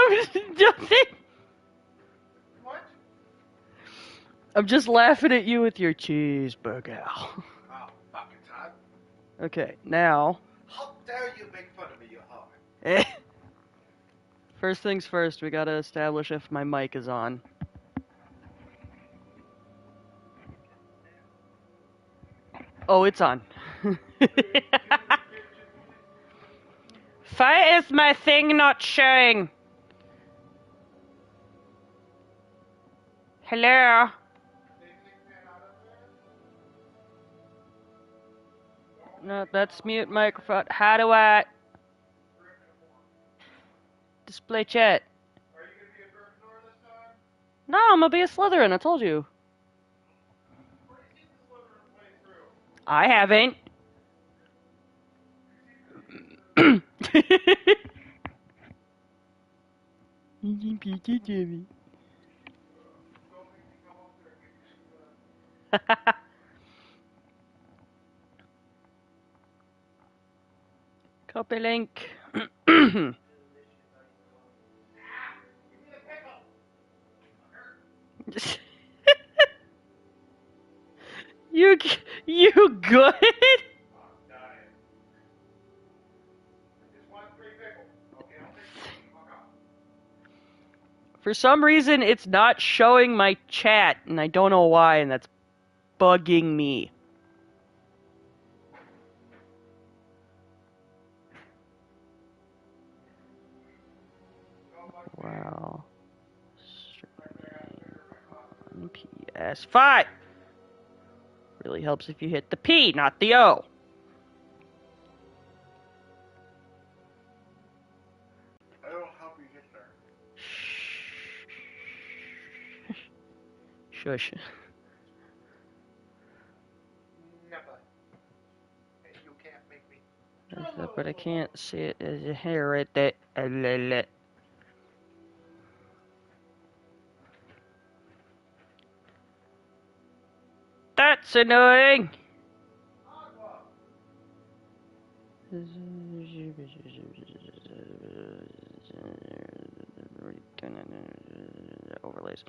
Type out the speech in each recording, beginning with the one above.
Nothing. What? I'm just laughing at you with your cheeseburger. Oh, fucking Todd. Okay, now. How dare you make fun of me, you hog? First things first, we gotta establish if my mic is on. Oh, it's on. Why is my thing not showing? Hello? No, that's mute microphone. How do I display chat? Are you gonna be a Gryffindor this time? No, I'm gonna be a Slytherin, I told you. Where do you see the Slytherin play through? I haven't. Copy link. you good? For some reason, it's not showing my chat, and I don't know why, and that's bugging me. Wow. PS5. Really helps if you hit the P, not the O. That'll help you get there. Shush. Never. You can't make me. But I can't see it as a hair right there. That's annoying. Overlays.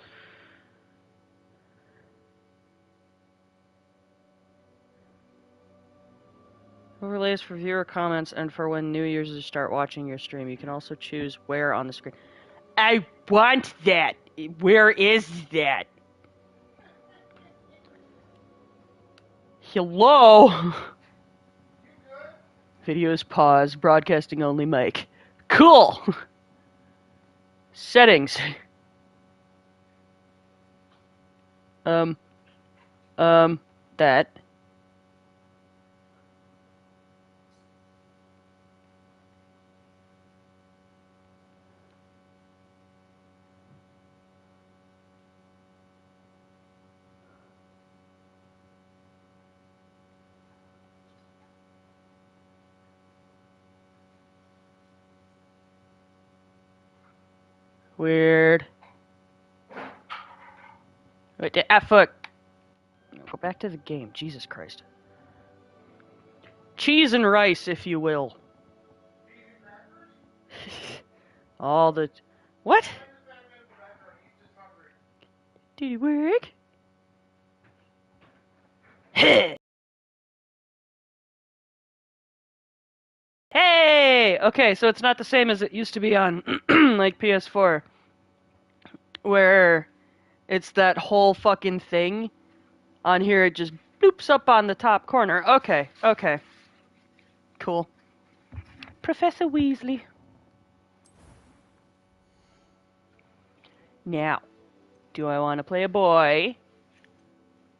Overlays for viewer comments and for when new users start watching your stream. You can also choose where on the screen. I want that. Where is that? Hello? Videos pause. Broadcasting only mic. Cool. Settings. That. Weird. Wait, the fuck. Go back to the game. Jesus Christ. Cheese and rice, if you will. All the... What? Did it work? Hey! Okay, so it's not the same as it used to be on, like, PS4. Where it's that whole fucking thing. On here, it just bloops up on the top corner. Okay, okay. Cool. Professor Weasley. Now, do I want to play a boy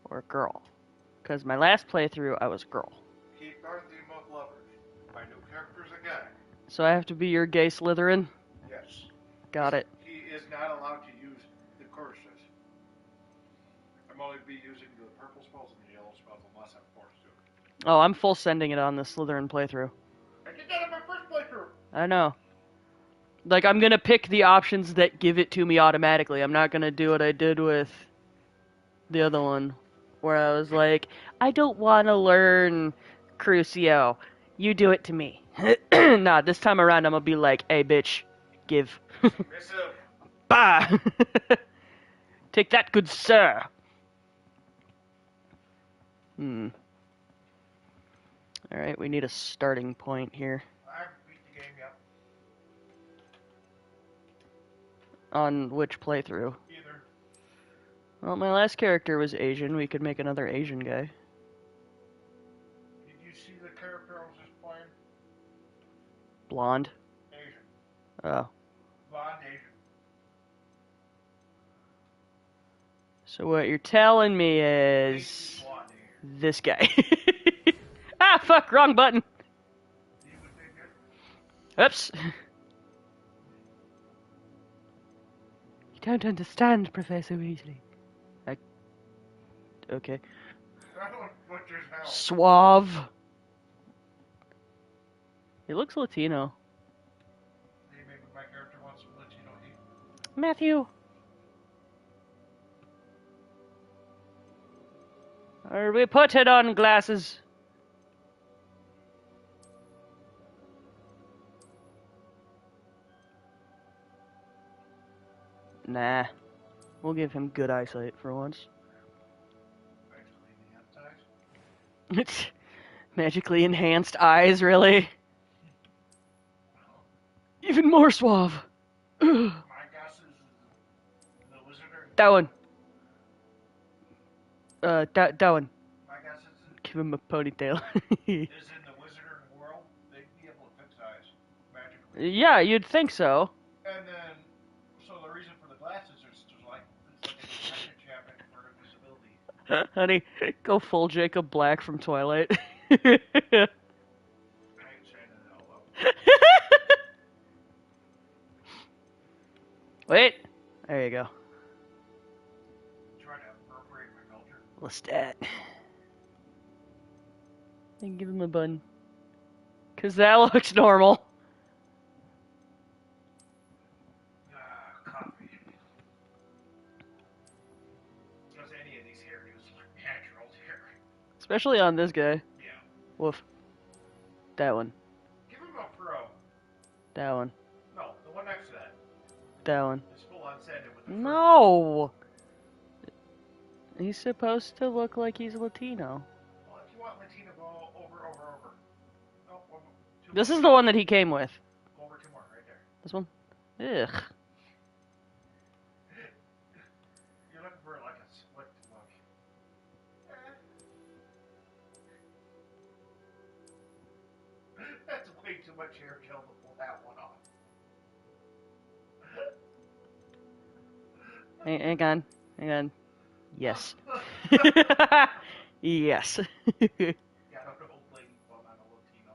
or a girl? Because my last playthrough, I was a girl. Keep our theme of lovers. My new character's a guy. So I have to be your gay Slytherin? Yes. Got it. He is not allowed to use the curses. I'm only be using the purple spells and the yellow spells unless I'm forced to. Oh, I'm full sending it on the Slytherin playthrough. I did that in my first playthrough. I know. Like, I'm gonna pick the options that give it to me automatically. I'm not gonna do what I did with the other one, where I was like, I don't want to learn Crucio. You do it to me. Nah, this time around I'm gonna be like, hey, bitch, Give. Submissive. Bah! Take that, good sir. Alright, we need a starting point here. I haven't beat the game yet. On which playthrough? Either. Well, my last character was Asian. We could make another Asian guy. Did you see the character I was just playing? Blonde? Asian. Oh. Blonde Asian. So what you're telling me is... Blonde Asian. this guy. Ah, fuck, wrong button. You would think it? Oops. You don't understand, Professor Weasley. Okay. I don't butcher's house. Suave. He looks Latino. Maybe my character wants some Latino heat. Matthew. Are we putting on glasses? Nah. We'll give him good eyesight for once. Magically enhanced eyes, really? Even more suave. My guess is the wizard. That one. That one. My guess is Give him a ponytail. is in the wizarding world, they'd be able to fix eyes magically. Yeah, you'd think so. And then, so the reason for the glasses is just like it's like a detective chapter for invisibility. Honey, go full Jacob Black from Twilight. I ain't saying it out loud. Wait. There you go. Trying to appropriate my culture. Lestat. And give him a bun. Cause that looks normal. Coffee. Because any of these hairdos look natural hair. Especially on this guy. Yeah. Woof. That one. Give him a fro. That one. No, the one next to that. That one. It's full on sanded with the fur. No! He's supposed to look like he's Latino. Well, if you want Latino, go over. Oh, one, two This more. is the one that he came with. Go over two more, right there. This one? Ugh. You're looking for like a slick look. That's way too much hair gel to pull that one off. Hang on. Yes. Yes. Got an old lady bum on a Latino.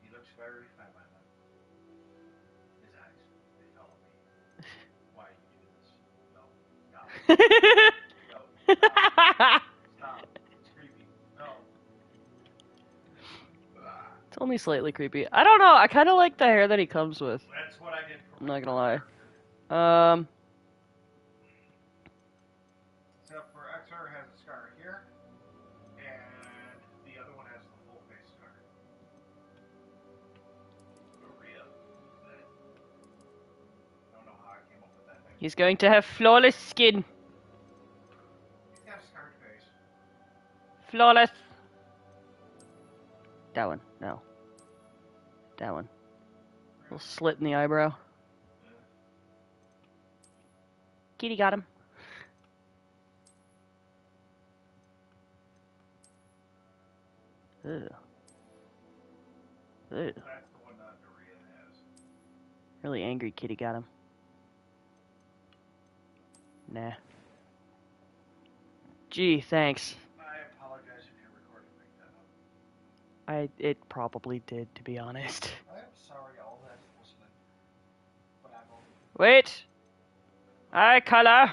He looks very feminine. His eyes, they tell me why you do this. No, stop. It's creepy. No. It's only slightly creepy. I don't know. I kind of like the hair that he comes with. That's what I did for I'm not gonna lie. Except for XR has a scar here, and the other one has the full face scar. Maria. I don't know how I came up with that name. He's going to have flawless skin. He's got a scarred face. Flawless. That one. No. That one. Little slit in the eyebrow. Kitty got him. Ew. Ew. That's the one that Maria has. Really angry kitty got him. Nah. Gee, thanks. I apologize if your recording picked that up. It probably did, to be honest. I am sorry, all that's listening. But I'm only. Wait! Eye color!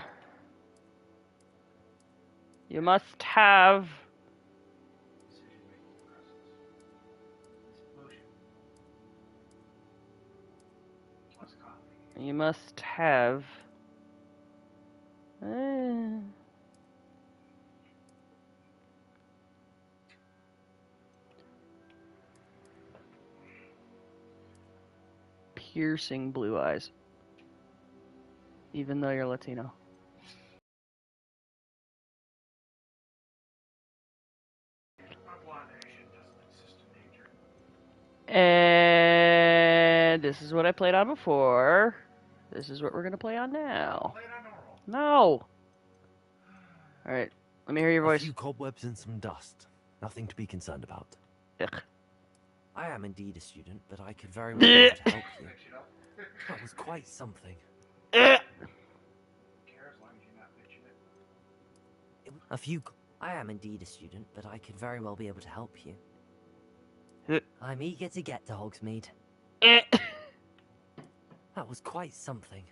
You must have... Decision-making process. This motion. Plus coffee. You must have... piercing blue eyes. Even though you're Latino. And this is what I played on before. This is what we're gonna play on now. No. Alright, let me hear your voice. A few cobwebs and some dust. Nothing to be concerned about. Ugh. I am indeed a student, but I could very well be able to help you. That was quite something. I am indeed a student, but I could very well be able to help you. I'm eager to get to Hogsmeade. That was quite something.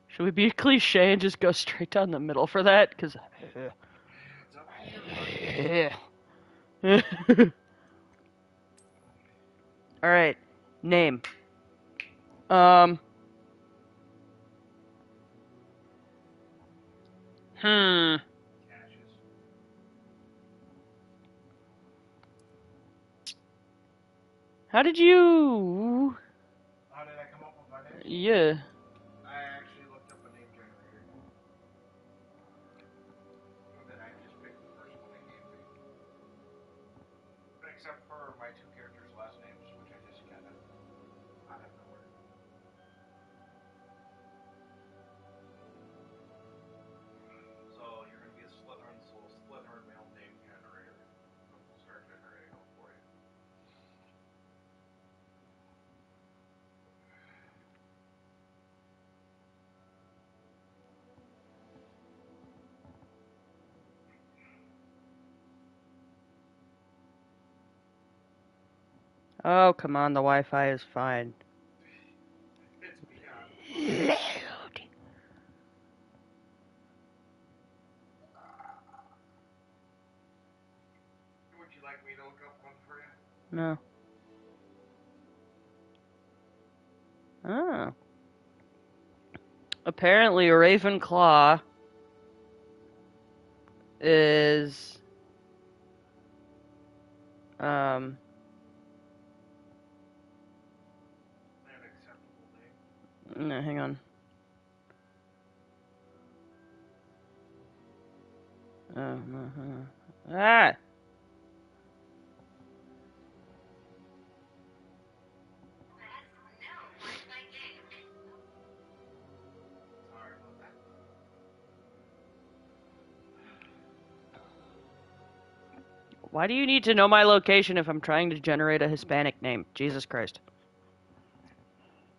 Should we be cliche and just go straight down the middle for that? Because. Alright. Name. How did you... How did I come up with my name? Yeah. I actually looked up a name generator. And then I just picked the first one they gave me. Except for my two characters' last names, which I just kind of out of nowhere. So you're going to be a Slytherin, so Slytherin male name generator. We'll start generating them for you. Oh, come on, the Wi-Fi is fine. It's beyond. Loud. Would you like me to look up one for you? No. Oh. Apparently, Ravenclaw is An acceptable name. no, hang on. Ah. Sorry about that. Why do you need to know my location if I'm trying to generate a Hispanic name? Jesus Christ.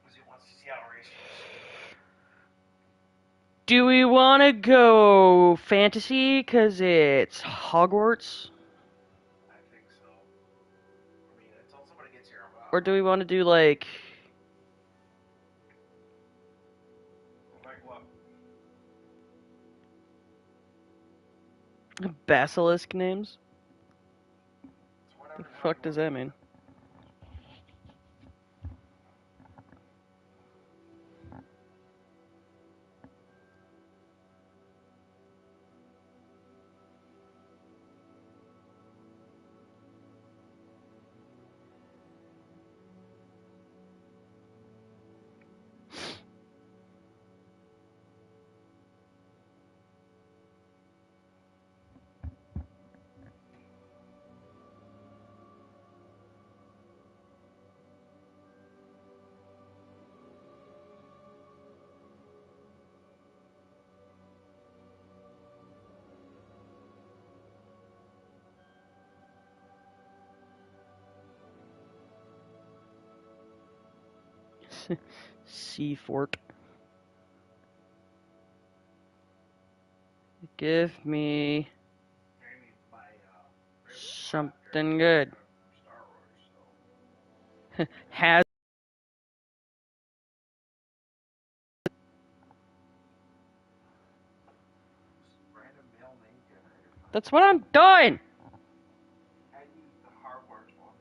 Because he wants to see how racist. Do we want to go fantasy because it's Hogwarts? I think so. I mean, until somebody gets here, Or do we want to do like what? basilisk names? Whatever The fuck does that mean? Sea fork. Give me something good. Has. Random male name generator. That's what I'm doing. I use the Hogwarts one.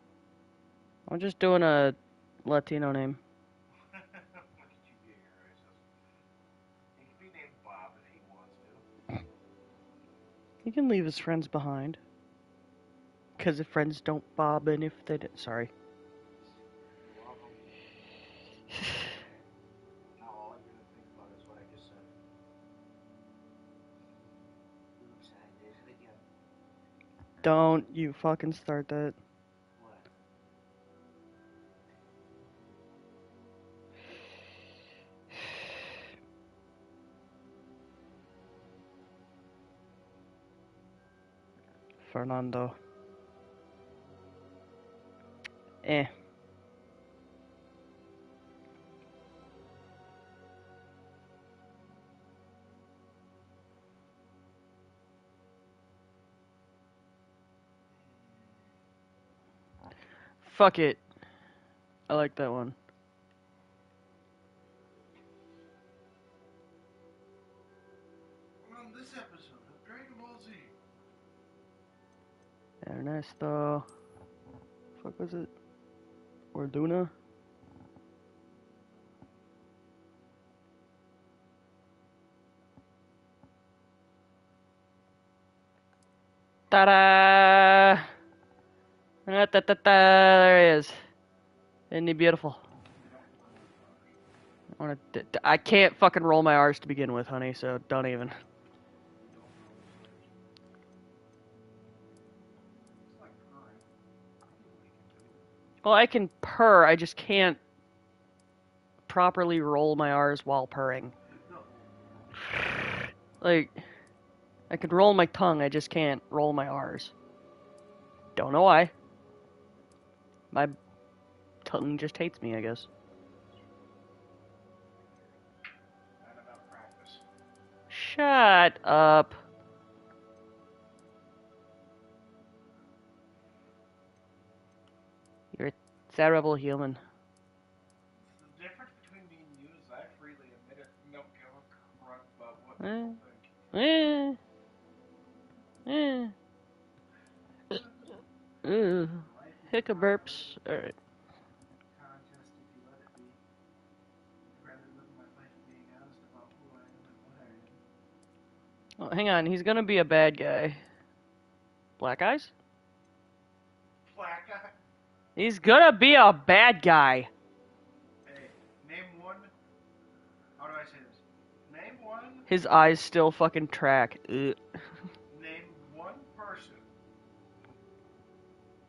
I'm just doing a Latino name. Look at you being racist. He can be named Bob if he wants to. He can leave his friends behind. Because if friends don't bob in if they did. Sorry. You're welcome. Don't you fucking start that. What? Fernando. Eh. Fuck it. I like that one. On this episode of Dragon Ball Z. Ernesto. Fuck was it? Orduna? Ta-da! There he is. Isn't he beautiful? I can't fucking roll my R's to begin with, honey, so don't even. Well, I can purr, I just can't properly roll my R's while purring. Like, I could roll my tongue, I just can't roll my R's. Don't know why. My tongue just hates me, I guess. Not about practice. Shut up. You're a terrible human. The difference between me and you is I freely admit it and don't give a crap about what people think. Hiccuburps. Alright. Contest if you let it be. I'd rather live my life being honest about who I am and what I am. Oh, hang on, he's gonna be a bad guy. Black eyes? Black guy. He's gonna be a bad guy. Hey, name one. How do I say this? Name one. His eyes still fucking track. Ugh. Name one person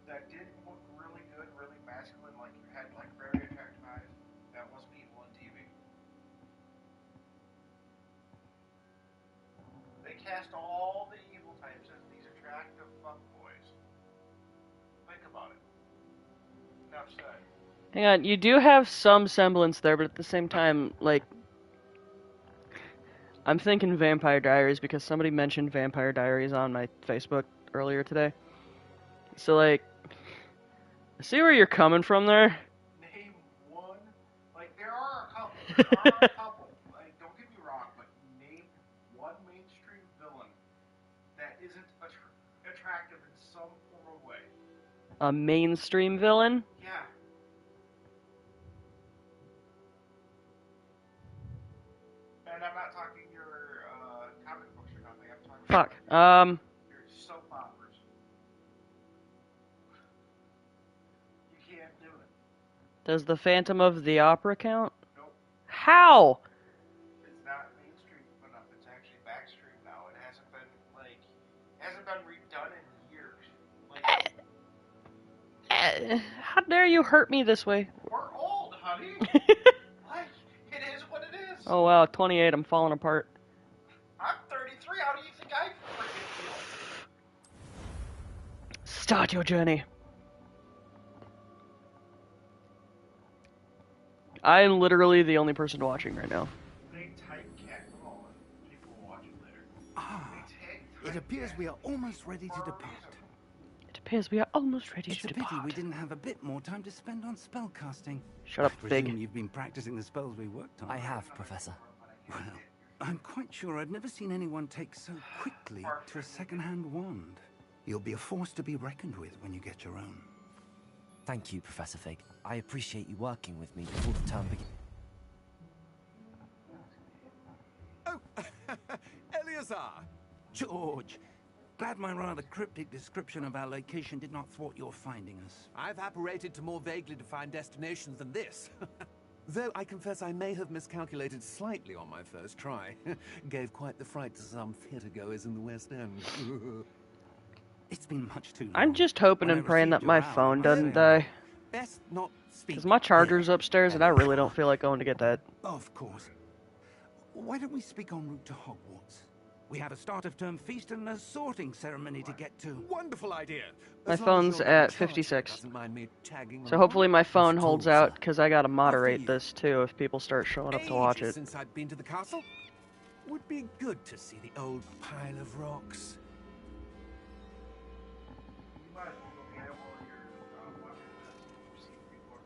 that didn't look really good, really masculine, like you had like very attractive eyes. That wasn't evil on TV. They cast all the evil types as these attractive fuckboys. Think about it. Enough said. Hang on, you do have some semblance there, but at the same time, like, I'm thinking Vampire Diaries because somebody mentioned Vampire Diaries on my Facebook earlier today. So, like, I see where you're coming from there. Name one. Like, there are a couple. There are a couple. Like, don't get me wrong, but name one mainstream villain that isn't attractive in some form of way. A mainstream villain? Yeah. And I'm not talking your comic books or nothing. I'm talking Fuck. your soap operas. You can't do it. Does the Phantom of the Opera count? Nope. How? It's not mainstream enough. It's actually backstream now. It hasn't been redone in years. Like, how dare you hurt me this way? we're old, honey. Like, it is what it is. Oh wow, 28, I'm falling apart. I'm 33. How do you think I freaking feel? Start your journey. I'm literally the only person watching right now. They type cat call and people will watch it later. Ah, it appears we are almost ready to depart. It appears we are almost ready It's to a pity depart. we didn't have a bit more time to spend on spellcasting. Shut up, I presume Big. you've been practicing the spells we worked on. I have, Professor. Well, I'm quite sure I've never seen anyone take so quickly to a second-hand wand. You'll be a force to be reckoned with when you get your own. Thank you, Professor Fig. I appreciate you working with me before the term begins. Oh, Eleazar! George, glad my rather cryptic description of our location did not thwart your finding us. I've apparated to more vaguely defined destinations than this. Though I confess I may have miscalculated slightly on my first try. Gave quite the fright to some theatre goers in the West End. It's been much too long. I'm just hoping When I and praying that received my your phone owl, doesn't I die. Best not speak. Because my charger's Here, upstairs and I really don't feel like going to get that. Of course. Why don't we speak en route to Hogwarts? We have a start of term feast and a sorting ceremony to get to. Wonderful idea. My As long as phone's your at Chancellor 56. doesn't mind me tagging So along. hopefully my phone Of holds course. out, because I gotta After moderate you. this too if people start showing up to watch Ages it. since I'd been to the castle. Would be good to see the old pile of rocks. You might as well go get it while you're watching this. See before.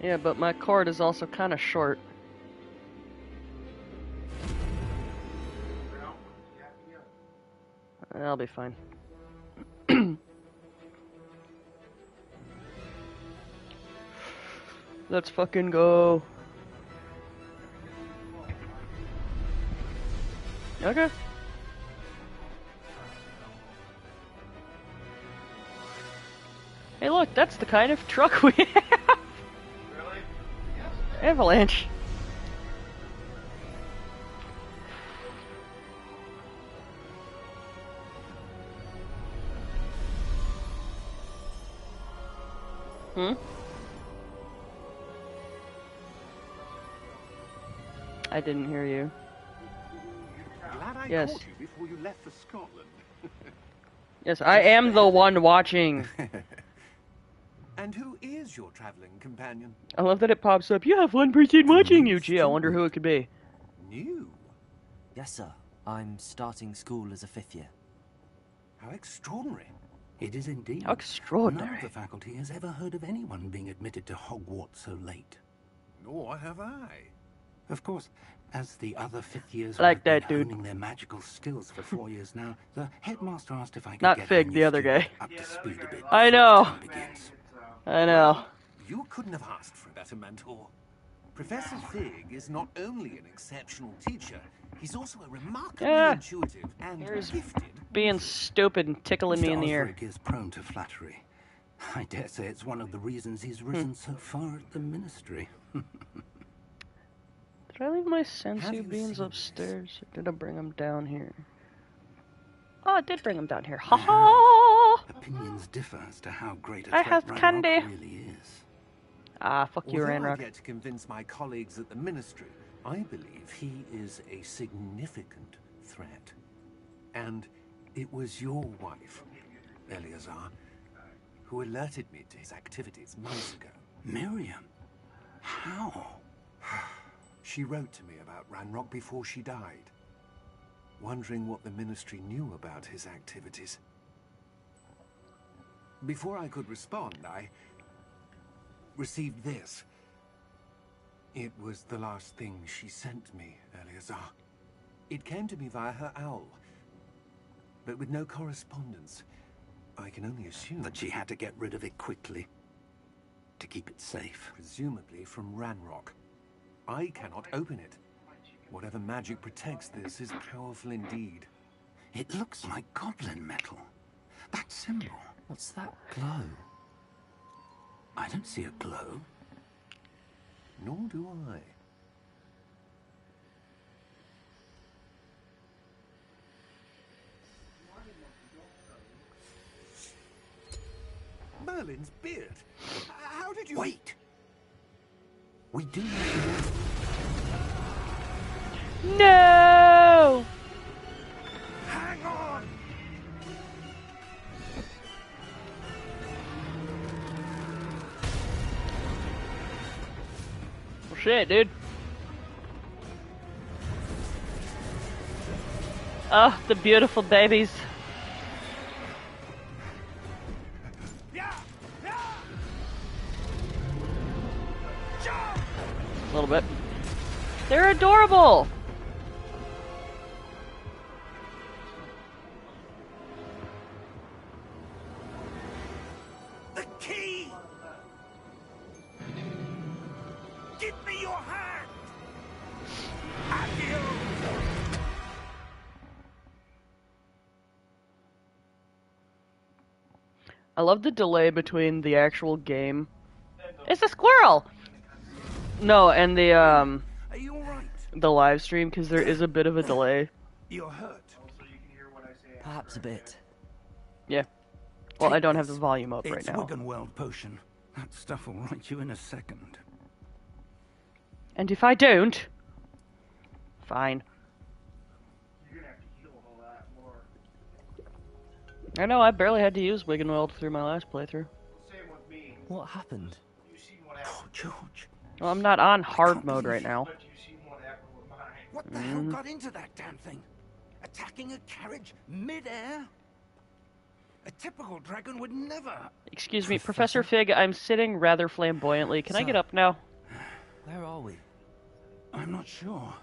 Yeah, but my cord is also kind of short. Well, yeah, yeah. I'll be fine. Let's fucking go. Okay. Hey look, that's the kind of truck we have! Really? Avalanche. Hmm? I didn't hear you. Glad I Yes. caught you before you left for Scotland. Yes, I am the one watching. And who is your traveling companion? I love that it pops up. You have one person watching you, gee, I wonder who it could be. New? Yes, sir. I'm starting school as a 5th year. How extraordinary. It is indeed. How None of extraordinary. the faculty has ever heard of anyone being admitted to Hogwarts so late. Nor have I. Of course, as the other 5th years Like have been that, dude. honing their magical skills for 4 years now, the headmaster asked if I could Not get Fig, our the new other student guy. up to speed a bit I before know. term begins. I know. You couldn't have asked for a better mentor. Professor Fig is not only an exceptional teacher, he's also a remarkably Yeah. intuitive and Here's gifted. Being stupid and tickling me in the ear. Osric is prone to flattery. I dare say it's one of the reasons he's risen so far at the ministry. Did I leave my Have sensu you beans seen upstairs? Or did I bring them down here? Oh, I did bring them down here. Ha ha! Opinions differ as to how great a I threat have Ranrock candy. really is. Ah, fuck you, Although I've Ranrock. yet to convince my colleagues at the ministry, I believe he is a significant threat. And it was your wife, Eleazar, who alerted me to his activities months ago. Miriam? How? She wrote to me about Ranrock before she died, wondering what the ministry knew about his activities. Before I could respond, I received this. It was the last thing she sent me, Eleazar. It came to me via her owl, but with no correspondence. I can only assume That she had to get rid of it quickly. To keep it safe. presumably from Ranrock. I cannot open it. Whatever magic protects this is powerful indeed. It looks like goblin metal. That symbol. What's that glow? I don't see a glow. Nor do I. Merlin's beard. How did you... Wait! We do have No! Hang on! Well, shit, dude. Oh, the beautiful babies. A little bit. They're adorable! The key! Give me your hand! Adieu! I love the delay between the actual game. It's a squirrel! No, and Are you alright? the live stream, because there is a bit of a delay. You're hurt. Also, you can hear what I say. Perhaps a bit. Yeah. Well, I Take don't have the this. volume up It's right now. Wiggenweld potion. That stuff will right you in a second. And if I don't, fine. You're gonna have to heal all that more. I know, I barely had to use Wiggenweld through my last playthrough. Same with me. What happened? You seen what Oh, happened? George. Well, I'm not on hard can't mode believe right you- now. But you seen what happened with mine. What the hell got into that damn thing? Attacking a carriage mid-air? A typical dragon would never. Excuse me, Professor Fig, I'm sitting rather flamboyantly. Can I Sir. get up now? Where are we? I'm not sure.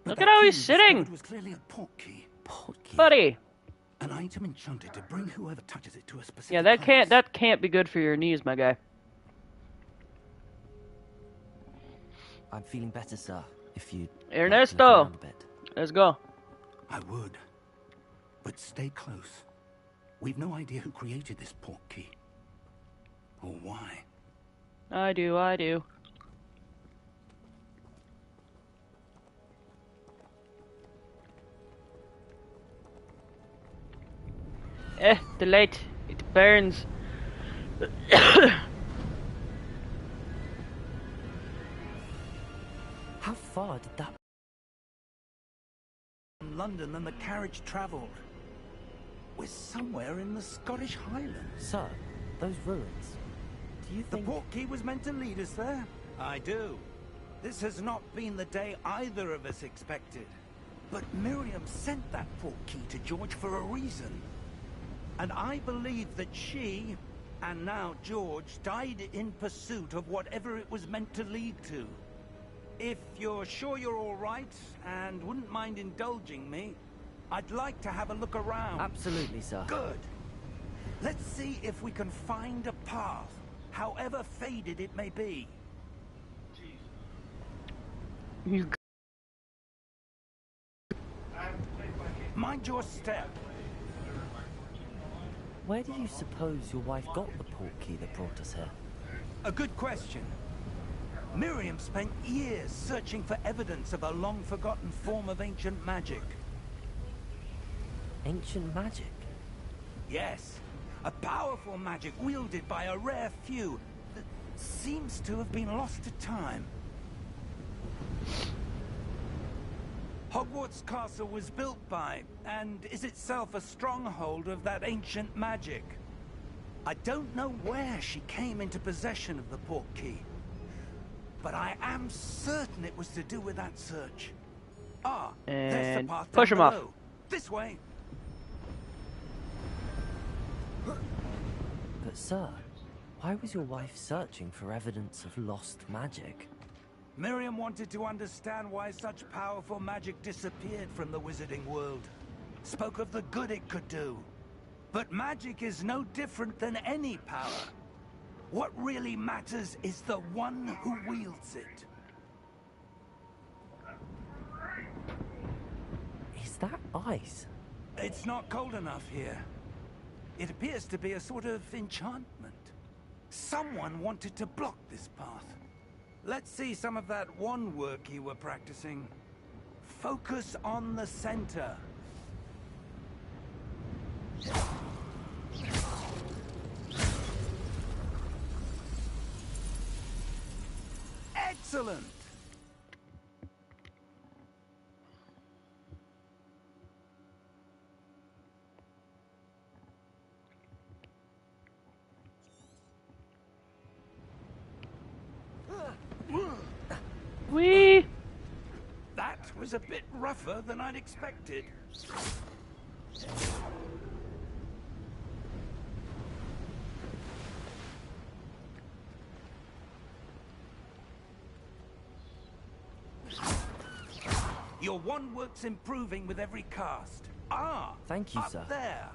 But Look that at how key he's you sitting. discovered was clearly a port key. Portkey. Buddy! An item enchanted to bring whoever touches it to a specific Yeah, that place. can't be good for your knees, my guy. I'm feeling better, sir. If you Ernesto! a bit. Let's go. I would. But stay close. We've no idea who created this port key. Or why. I do. The light. It burns. How far did that... In London than the carriage travelled. We're somewhere in the Scottish Highlands. Sir, those ruins. Do you The think... port key was meant to lead us there? I do. This has not been the day either of us expected. But Miriam sent that port key to George for a reason. And I believe that she, and now George, died in pursuit of whatever it was meant to lead to. If you're sure you're all right, and wouldn't mind indulging me, I'd like to have a look around. Absolutely, sir. Good. Let's see if we can find a path, however faded it may be. You Mind your step. Where do you suppose your wife got the portkey that brought us here? A good question. Miriam spent years searching for evidence of a long-forgotten form of ancient magic. Ancient magic? Yes, a powerful magic wielded by a rare few that seems to have been lost to time. Hogwarts Castle was built by, and is itself a stronghold of that ancient magic. I don't know where she came into possession of the portkey, but I am certain it was to do with that search. Ah, there's the And path push down him off. below. This way. But sir, why was your wife searching for evidence of lost magic? Miriam wanted to understand why such powerful magic disappeared from the wizarding world. Spoke of the good it could do. But magic is no different than any power. What really matters is the one who wields it. Is that ice? It's not cold enough here. It appears to be a sort of enchantment. Someone wanted to block this path. Let's see some of that wand work you were practicing. Focus on the center. Excellent! Wee! That was a bit rougher than I'd expected. Your wand work's improving with every cast. Ah! Thank you, up sir. there!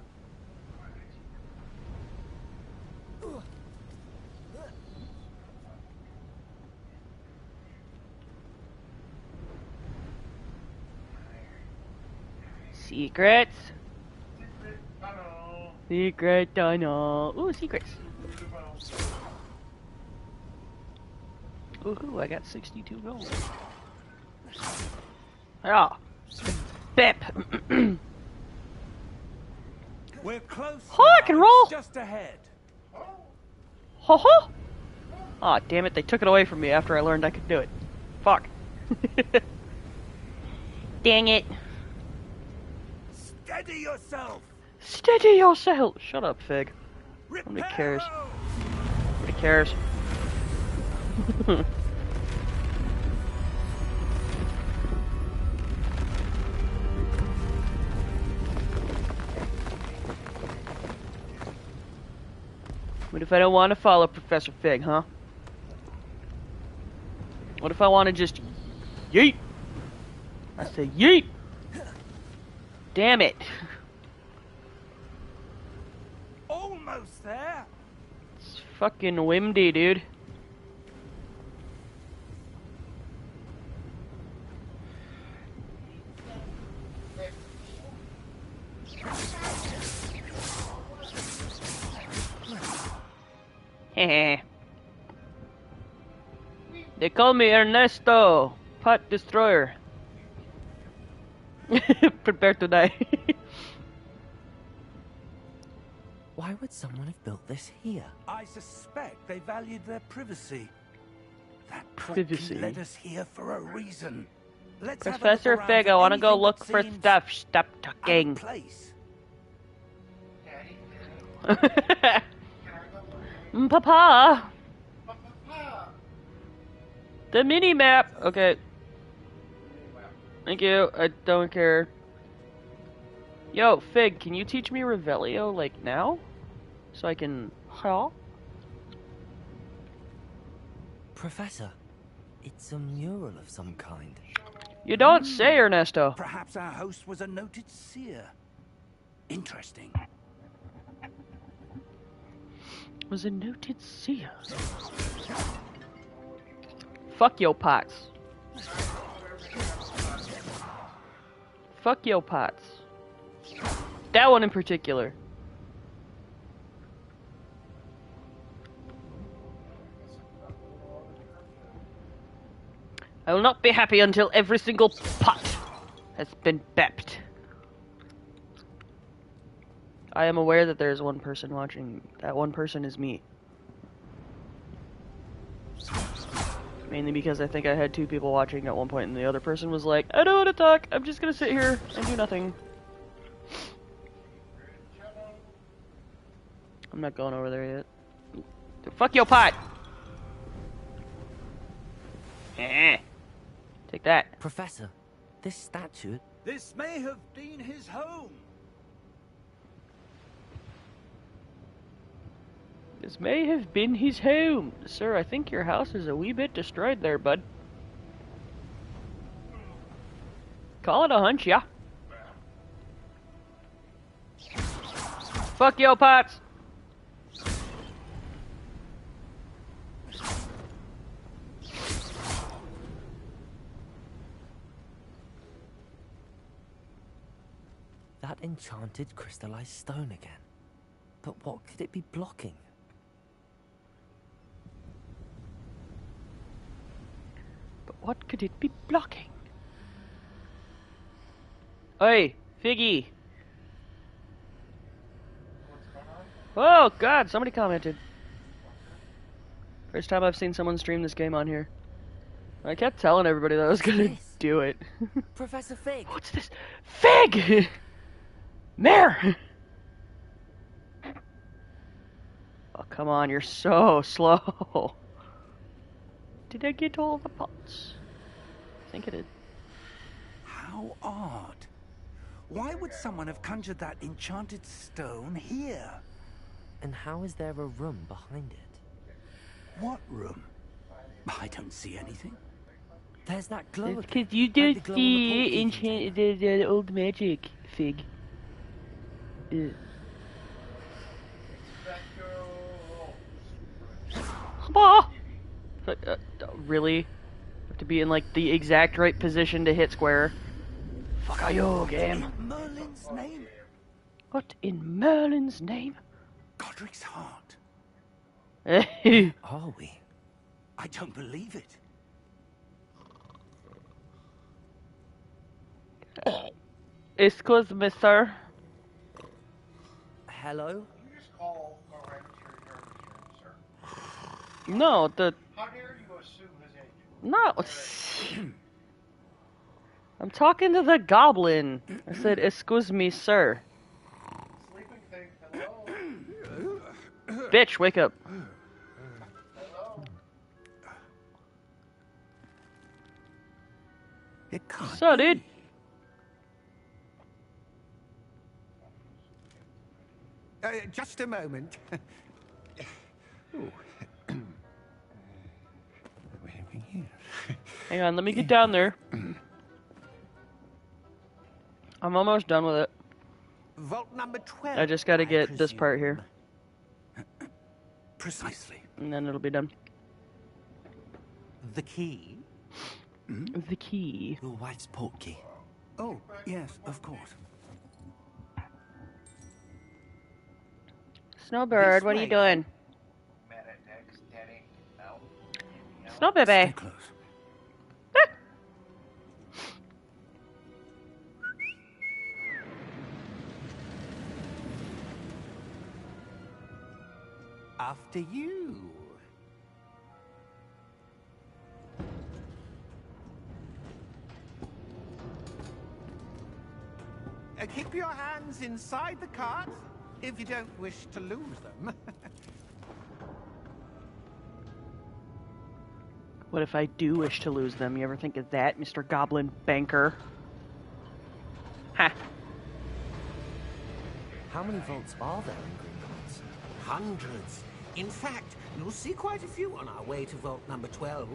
Secrets. Tunnel. Secret tunnel. Ooh, secrets. Woohoo, I got 62 gold. Yeah. Bip. We're close. Oh, I now. can roll. It's just ahead. Ho ho! Aw, damn it, they took it away from me after I learned I could do it. Fuck. Dang it. Steady yourself. Steady yourself! Shut up, Fig. Nobody Reparo! cares. Nobody cares. What if I don't want to follow Professor Fig, huh? What if I want to just yeet? I say yeet! Damn it. Almost there. It's fucking windy, dude. Heh. They call me Ernesto, pot destroyer. Prepare to die. Why would someone have built this here? I suspect they valued their privacy. That Privacy. portkey led us here for a reason. Let's Professor have a look Fig, around I for want to go anything look that for seems stuff. Stop out talking. of place. Daddy, can I go? Papa, Papa. the mini map. Okay, thank you. I don't care. Yo, Fig, can you teach me Revelio like now, so I can? Huh? Professor, it's a mural of some kind. You don't say, Ernesto. Perhaps our host was a noted seer. Interesting. Was a noted seer. Fuck yo pots. Fuck yo pots. That one in particular. I will not be happy until every single pot has been bepped. I am aware that there is one person watching. That one person is me. Mainly because I think I had 2 people watching at one point, and the other person was like, I don't want to talk, I'm just gonna sit here and do nothing. I'm not going over there yet. Fuck your pot! Eh. Take that. Professor, this statue... This may have been his home. This may have been his home. Sir, I think your house is a wee bit destroyed there, bud. Call it a hunch, yeah. Fuck yo, pots! That enchanted crystallized stone again. But what could it be blocking? But what could it be blocking? Oi, Figgy! Oh god, somebody commented. First time I've seen someone stream this game on here. I kept telling everybody that I was gonna Yes. do it. Professor Fig! What's this? Fig! Mare! Oh, come on, you're so slow. Did I get all the pots? I think I did. How odd. Why would someone have conjured that enchanted stone here? And how is there a room behind it? What room? I don't see anything. There's that glow again. Because you like the don't glow on the see portkey container. the old magic, Fig. Ah! Really? Have to be in like the exact right position to hit square. Fuck are you, game? Merlin's name? What in Merlin's name? Godric's heart. Are we? I don't believe it. Excuse me, sir. Hello? You just go right into your room, sir. No, How dare you assume his age? no. I'm talking to the goblin. I said, excuse me, sir. Sleeping thing. Hello. Bitch, wake up. Hello. It can't So, be. dude. Just a moment. Ooh. Wait a minute. Hang on, let me get down there. I'm almost done with it. Vault number 12. I just gotta I get this part here, presume. Precisely. and then it'll be done. The key? The key. Your wife's portkey. Oh, yes, of course. Snowbird, This what are you way. doing? Medidex, Denny. No. Snow baby. Stay close. After you. Keep your hands inside the cart if you don't wish to lose them. What if I do wish to lose them? You ever think of that, Mr. Goblin Banker? Ha! How many vaults are there in Gringotts? Hundreds. In fact, you'll see quite a few on our way to vault number 12.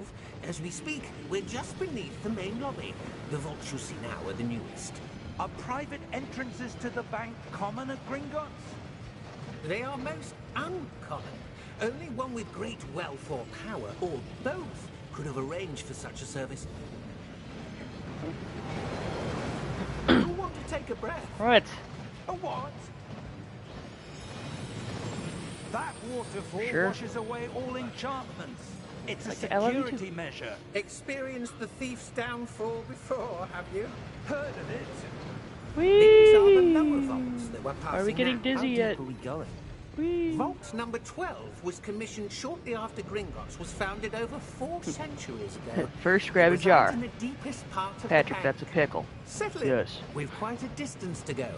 As we speak, we're just beneath the main lobby. The vaults you see now are the newest. Are private entrances to the bank common at Gringotts? They are most uncommon. Only one with great wealth or power, or both, could have arranged for such a service. You want to take a breath? Right. A what? That waterfall Sure. washes away all enchantments. It's a Like the elevator? security measure. Experienced the thief's downfall before, have you? Heard of it? These are the Whee! lower vaults that we're passing Are we getting now. dizzy How yet? deep are we going? Whee! Vault number 12 was commissioned shortly after Gringotts was founded over 4 centuries ago. First, grab a It resides jar. in the deepest part of the Patrick, bank. that's a pickle. Settle in. Yes. We've quite a distance to go.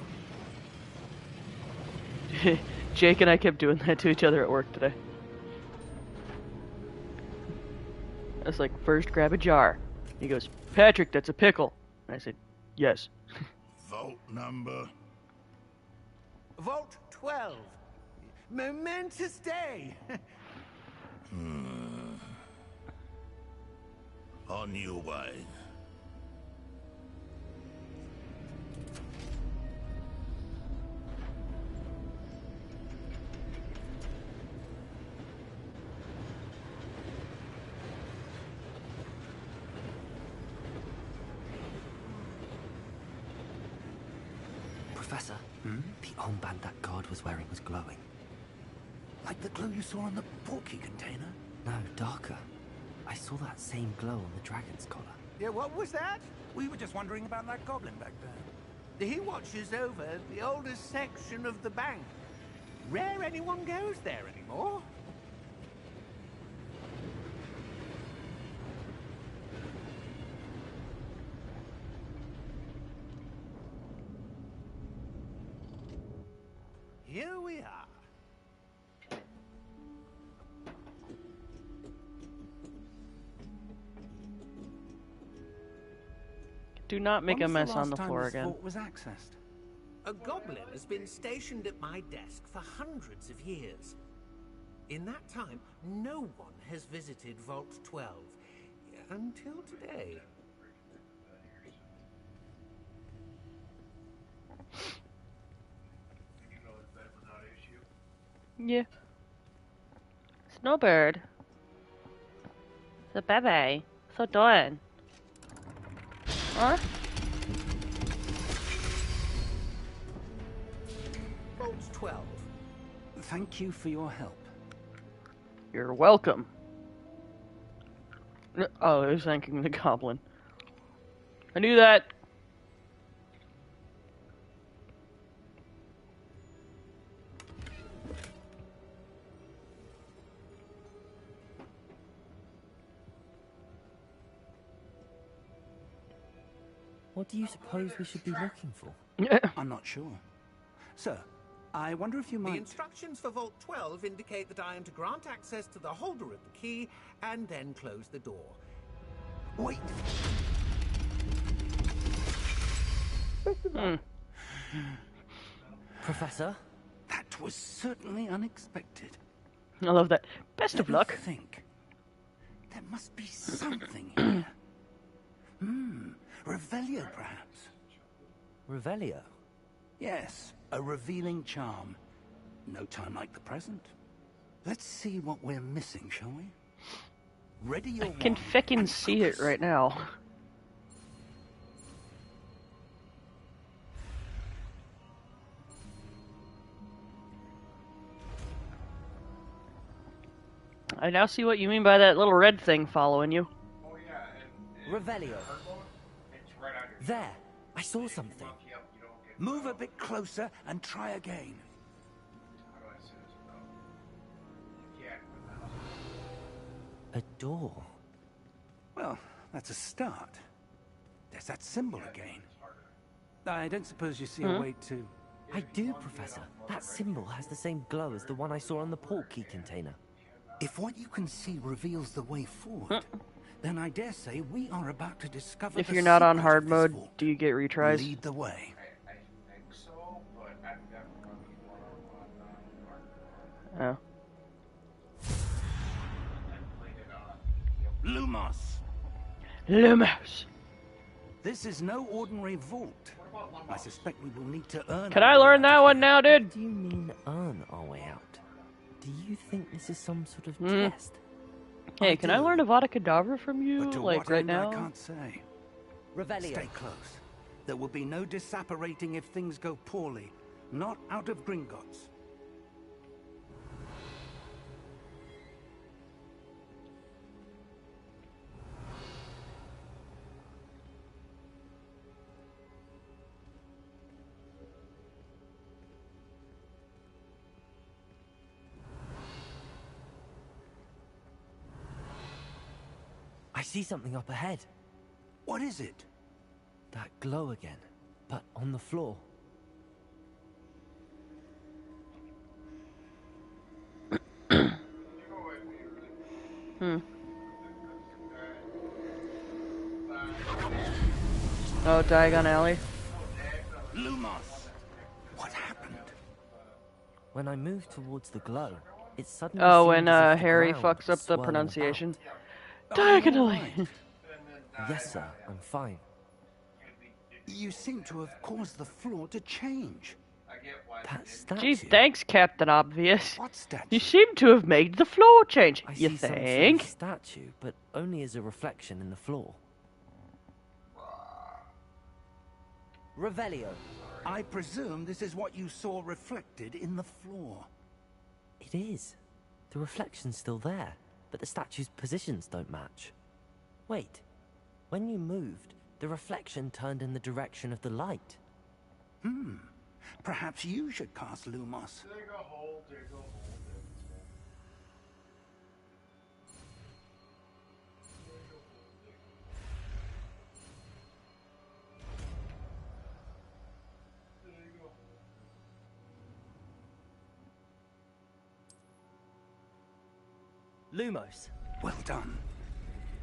Jake and I kept doing that to each other at work today. I was like, first grab a jar. He goes, Patrick, that's a pickle. And I said, yes. Vault number. Vault 12. Momentous day. On your way. Professor, the armband that guard was wearing was glowing. Like the glow you saw on the portkey container? No, darker. I saw that same glow on the dragon's collar. Yeah, what was that? We were just wondering about that goblin back there. He watches over the oldest section of the bank. Rare anyone goes there anymore. Here we are. Do not make a When was mess the on last the time floor this again. vault was accessed? A goblin has been stationed at my desk for hundreds of years. In that time, no one has visited Vault 12 until today. You know his bed was not issue. Yeah. Snowbird. The baby. So doing. Huh? Vault 12. Thank you for your help. You're welcome. Oh, I was thanking the goblin. I knew that. What do you suppose we should be looking for? I'm not sure. Sir, I wonder if you The might... instructions for Vault 12 indicate that I am to grant access to the holder of the key and then close the door. Wait! Professor? That was certainly unexpected. I love that. Best of Let me luck. think. There must be something here. Revelio, perhaps? Revelio? Yes, a revealing charm. No time like the present. Let's see what we're missing, shall we? Ready your I can wand feckin' and see it focus. right now. I now see what you mean by that little red thing following you. Oh yeah, and Revelio. hard mode, it's right on your There! I saw something. Yep, you don't get Move a bit closer and try again. how do I say this without you can't without A door. Well, that's a start. There's that symbol again. I don't suppose you see a way to... I do, Professor. That symbol has the same glow as the one I saw on the port key container. If what you can see reveals the way forward, then I dare say we are about to discover If the you're not on secret hard of this mode, vault. do you get retries? Lead the way. I think so, but I've never run one on Oh. I played it on Lumos! Lumos. This is no ordinary vault. I suspect we will need to earn... Can our I way learn out that of one here. now, dude? What do you mean earn our way out? Do you think this is some sort of Hmm. test? Hey, can I do. learn Avada Kedavra from you, But to like, what right end, now? I can't say. Revelio. Stay close. There will be no disapparating if things go poorly. Not out of Gringotts. I see something up ahead. What is it? That glow again, but on the floor. Hmm. Oh, Diagon Alley. Lumos! What happened? When I moved towards the glow, it suddenly Oh, seemed when as if the Harry ground fucks was up the swirling pronunciation. about. Diagonally. Yes, sir. I'm fine. You seem to have caused the floor to change. That statue. Gee, thanks, Captain Obvious. What statue? You seem to have made the floor change. I You see some sort of think? statue, but only as a reflection in the floor. Revelio. I presume this is what you saw reflected in the floor. It is. The reflection's still there, but the statue's positions don't match. Wait. When you moved, the reflection turned in the direction of the light. Perhaps you should cast Lumos. dig a hole, dig a hole, dig a hole. Lumos. Well done.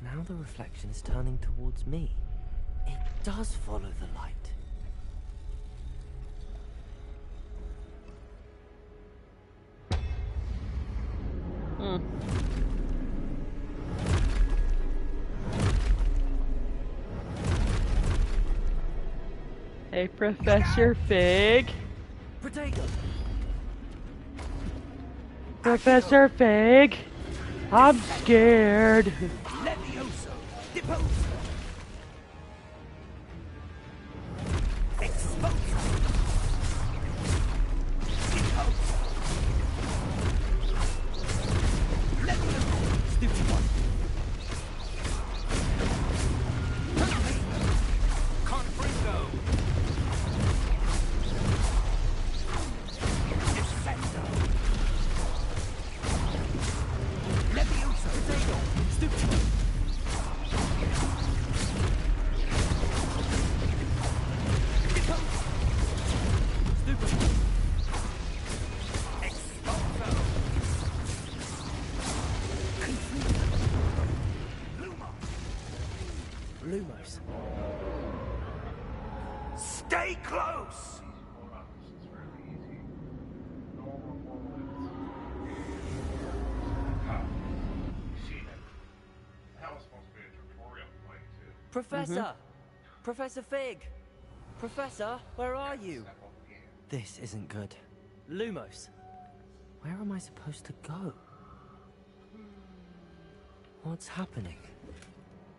Now the reflection is turning towards me. It does follow the light. Hey, Professor Fig. Protego! Professor Fig. I'm scared. Levioso! Depose! Expose! Depose! Levioso! Stupid one! Lumos. Stay close! Hold on, this is really easy. Normal bullets. Ah, you see that? That was supposed to be a tutorial fight too. Professor! Professor Fig! Professor, where are you? Simple game. This isn't good. Lumos. Where am I supposed to go? What's happening?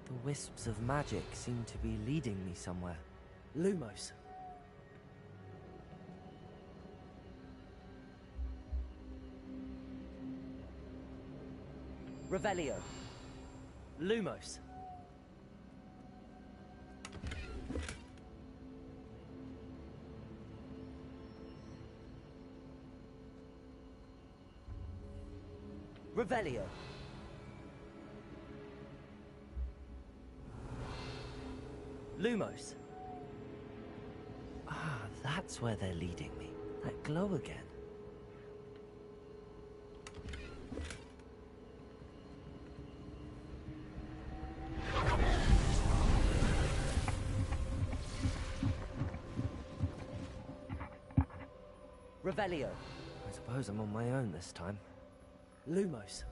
The wisps of magic seem to be leading me somewhere. Lumos. Revelio. Lumos. Revelio. Lumos. Ah, that's where they're leading me. That glow again. Revelio. I suppose I'm on my own this time. Lumos.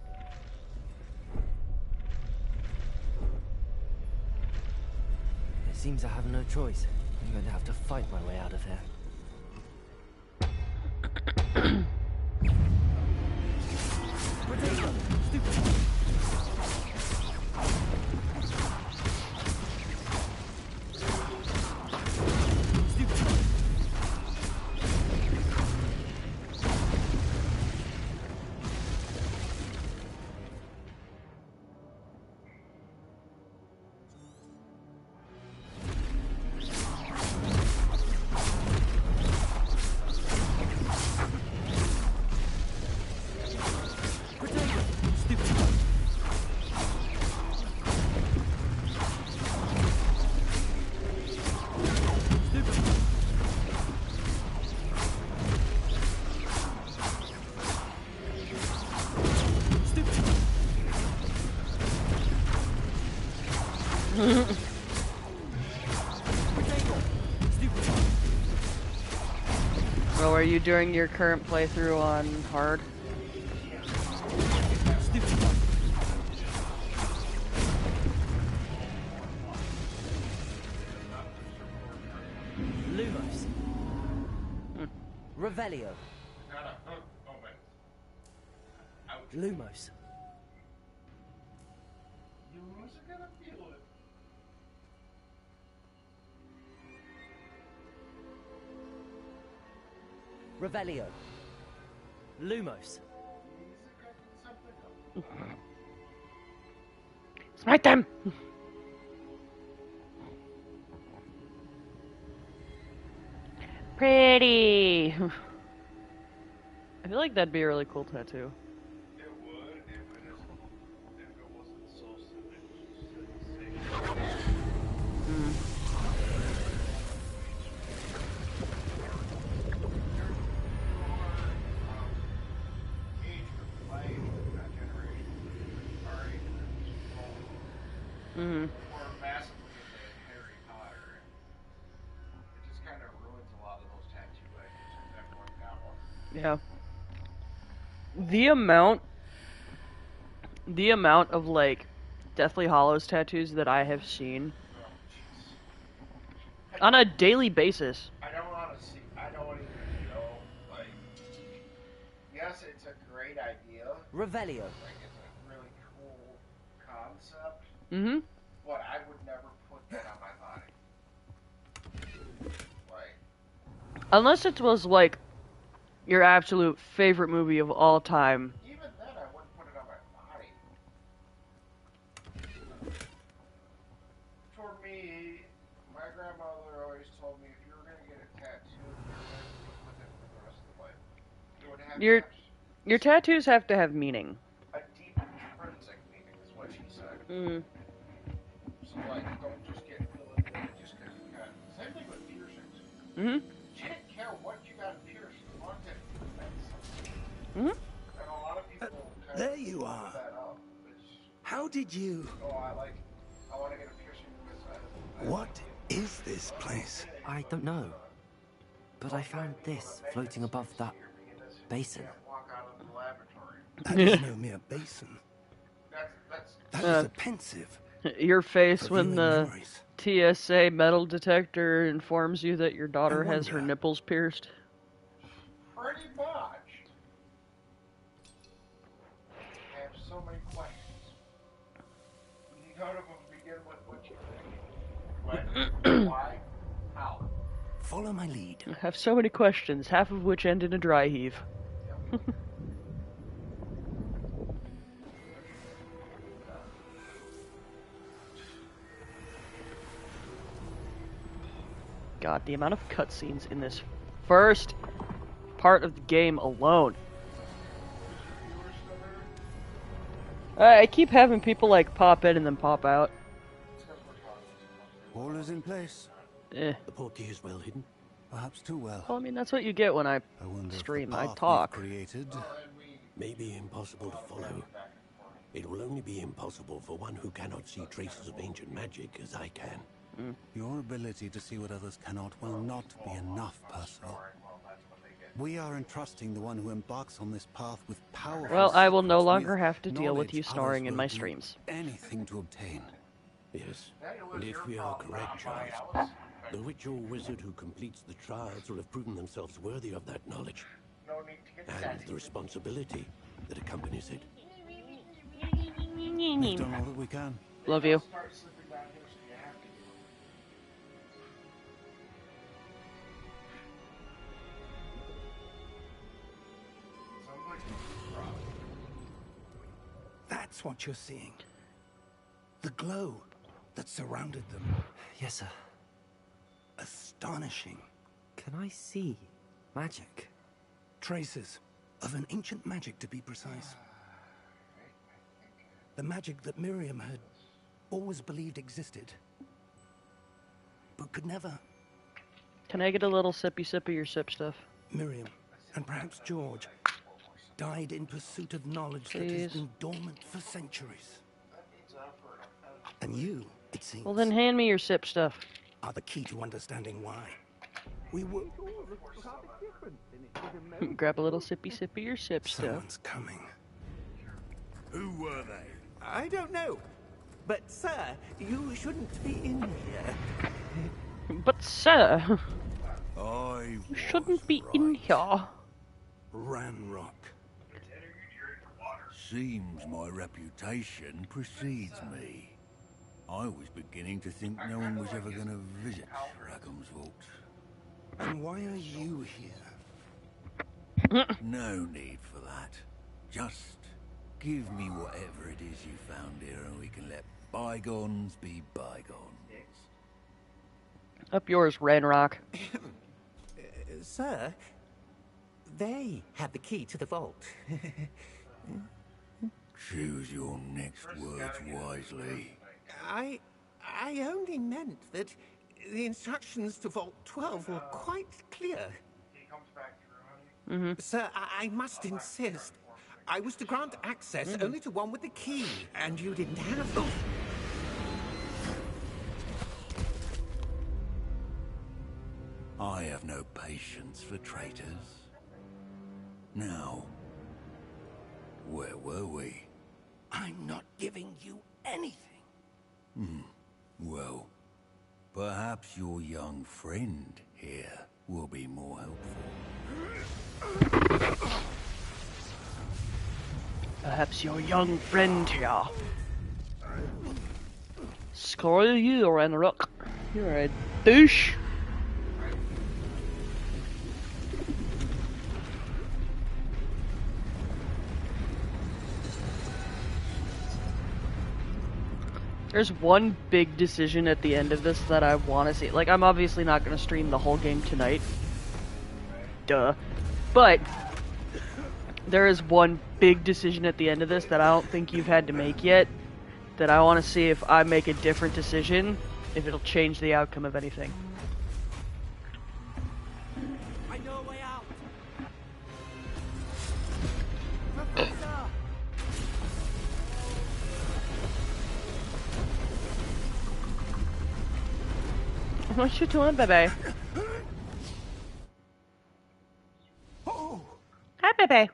It seems I have no choice. I'm going to have to fight my way out of here. Potato! Stupid! Well, are you doing your current playthrough on hard? Lumos. Revelio. Lumos. You are gonna feel it. Revelio. Lumos. Smite them! Pretty! I feel like that'd be a really cool tattoo. It would if it wasn't so silly. Mm-hmm. Or massively into Harry Potter. It just kind of ruins a lot of those tattoo ideas if everyone got one. Yeah. The amount of like Deathly Hollows tattoos that I have seen Oh, jeez. on a daily basis. I don't want to see. I don't even know. Like, yes, it's a great idea. Revelio. Like, it's a really cool concept. Mm-hmm. But I would never put that on my body. Like, Unless it was like your absolute favorite movie of all time. even then, I wouldn't put it on my body. For me, my grandmother always told me if you were going to get a tattoo, you're going to stick with it for the rest of the life. You would have Your to have your tattoos have to have meaning. a deep intrinsic meaning, is what she said. Mm. So, like, don't just get filled with it just because you can. Same thing with piercings. Mm-hmm. She didn't care what you got Hmm? And a lot of people kind There of you are. that up. It's, How did you... I want to get a piercing because What is this place? I don't know. But I found this floating above that basin. walk out of the laboratory. That is no mere basin. That's That is a pensive Your face for when viewing the memories. TSA metal detector informs you that your daughter I has her wonder. nipples pierced. pretty much. I have so many questions. None of them begin with what you think. When, why, how. Follow my lead. I have so many questions, half of which end in a dry heave. God, the amount of cutscenes in this first part of the game alone. I keep having people like pop in and then pop out. All is in place. Eh. The portkey is well hidden. Perhaps too well. Well, I mean, that's what you get when I I wonder stream. if the I path talk. we've created. May be impossible to follow. It will only be impossible for one who cannot see traces of ancient magic as I can. Your ability to see what others cannot will not be enough, Percival. We are entrusting the one who embarks on this path with powerful Well, I will no secrets, longer with have to deal with knowledge you snoring others in my will do streams. Anything to obtain. Yes, and if we are correct, Charles, the witch or wizard who completes the trials will have proven themselves worthy of that knowledge, No need to get and sassy. the responsibility that accompanies it. We've done all that we can. Love you. Start slipping down here so you have to. Sounds like a problem. That's what you're seeing. The glow that surrounded them. Yes, sir. Astonishing. Can I see magic? Traces of an ancient magic, to be precise. The magic that Miriam had always believed existed, but could never. Can I get a little sippy sip of your sip stuff? Miriam, and perhaps George, died in pursuit of knowledge that Please. has been dormant for centuries. And you, it seems, Well, then hand me your sip stuff. are the key to understanding why. We were... Grab a little sippy sip of your sip stuff. Someone's coming. Who were they? I don't know. But, sir, you shouldn't be in here. But, sir, I you shouldn't be in here. Ranrock. Seems my reputation precedes me. I was beginning to think no one was ever going to visit Rackham's Vault. And why are you here? No need for that. Just give me whatever it is you found here and we can let bygones be bygones. Up yours, Ranrock. Sir, they had the key to the vault. Choose your next words wisely. I only meant that the instructions to Vault 12 were quite clear. He comes back through, honey. Sir, I must insist. I was to grant access only to one with the key, and you didn't have them. I have no patience for traitors. Now, where were we? I'm not giving you anything. Well, perhaps your young friend here will be more helpful. Perhaps your young friend here. Screw you, Ranrock. You're a douche. There's one big decision at the end of this that I want to see. Like, I'm obviously not going to stream the whole game tonight. Duh. But there is one big decision at the end of this that I don't think you've had to make yet. That I want to see if I make a different decision, if it'll change the outcome of anything. I know a way out. What you doing, baby? Oh! Hi, baby.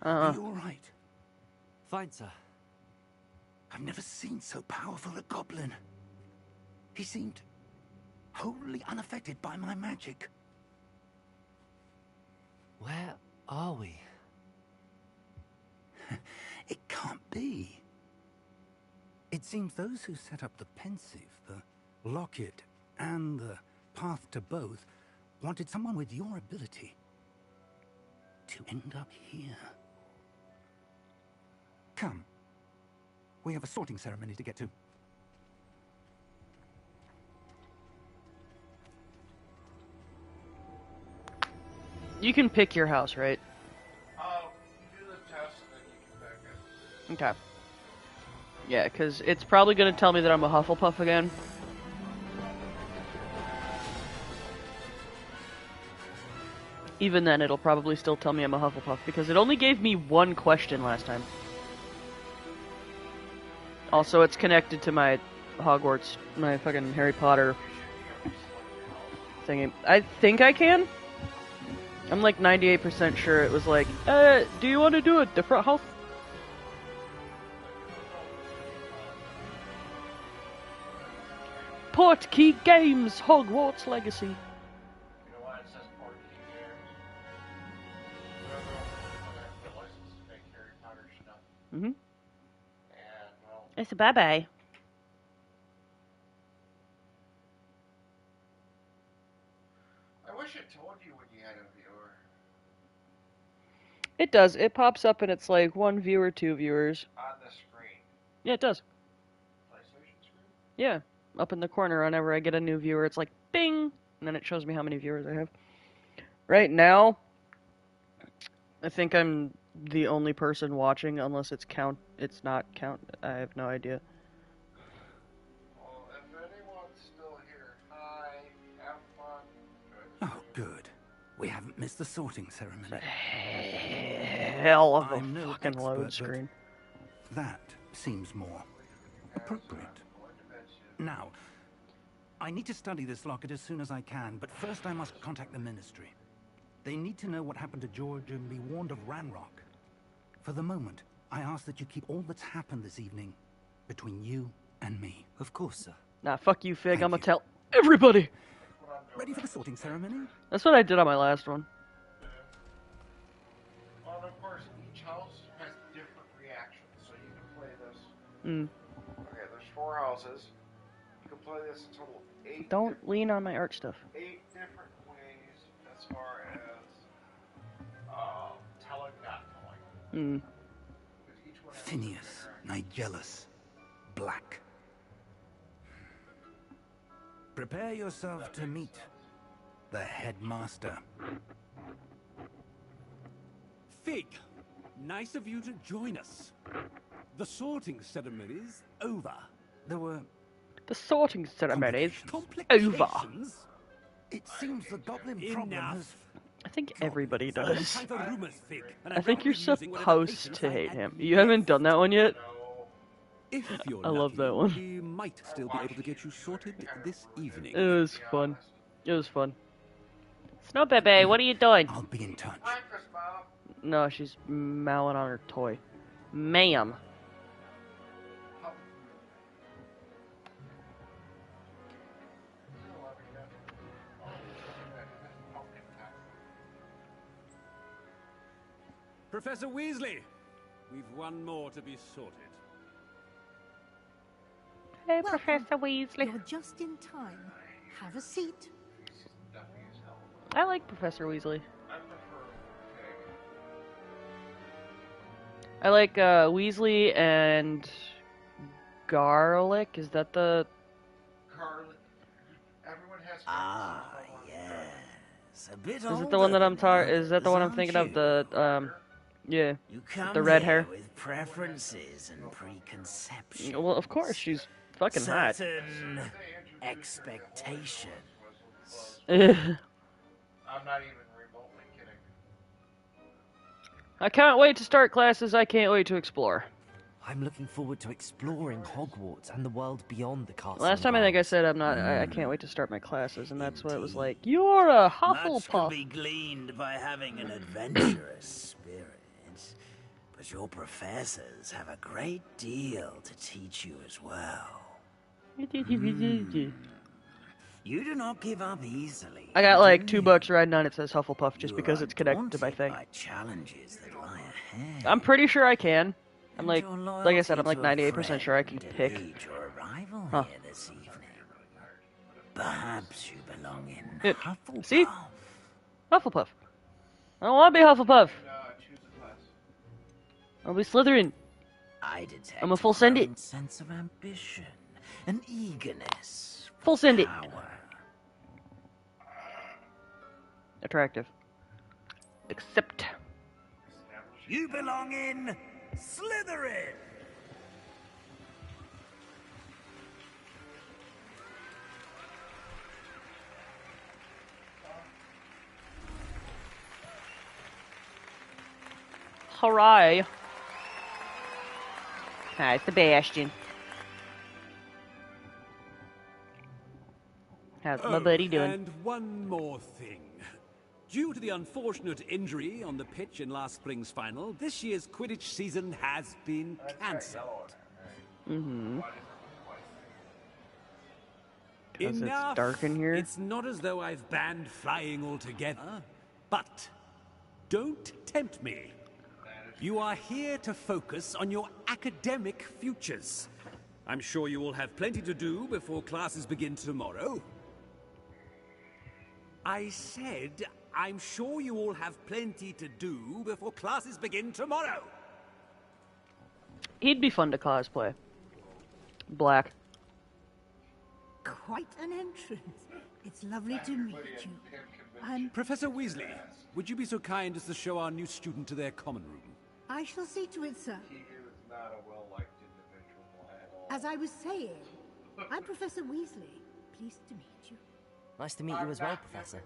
Are you all right? Fine, sir. I've never seen so powerful a goblin. He seemed wholly unaffected by my magic. Where are we? It can't be. It seems those who set up the pensive, the locket, and the path to both wanted someone with your ability to end up here. Come. We have a sorting ceremony to get to. You can pick your house, right? Do the test and then you can pick it. Okay. Yeah, because it's probably going to tell me that I'm a Hufflepuff again. Even then, it'll probably still tell me I'm a Hufflepuff, because it only gave me one question last time. Also, it's connected to my Hogwarts, my fucking Harry Potter thingy. I think I can? I'm like 98% sure it was like, do you want to do a different house? Portkey Games, Hogwarts Legacy. You know why it says Portkey Games? Whoever the license to make Harry Potter stuff. Mm-hmm. And, well, It's a bye-bye. I wish it told you when you had a viewer. It does. It pops up and it's like 1 viewer, 2 viewers. On the screen. Yeah, it does. PlayStation screen? Yeah. Up in the corner whenever I get a new viewer, it's like, bing! And then it shows me how many viewers I have. Right now, I think I'm the only person watching, unless it's not count. I have no idea. Well, if anyone's still here, hi, have fun. Oh, good. We haven't missed the sorting ceremony. Hell of a I'm no fucking expert, load but screen. That seems more appropriate. Now, I need to study this locket as soon as I can, but first I must contact the Ministry. They need to know what happened to George and be warned of Ranrock. For the moment, I ask that you keep all that's happened this evening between you and me. Of course, sir. Nah, fuck you, Fig. Thank I'm gonna you. tell everybody. Ready for the sorting ceremony? That's what I did on my last one. Well, of course, each house has different reactions, so you can play this. Okay, there's 4 houses. You can play this a total of 8. Don't lean on my art stuff. 8 different ways as far as telling, not telling. Because each one has a Phineas, Nigellus, Black. Prepare yourself to meet the headmaster. Fig, nice of you to join us. The sorting ceremony's over. There were The sorting ceremony is over. Complications? It seems the goblin problem has... Enough. I think everybody does. Time for rumors, Fig, and I I'd think rather you're be using whatever supposed patience to I hate had him. You haven't done that one yet? If you're I love lucky, that one. we might still be able to get you sorted this evening. It was fun. It was fun. Snow Bebe, what are you doing? I'll be in touch. Breakfast, Mom. No, she's mowing on her toy. Ma'am. Professor Weasley, we've one more to be sorted. Hey, Welcome. Professor Weasley. You're just in time. Have a seat. I like Professor Weasley. I prefer Pig. I like Weasley and Garlic. Is that the... Garlic. Everyone has Ah, preferences. yes. A bit Is it the one that I'm Is that the one I'm others, thinking aren't of? you? The yeah. You come the red here hair. with preferences and preconceptions. Well, of course she's fucking hot. Certain expectations. I'm not even remotely kidding. I can't wait to start classes. I can't wait to explore. I'm looking forward to exploring Hogwarts and the world beyond the castle. Last time I think I said I can't wait to start my classes, and that's what it was like. You're a Much can Hufflepuff. be gleaned by having an adventurous spirit, but your professors have a great deal to teach you as well. You do not give up easily. I got like do you? $2 riding on it says Hufflepuff just You because are it's connected to my daunted thing. by challenges that lie ahead. I'm pretty sure I can. I'm And like your I said, I'm loyalty like to a 98% sure I can friend pick. delayed your arrival Huh. here this evening. Perhaps you belong in It- Hufflepuff. see? Hufflepuff. I don't want to be Hufflepuff. Choose a class. I'll be Slytherin. I detect I'm a full send it. a sense of ambition, an eagerness, Full send it. power. Attractive. Except. You belong in Slytherin. Hooray. Hi, Sebastian. How's my buddy doing? And one more thing. Due to the unfortunate injury on the pitch in last spring's final, this year's Quidditch season has been cancelled. Mm-hmm. 'Cause it's Enough. dark in here. It's not as though I've banned flying altogether, but don't tempt me. You are here to focus on your academic futures. I'm sure you will have plenty to do before classes begin tomorrow. I said, I'm sure you all have plenty to do before classes begin tomorrow. He'd be fun to cosplay. Black. Quite an entrance. It's lovely to meet you. I'm... Professor Weasley, would you be so kind as to show our new student to their common room? I shall see to it, sir. He is not a well-liked individual at all. As I was saying, I'm Professor Weasley. Pleased to meet you. Nice to meet you as well, Professor.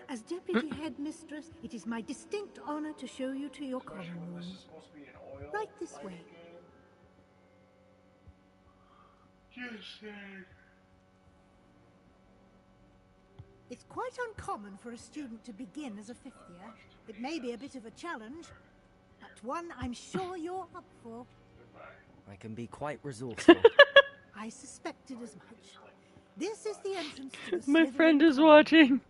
As Deputy Headmistress, it is my distinct honor to show you to your common room. This is supposed to be an oil Right this way. It's quite uncommon for a student to begin as a fifth year. It may be a bit of a challenge, but one I'm sure you're up for. I can be quite resourceful. I suspected as much. This is the entrance to the My Slytherin friend is Common. watching.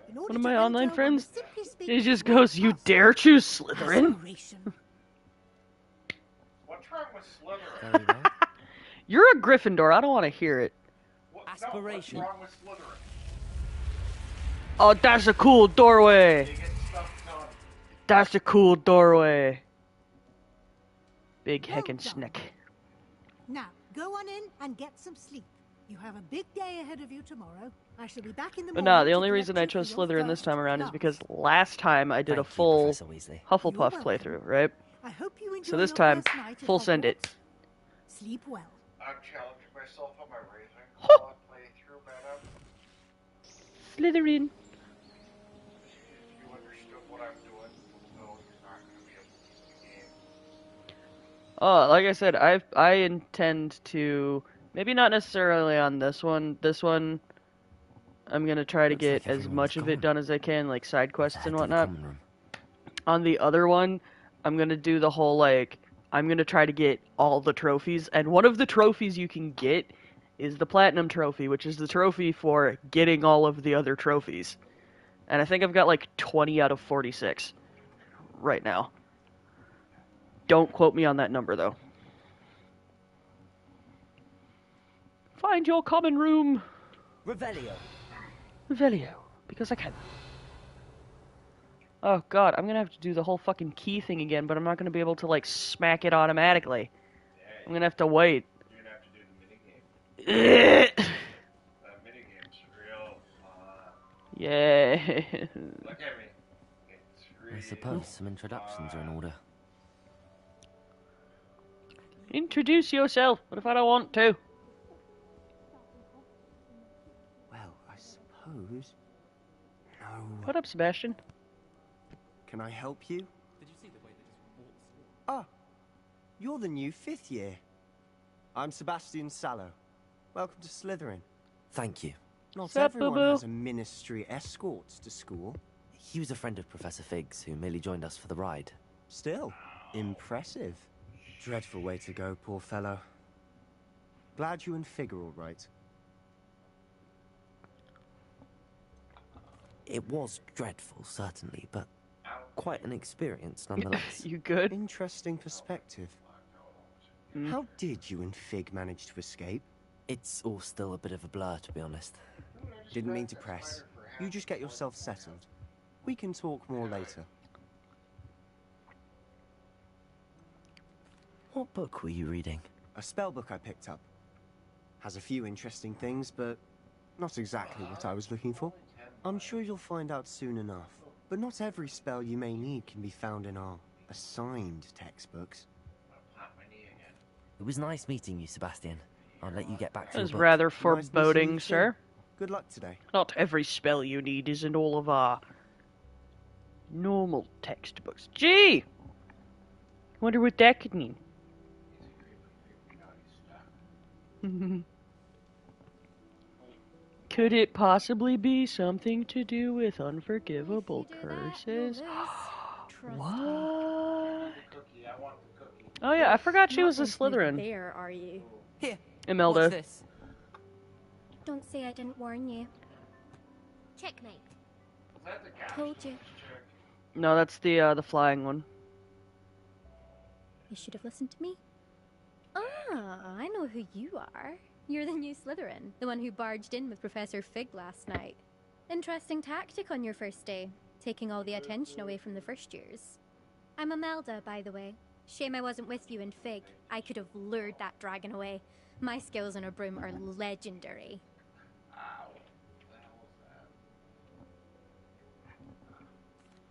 In order One of to my enter, online one friends. must simply speak He just one goes, "You plus dare choose Slytherin?" aspiration. What's wrong with Slytherin? Very well. You're a Gryffindor. I don't want to hear it. Aspiration. No, what's wrong with Slytherin? Oh, that's a cool doorway. They get stuff done. That's a cool doorway. Big Well heckin' done. snick. Now, go on in and get some sleep. You have a big day ahead of you tomorrow. I shall be back in the But morning. no, the to only collect reason I you chose for your Slytherin this first time around is class. because last time I did Thank a you, full Professor Weasley. Hufflepuff You're playthrough, welcome. right? I hope you enjoy So this your time, first night at full send it. Hogwarts. Sleep well. I'm challenging myself on my Ravenclaw Huh. playthrough, madam. Slytherin. If you understood what I'm doing, no, you're not going to be able to beat the game. Oh, like I said, I intend to maybe not necessarily on this one. This one, I'm gonna try to Looks get like as everyone's much of it gone. done as I can, like side quests Head and to the whatnot. common room. On the other one, I'm gonna do the whole like I'm gonna try to get all the trophies, and one of the trophies you can get is the Platinum Trophy, which is the trophy for getting all of the other trophies. And I think I've got like 20 out of 46 right now. Don't quote me on that number though. Find your common room, Revelio. Revelio, because I can. Oh god, I'm gonna have to do the whole fucking key thing again, but I'm not gonna be able to like smack it automatically. I'm gonna have to wait. You're going to have to do the minigame. That minigame's real fun. Yeah. Look at me. It's I real suppose some introductions are in order. Introduce yourself. What if I don't want to? Well, I suppose. No. What up, Sebastian? Can I help you? Ah, You're the new 5th year. I'm Sebastian Sallow. Welcome to Slytherin. Thank you. Not Sup, everyone boo-boo? has a ministry escort to school. He was a friend of Professor Fig's who merely joined us for the ride. Still, impressive. Dreadful way to go, poor fellow. Glad you and Fig are all right. It was dreadful, certainly, but quite an experience nonetheless. You good? Interesting perspective. How did you and Fig manage to escape? It's all still a bit of a blur, to be honest. Didn't mean to press. You just get yourself settled. We can talk more later. What book were you reading? A spell book I picked up. Has a few interesting things, but not exactly what I was looking for. I'm sure you'll find out soon enough. But not every spell you may need can be found in our assigned textbooks. It was nice meeting you, Sebastian. I'll let you get back to That your is book. rather Nice meeting foreboding, you too. sir. Good luck today. Not every spell you need is in all of our normal textbooks. Gee! Wonder what that could mean. Could it possibly be something to do with unforgivable curses? What? Oh yeah, I forgot she was a Slytherin. There, are you? Here, Imelda. watch this. Don't say I didn't warn you. Checkmate. Told you. No, that's the flying one. You should have listened to me. Ah, I know who you are. You're the new Slytherin, the one who barged in with Professor Fig last night. Interesting tactic on your first day, taking all the attention away from the first years. I'm Imelda, by the way. Shame I wasn't with you in Fig. I could have lured that dragon away. My skills on a broom are legendary.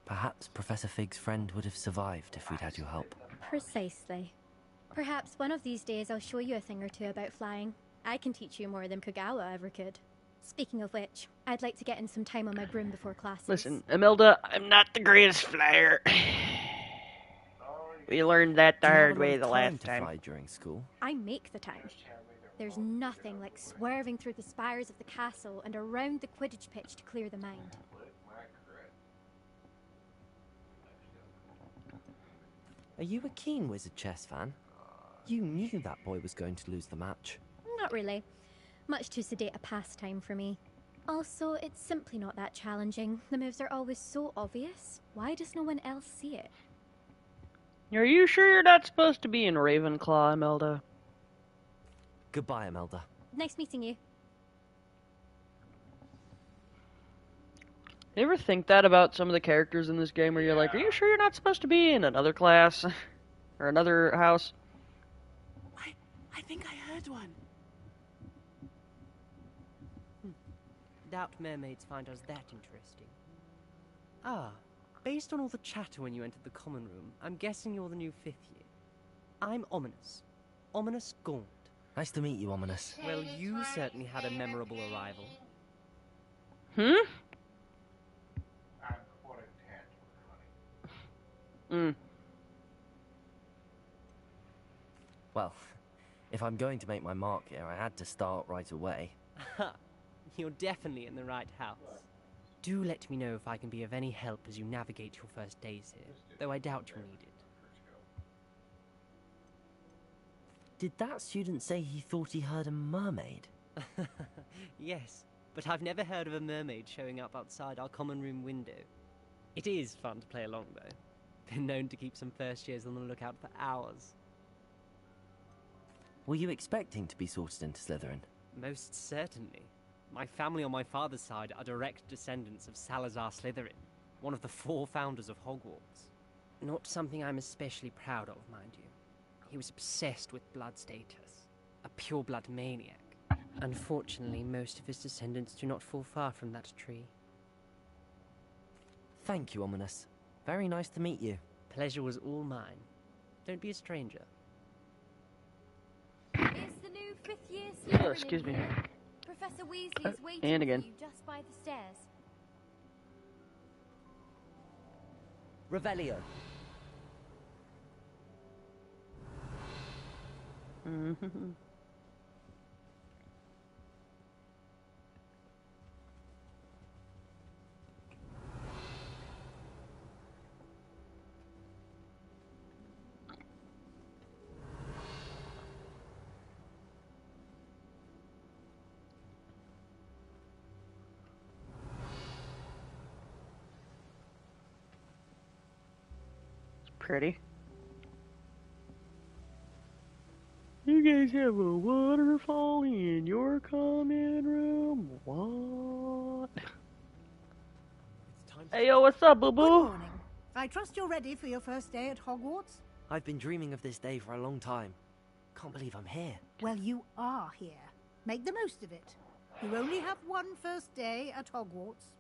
Perhaps Professor Fig's friend would have survived if we'd had your help. Precisely. Perhaps one of these days I'll show you a thing or two about flying. I can teach you more than Kogawa ever could. Speaking of which, I'd like to get in some time on my broom before classes. Listen, Imelda, I'm not the greatest flyer. We learned that the Do you have hard a way lot the of last to time. fly during school? I make the time. There's nothing like swerving through the spires of the castle and around the Quidditch pitch to clear the mind. Are you a keen Wizard chess fan? You knew that boy was going to lose the match. Not really. Much too sedate a pastime for me. Also, it's simply not that challenging. The moves are always so obvious. Why does no one else see it? Are you sure you're not supposed to be in Ravenclaw, Imelda? Goodbye, Imelda. Nice meeting you. You ever think that about some of the characters in this game where you're like, are you sure you're not supposed to be in another class? Or another house? I think I heard one. Doubt mermaids find us that interesting. Ah, based on all the chatter when you entered the common room, I'm guessing you're the new 5th year. I'm Ominous. Ominous Gaunt. Nice to meet you, Ominous. Well, you certainly had a memorable arrival. Hmm? Well, if I'm going to make my mark here, I had to start right away. Ha! You're definitely in the right house. Do let me know if I can be of any help as you navigate your first days here, though I doubt you'll need it. Did that student say he thought he heard a mermaid? Yes, but I've never heard of a mermaid showing up outside our common room window. It is fun to play along, though. Been known to keep some first years on the lookout for hours. Were you expecting to be sorted into Slytherin? Most certainly. My family on my father's side are direct descendants of Salazar Slytherin, one of the 4 founders of Hogwarts. Not something I'm especially proud of, mind you. He was obsessed with blood status, a pure-blood maniac. Unfortunately, most of his descendants do not fall far from that tree. Thank you, Ominous. Very nice to meet you. Pleasure was all mine. Don't be a stranger. It's the new 5th year Slytherin. Oh, excuse me. Professor Weasley is waiting and again. for you just by the stairs. Revelio. Mm-hmm. It's pretty. You guys have a waterfall in your common room? What? Hey, yo, what's up, Good boo-boo? morning. I trust you're ready for your first day at Hogwarts? I've been dreaming of this day for a long time. Can't believe I'm here. Well, you are here. Make the most of it. You only have one first day at Hogwarts.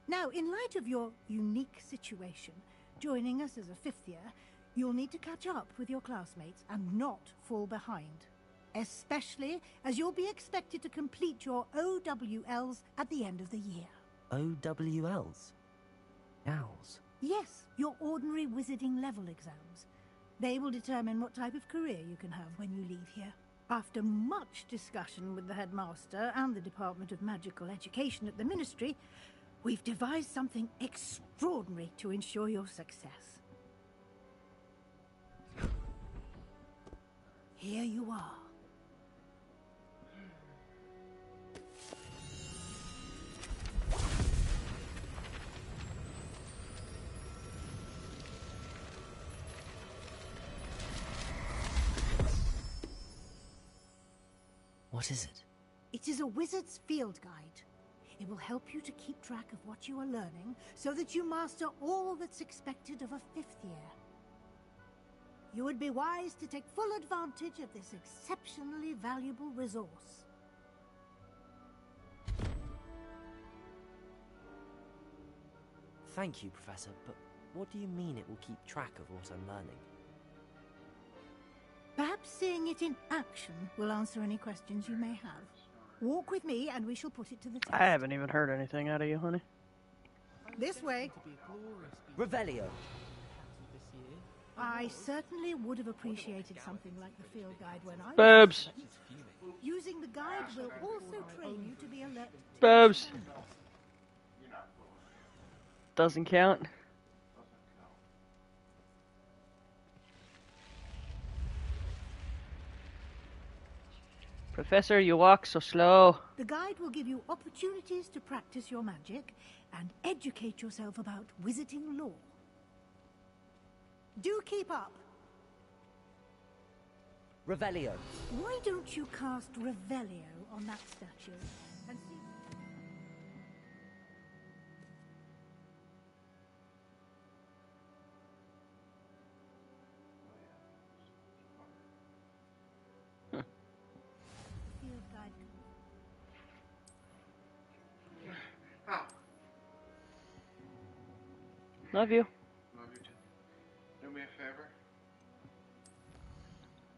Now, in light of your unique situation, joining us as a fifth year, you'll need to catch up with your classmates and not fall behind. Especially as you'll be expected to complete your OWLs at the end of the year. OWLs? Owls? Yes, your ordinary wizarding level exams. They will determine what type of career you can have when you leave here. After much discussion with the headmaster and the Department of Magical Education at the Ministry, we've devised something extraordinary to ensure your success. Here you are. What is it? It is a wizard's field guide. It will help you to keep track of what you are learning so that you master all that's expected of a fifth year. You would be wise to take full advantage of this exceptionally valuable resource. Thank you, Professor, but what do you mean it will keep track of what I'm learning? Perhaps seeing it in action will answer any questions you may have. Walk with me and we shall put it to the test. I haven't even heard anything out of you, honey. This way. Revelio. I certainly would have appreciated something like the field guide when I was Boobs. Using the guide will also train you to be alert. Boobs. Doesn't count. Professor, you walk so slow. The guide will give you opportunities to practice your magic and educate yourself about wizarding lore. Do keep up. Revelio. Why don't you cast Revelio on that statue and see... Field guide. Love you. Love you too. Do me a favor.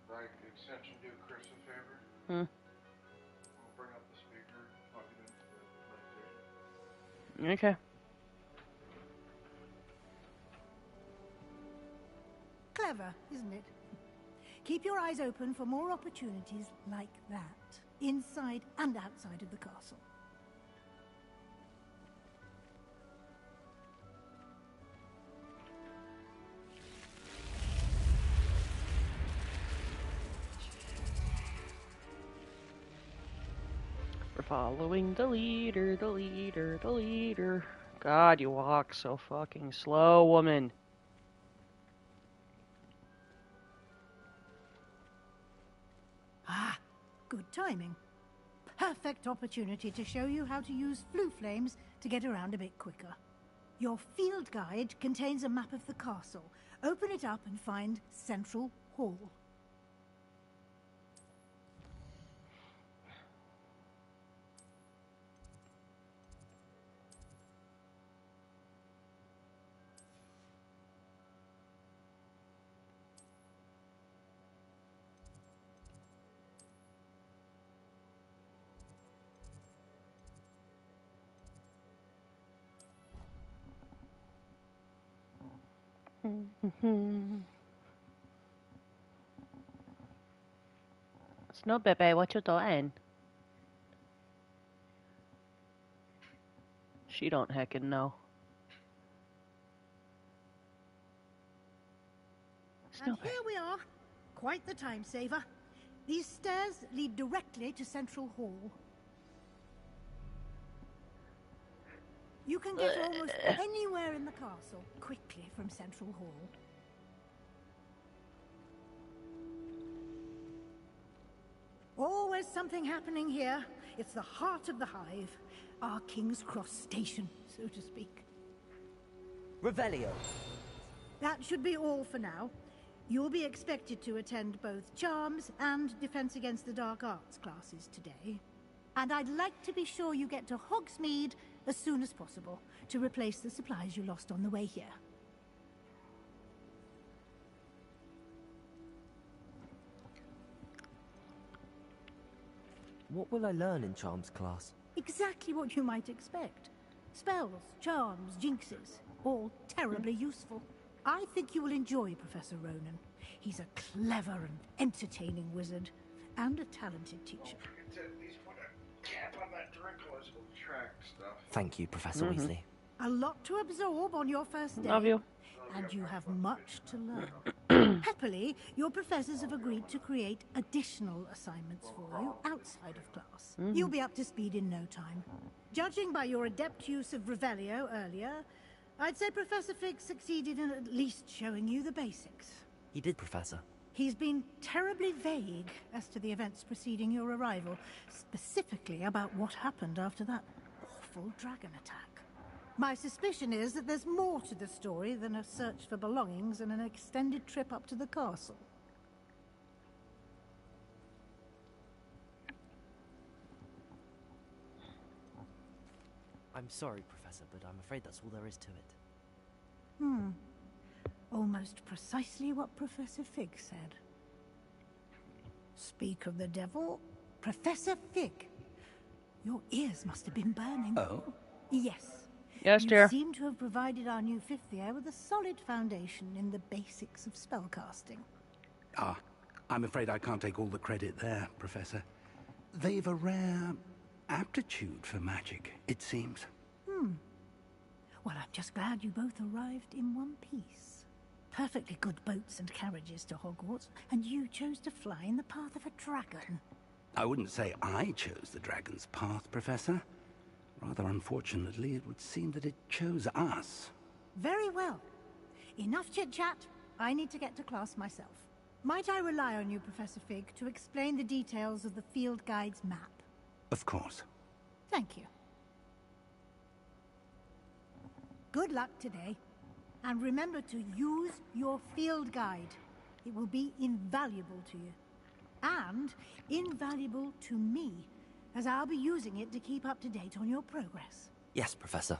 Like the extension, do Chris a favor. Hmm. We'll bring up the speaker, plug it into the PlayStation. Okay. Clever, isn't it? Keep your eyes open for more opportunities like that, inside and outside of the castle. We're following the leader, the leader, the leader. God, you walk so fucking slow, woman. Ah, good timing. Perfect opportunity to show you how to use flue flames to get around a bit quicker. Your field guide contains a map of the castle. Open it up and find Central Hall. No, baby, what you doing? She don't heckin' know. And here we are. Quite the time saver. These stairs lead directly to Central Hall. You can get almost anywhere in the castle quickly from Central Hall. Always something happening here. It's the heart of the hive. Our King's Cross station, so to speak. Revelio. That should be all for now. You'll be expected to attend both Charms and Defense Against the Dark Arts classes today. And I'd like to be sure you get to Hogsmeade as soon as possible to replace the supplies you lost on the way here. What will I learn in Charms class? Exactly what you might expect. Spells, charms, jinxes, all terribly useful. I think you will enjoy Professor Ronan. He's a clever and entertaining wizard, and a talented teacher. To at least put a cap on that drink while it's track stuff. Thank you, Professor Weasley. A lot to absorb on your first day. Love you. And you have much to learn. Happily, your professors have agreed to create additional assignments for you outside of class. You'll be up to speed in no time. Judging by your adept use of Revelio earlier, I'd say Professor Fig succeeded in at least showing you the basics. He did, Professor. He's been terribly vague as to the events preceding your arrival, specifically about what happened after that awful dragon attack. My suspicion is that there's more to the story than a search for belongings and an extended trip up to the castle. I'm sorry, Professor, but I'm afraid that's all there is to it. Almost precisely what Professor Fig said. Speak of the devil, Professor Fig. Your ears must have been burning. Oh? Yes. Yes, You dear. seem to have provided our new fifth year with a solid foundation in the basics of spellcasting. Ah, I'm afraid I can't take all the credit there, Professor. They've a rare aptitude for magic, it seems. Well, I'm just glad you both arrived in one piece. Perfectly good boats and carriages to Hogwarts, and you chose to fly in the path of a dragon. I wouldn't say I chose the dragon's path, Professor. Rather unfortunately, it would seem that it chose us. Very well. Enough chit-chat. I need to get to class myself. Might I rely on you, Professor Fig, to explain the details of the field guide's map? Of course. Thank you. Good luck today. And remember to use your field guide. It will be invaluable to you. And invaluable to me, as I'll be using it to keep up to date on your progress. Yes, Professor.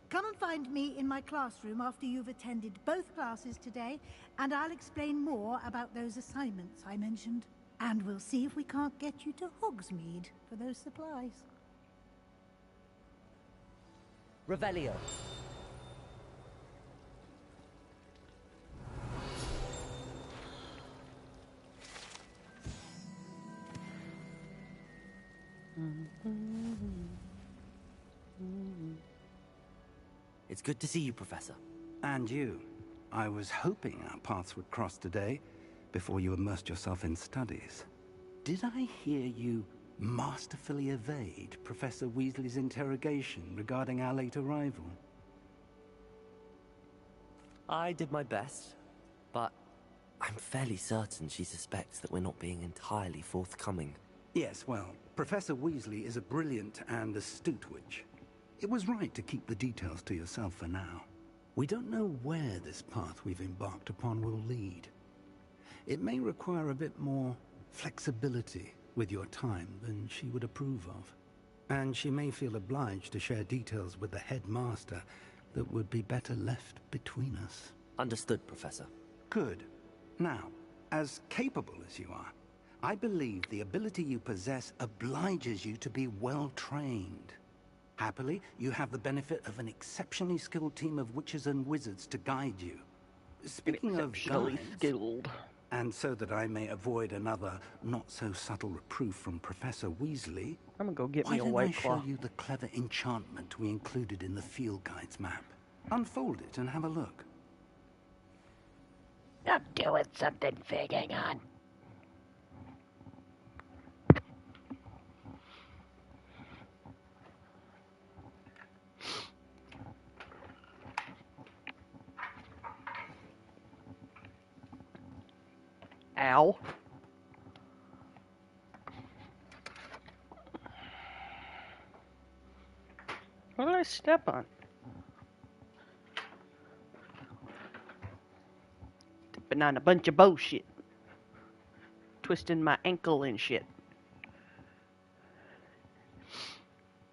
Come and find me in my classroom after you've attended both classes today, and I'll explain more about those assignments I mentioned. And we'll see if we can't get you to Hogsmeade for those supplies. Revelio. It's good to see you, Professor. And you. I was hoping our paths would cross today, before you immersed yourself in studies. Did I hear you masterfully evade Professor Weasley's interrogation regarding our late arrival? I did my best, but I'm fairly certain she suspects that we're not being entirely forthcoming. Yes, well, Professor Weasley is a brilliant and astute witch. It was right to keep the details to yourself for now. We don't know where this path we've embarked upon will lead. It may require a bit more flexibility with your time than she would approve of. And she may feel obliged to share details with the headmaster that would be better left between us. Understood, Professor. Good. Now, as capable as you are, I believe the ability you possess obliges you to be well trained. Happily, you have the benefit of an exceptionally skilled team of witches and wizards to guide you. Speaking of guides, skilled. And so that I may avoid another not-so-subtle reproof from Professor Weasley, I'm gonna go get why me a don't I White show Claw. you the clever enchantment we included in the field guide's map? Unfold it and have a look. I'm doing something, Fig. Hang on. Ow. What did I step on? Stepping on a bunch of bullshit. Twisting my ankle and shit.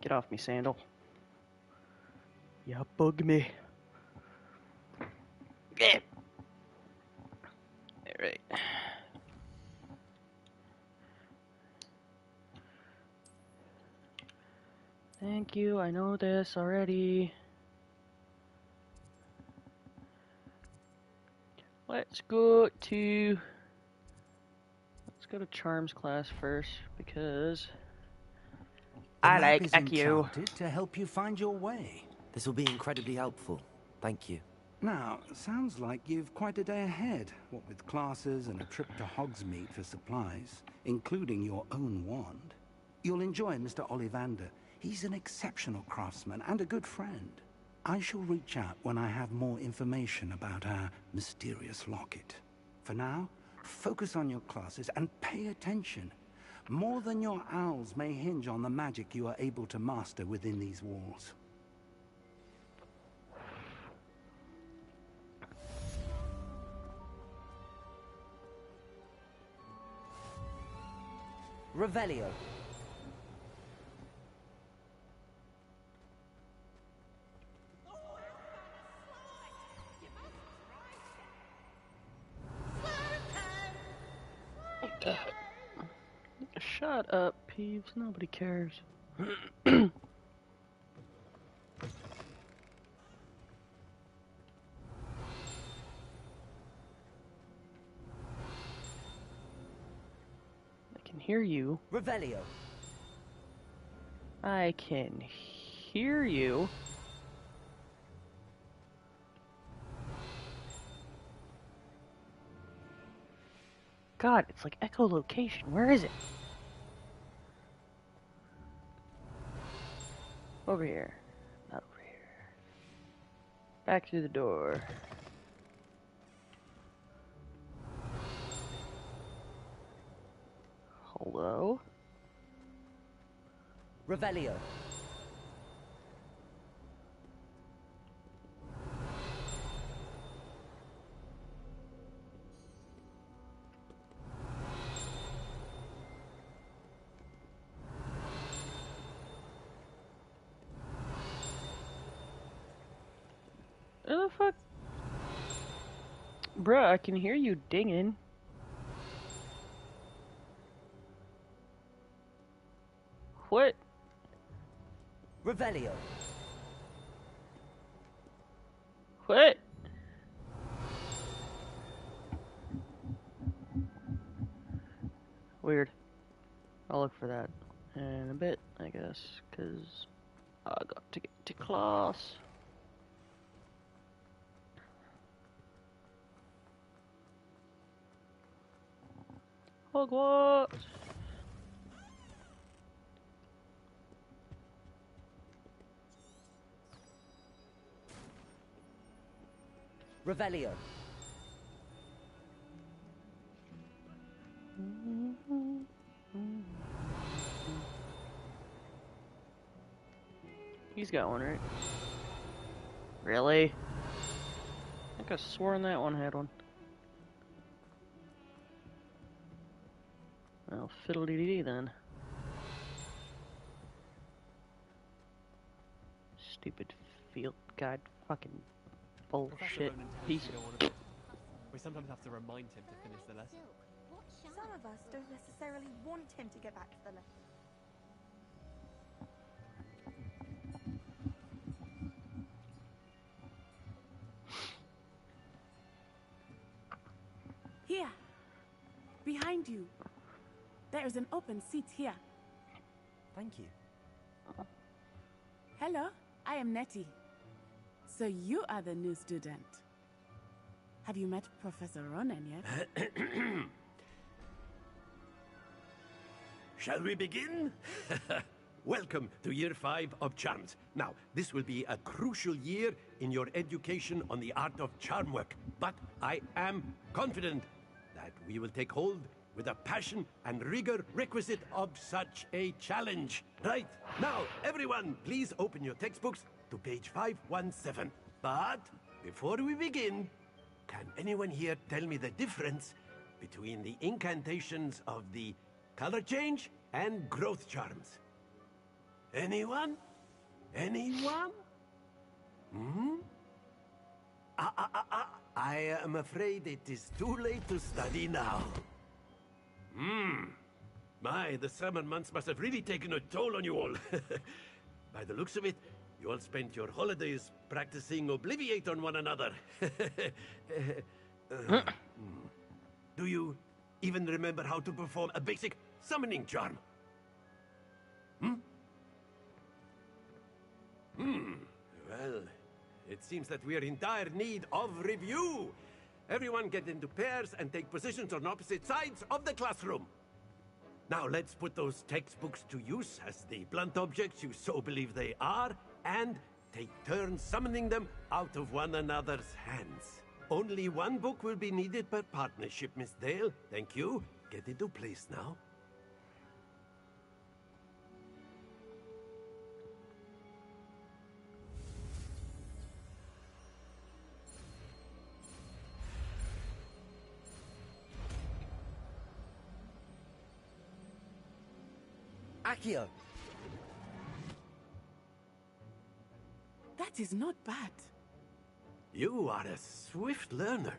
Get off me, Sandal. You bug me. Yeah. Alright. Thank you, I know this already. Let's go to Charms class first because The I map like is Accio. enchanted to help you find your way. This will be incredibly helpful. Thank you. Now, sounds like you've quite a day ahead, what with classes and a trip to Hogsmeade for supplies, including your own wand. You'll enjoy Mr. Ollivander. He's an exceptional craftsman and a good friend. I shall reach out when I have more information about our mysterious locket. For now, focus on your classes and pay attention. More than your owls may hinge on the magic you are able to master within these walls. Revelio. Shut up, Peeves. Nobody cares. I can hear you. Revelio. I can hear you. God, it's like echolocation. Where is it? Over here. Not over here. Back through the door. Hello? Revelio. Where the fuck? Bruh, I can hear you dinging. What? Revelio. What? Weird. I'll look for that in a bit, I guess, because I got to get to class. Hogwarts! Revelio. He's got one, right? Really? I think I sworn that one had one. Well, fiddle-dee-dee then. Stupid field guide fucking bullshit piece of... We sometimes have to remind him to finish the lesson. Some of us don't necessarily want him to get back to the lesson. Here, behind you. There is an open seat here. Thank you. Hello, I am Nettie. So you are the new student. Have you met Professor Ronan yet? Shall we begin? Welcome to Year 5 of Charms. Now, this will be a crucial year in your education on the art of charm work, but I am confident that we will take hold with the passion and rigor requisite of such a challenge. Right, now, everyone, please open your textbooks to page 517. But before we begin, can anyone here tell me the difference between the incantations of the color change and growth charms? Anyone? Anyone? Hmm? I am afraid it is too late to study now. The summer months must have really taken a toll on you all. By the looks of it, you all spent your holidays practicing Obliviate on one another. Do you even remember how to perform a basic summoning charm? Well, it seems that we are in dire need of review. Everyone get into pairs and take positions on opposite sides of the classroom. Now let's put those textbooks to use as the blunt objects you so believe they are, and take turns summoning them out of one another's hands. Only one book will be needed per partnership, Miss Dale. Thank you. Get into place now. Accio! That is not bad. You are a swift learner.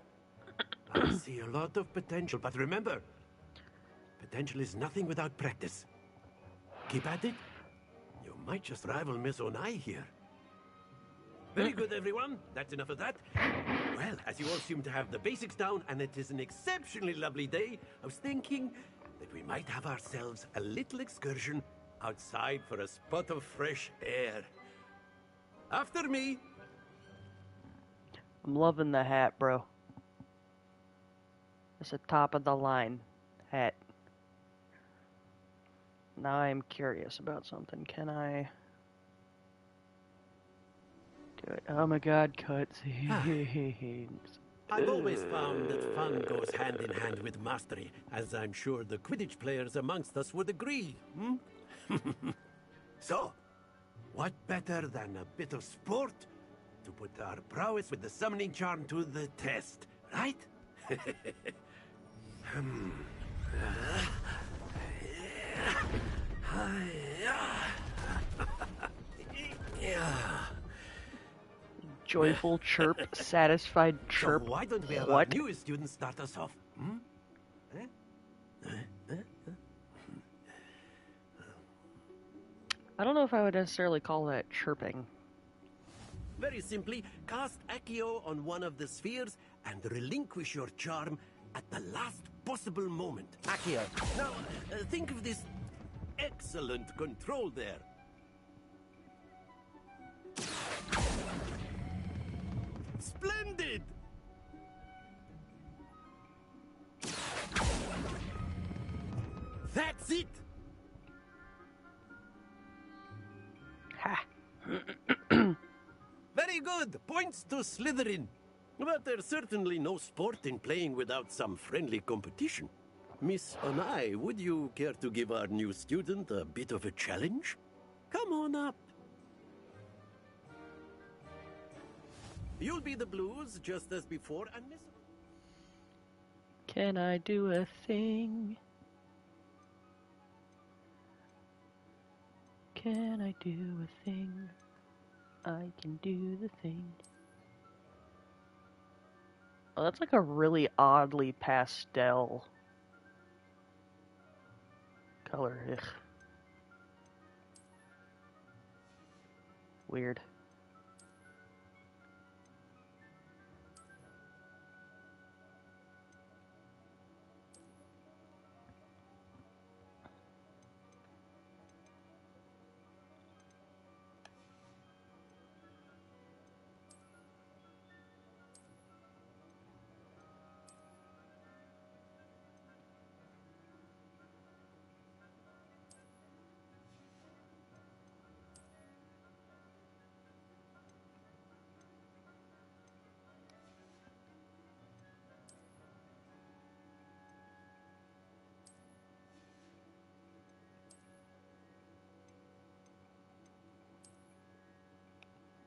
I see a lot of potential, but remember, potential is nothing without practice. Keep at it. You might just rival Miss Onai here. Very good, everyone. That's enough of that. Well, as you all seem to have the basics down, and it is an exceptionally lovely day, I was thinking that we might have ourselves a little excursion outside for a spot of fresh air. After me. I'm loving the hat, bro. It's a top of the line hat. Now I'm curious about something. Can I do it? Oh my god, cutscenes. I've always found that fun goes hand in hand with mastery, as I'm sure the Quidditch players amongst us would agree. So, what better than a bit of sport to put our prowess with the summoning charm to the test, right? Joyful chirp, satisfied chirp. So why don't we have what? our newest student start us off? I don't know if I would necessarily call that chirping. Very simply, cast Accio on one of the spheres and relinquish your charm at the last possible moment. Accio! Now, think of this excellent control there. Splendid! That's it! Ha! Very good! Points to Slytherin. But there's certainly no sport in playing without some friendly competition. Miss Onai, would you care to give our new student a bit of a challenge? Come on up. You'll be the blues, just as before, and Miss... Can I do a thing? Can I do a thing? I can do the thing. Oh, that's like a really oddly pastel color. Ugh. Weird.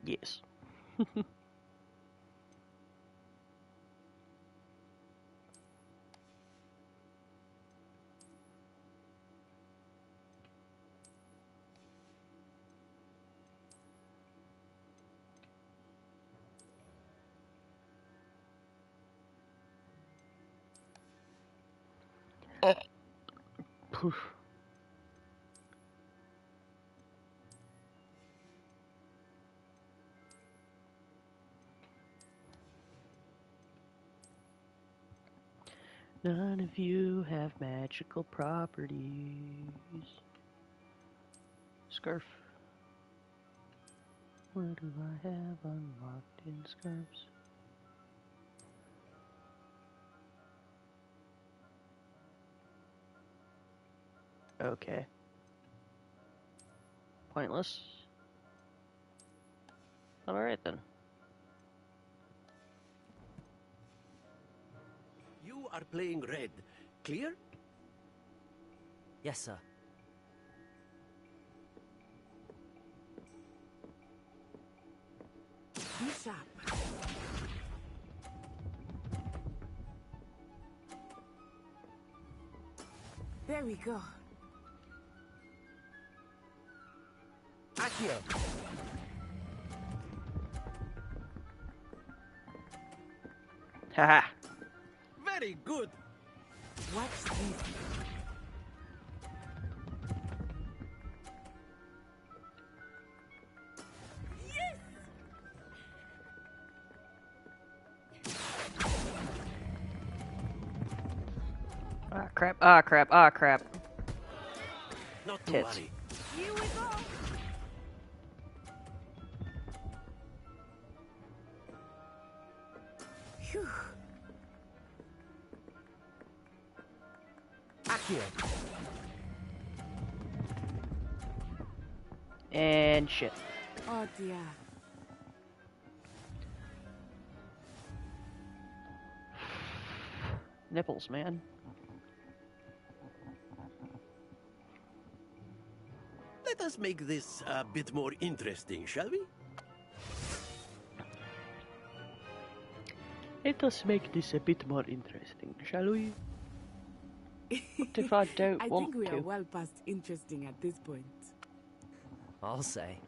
Yes. Poof. None of you have magical properties. Scarf. What do I have unlocked in scarves? Okay. Pointless. Alright then. You are playing red. Clear? Yes, sir. Be sharp. There we go. Accio. Haha. Very good. Watch this. Ah crap, ah crap, ah crap. Not to Tits. worry. Here we go. Phew. Accio. And shit. Oh dear. Nipples, man. Let us make this a bit more interesting, shall we? Let us make this a bit more interesting, shall we? What if I don't I want think we to? are well past interesting at this point. I'll say.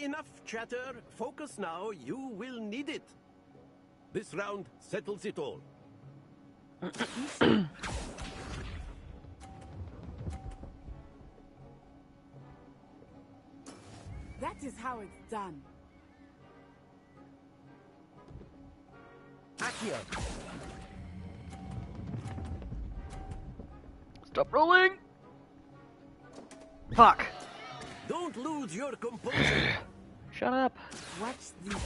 Enough chatter. Focus now. You will need it. This round settles it all. That is how it's done. Accio. Stop rolling! Fuck! Don't lose your composure. Shut up. Watch this.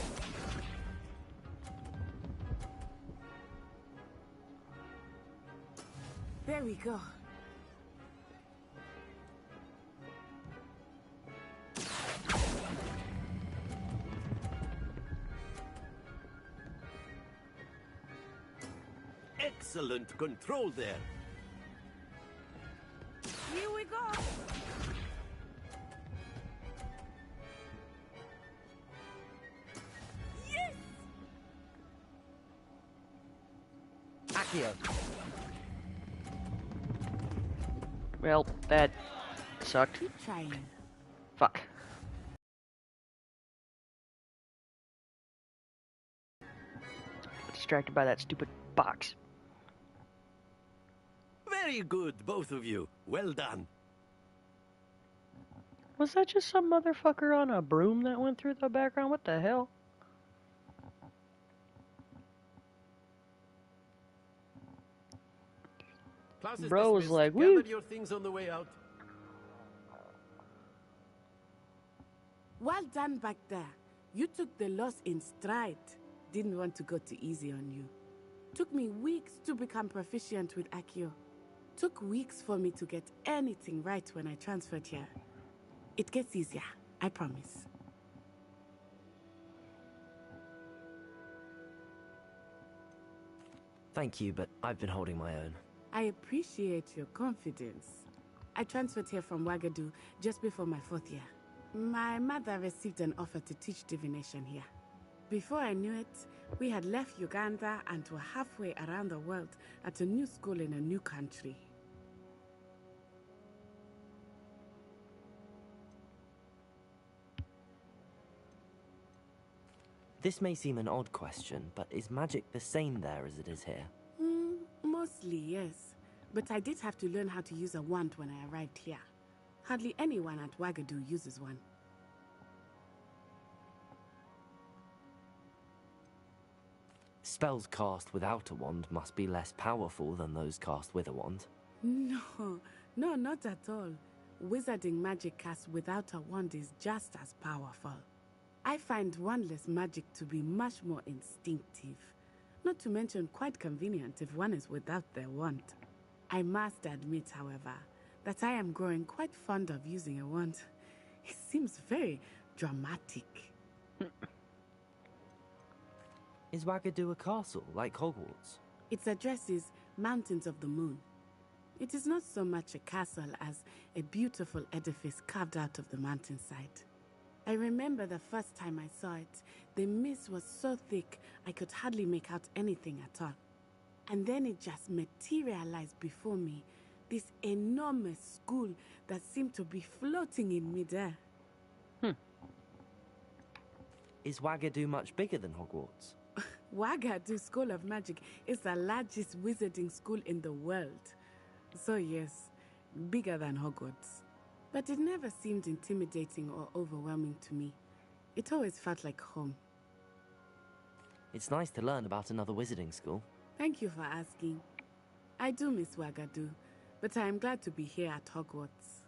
There we go. Excellent control there. Here we go. Yes! Accio. Well, that sucked. Keep trying. Fuck. Distracted by that stupid box. Very good, both of you. Well done. Was that just some motherfucker on a broom that went through the background? What the hell? Class is Bro was dismissed. like, Gather woo! your things on the way out. Well done back there. You took the loss in stride. Didn't want to go too easy on you. Took me weeks to become proficient with Accio. Took weeks for me to get anything right when I transferred here. It gets easier, I promise. Thank you, but I've been holding my own. I appreciate your confidence. I transferred here from Wagadu just before my 4th year. My mother received an offer to teach divination here. Before I knew it, we had left Uganda and were halfway around the world at a new school in a new country. This may seem an odd question, but is magic the same there as it is here? Mostly, yes. But I did have to learn how to use a wand when I arrived here. Hardly anyone at Wagadu uses one. Spells cast without a wand must be less powerful than those cast with a wand. No, not at all. Wizarding magic cast without a wand is just as powerful. I find wandless magic to be much more instinctive. Not to mention quite convenient if one is without their wand. I must admit, however, that I am growing quite fond of using a wand. It seems very dramatic. Is Wagadu a castle, like Hogwarts? Its address is Mountains of the Moon. It is not so much a castle as a beautiful edifice carved out of the mountainside. I remember the first time I saw it, the mist was so thick I could hardly make out anything at all. And then it just materialized before me, this enormous school that seemed to be floating in midair. Is Wagadu much bigger than Hogwarts? Wagadu School of Magic is the largest wizarding school in the world. So yes, bigger than Hogwarts. But it never seemed intimidating or overwhelming to me. It always felt like home. It's nice to learn about another wizarding school. Thank you for asking. I do miss Wagadu, but I am glad to be here at Hogwarts.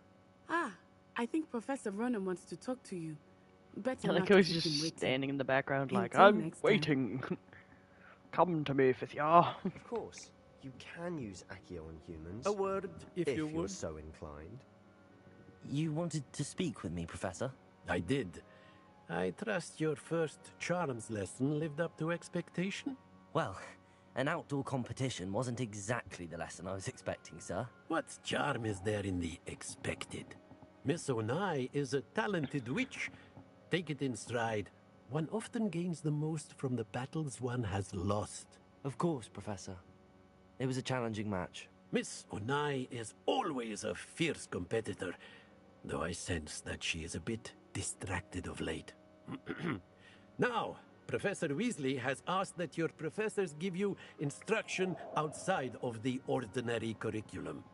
I think Professor Ronan wants to talk to you. Better like not I was keep him just waiting. standing in the background like, Until I'm next time. waiting. Come to me, fifth year. Of course, you can use Accio on humans. A word, if you you're would. so inclined. You wanted to speak with me, Professor? I did. I trust your first charms lesson lived up to expectation? Well, an outdoor competition wasn't exactly the lesson I was expecting, sir. What charm is there in the expected? Miss Onai is a talented witch. Take it in stride. One often gains the most from the battles one has lost. Of course, Professor. It was a challenging match. Miss Onai is always a fierce competitor, though I sense that she is a bit distracted of late. Now, Professor Weasley has asked that your professors give you instruction outside of the ordinary curriculum.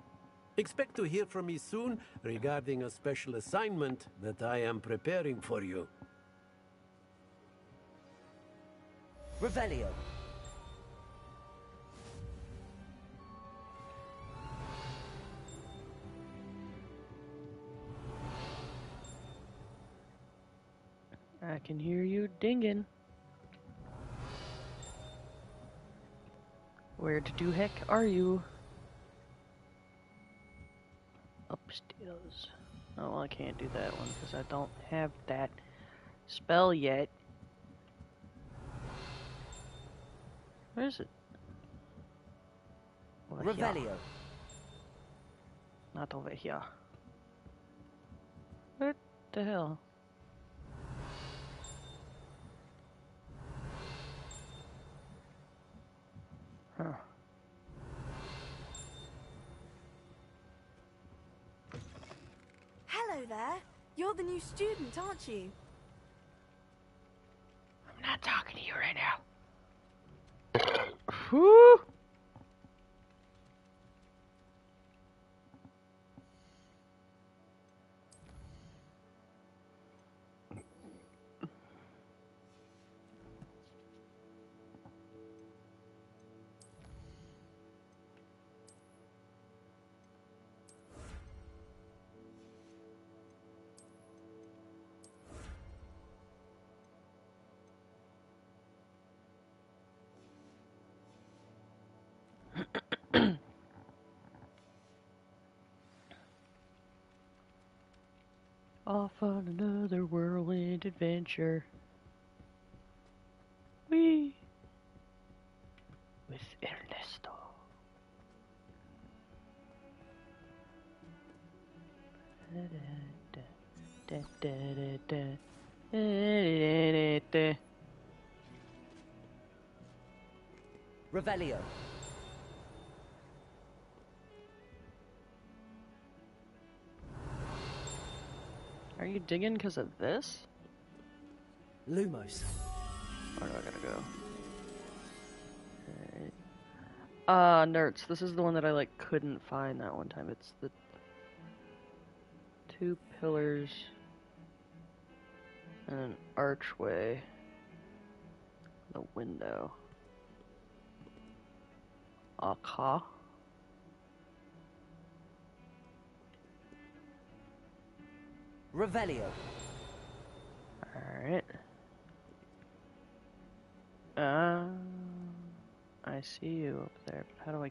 Expect to hear from me soon regarding a special assignment that I am preparing for you. Revelio. I can hear you dinging. Where the heck are you? Upstairs. Oh, well, I can't do that one because I don't have that spell yet. Where is it? Over here. Revelio. Not over here. What the hell? Huh. Hello there. You're the new student, aren't you? I'm not talking to you right now. Whew. Off on another whirlwind adventure. Whee! With Ernesto. Da, da, da, Revelio. Are you digging because of this? Lumos. Where do I gotta go? Nerds. This is the one that I couldn't find that one time. It's the 2 pillars and an archway. The window. Okay. Revelio. Alright. I see you up there, but how do I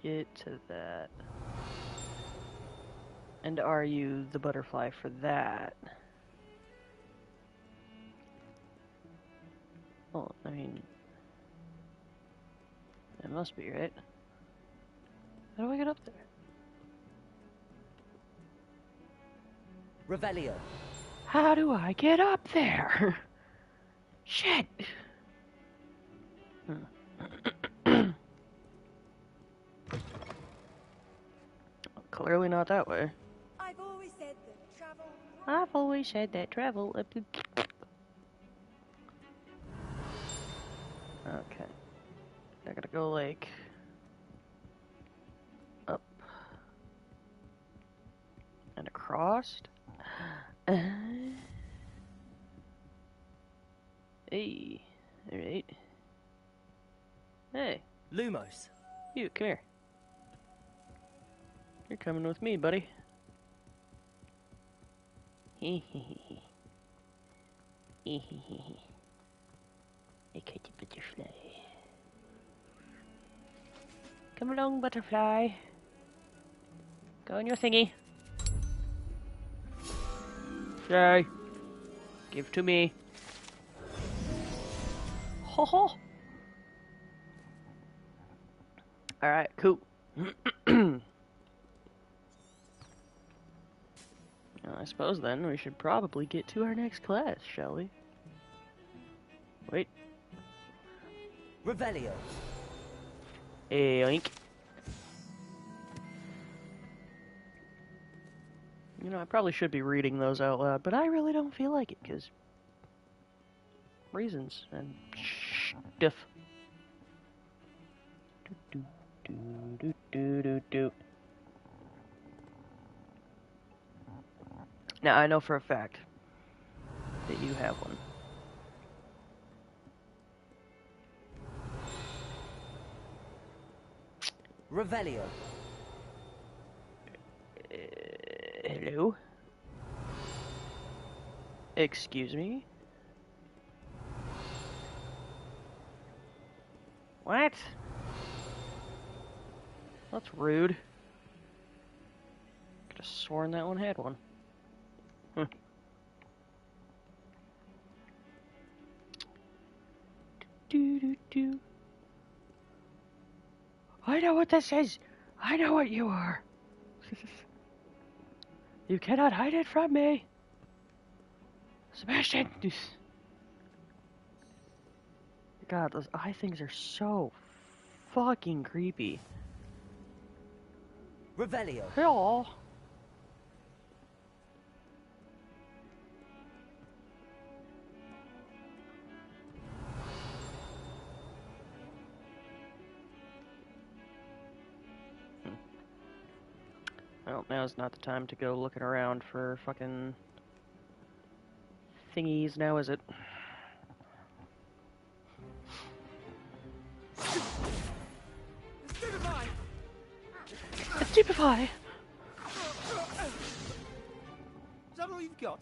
get to that? And are you the butterfly for that? Well, I mean, it must be, right? How do I get up there? Revelio. How do I get up there? Shit! Clearly not that way. I've always said that travel. I've always said that travel up to... Okay. I gotta go, up and across. Hey. Alright. Hey. Lumos. You, come here. You're coming with me, buddy. Hee hee hee hee. Hee hee hee hee. I catch a butterfly. Come along, butterfly. Go on your thingy. Yay. Give to me. Ho ho. Alright, cool. I suppose then we should probably get to our next class, shall we? Wait. Revelio. Oink. You know, I probably should be reading those out loud, but I really don't feel like it, because reasons and stuff. Do, do, do, do, do, do. Now, I know for a fact that you have one. Revelio. Hello? Excuse me? What? That's rude. Could have sworn that one had one. Do. I know what this is. I know what you are. You cannot hide it from me. Sebastian. God, those eye things are so fucking creepy. Revelio. Hello. Well, now's not the time to go looking around for fucking thingies, now is it? Stupefy! Is that all you've got?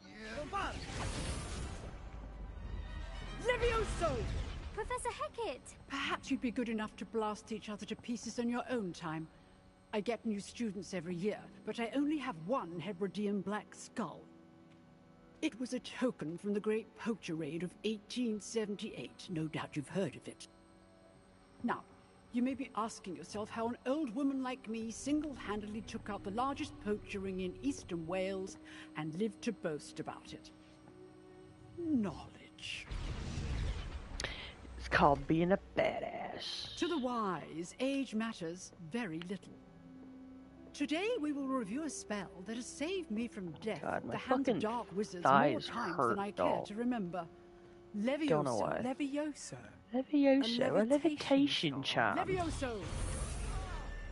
Yeah. Levioso! Professor Hecat! Perhaps you'd be good enough to blast each other to pieces on your own time. I get new students every year, but I only have one Hebridean black skull. It was a token from the Great Poacher Raid of 1878. No doubt you've heard of it. Now, You may be asking yourself how an old woman like me single-handedly took out the largest poacher ring in eastern Wales and lived to boast about it. Knowledge. It's called being a badass. To the wise, age matters very little. Today we will review a spell that has saved me from death God, at my the hands of fucking dark wizards more thighs times hurt, than I care though. to remember. Don't know why. Levioso. Levioso, a levitation charm. Levioso!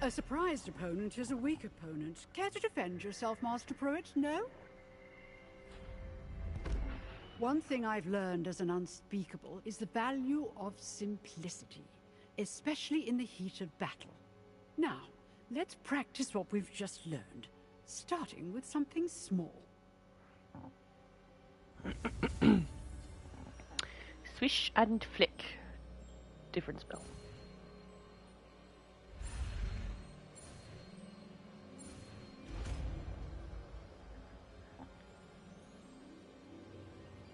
A surprised opponent is a weak opponent. Care to defend yourself, Master Pruitt? No? One thing I've learned as an unspeakable is the value of simplicity, especially in the heat of battle. Now, let's practice what we've just learned, starting with something small. Swish and flick. Different spell.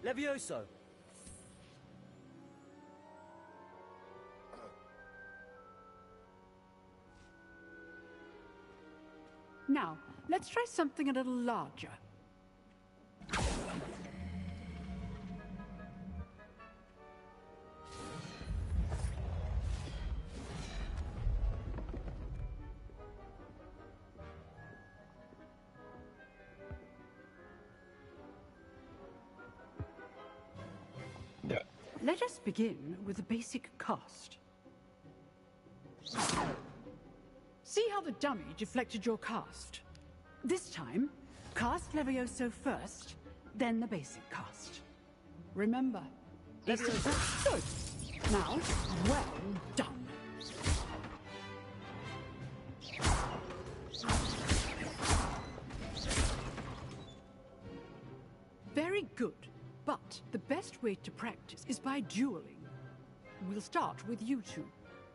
Levioso! Now, let's try something a little larger. Let us begin with the basic cast. See how the dummy deflected your cast? This time, cast Levioso first, then the basic cast. Remember, it's good. Now, well done. Very good. But the best way to practice is by dueling. We'll start with you two.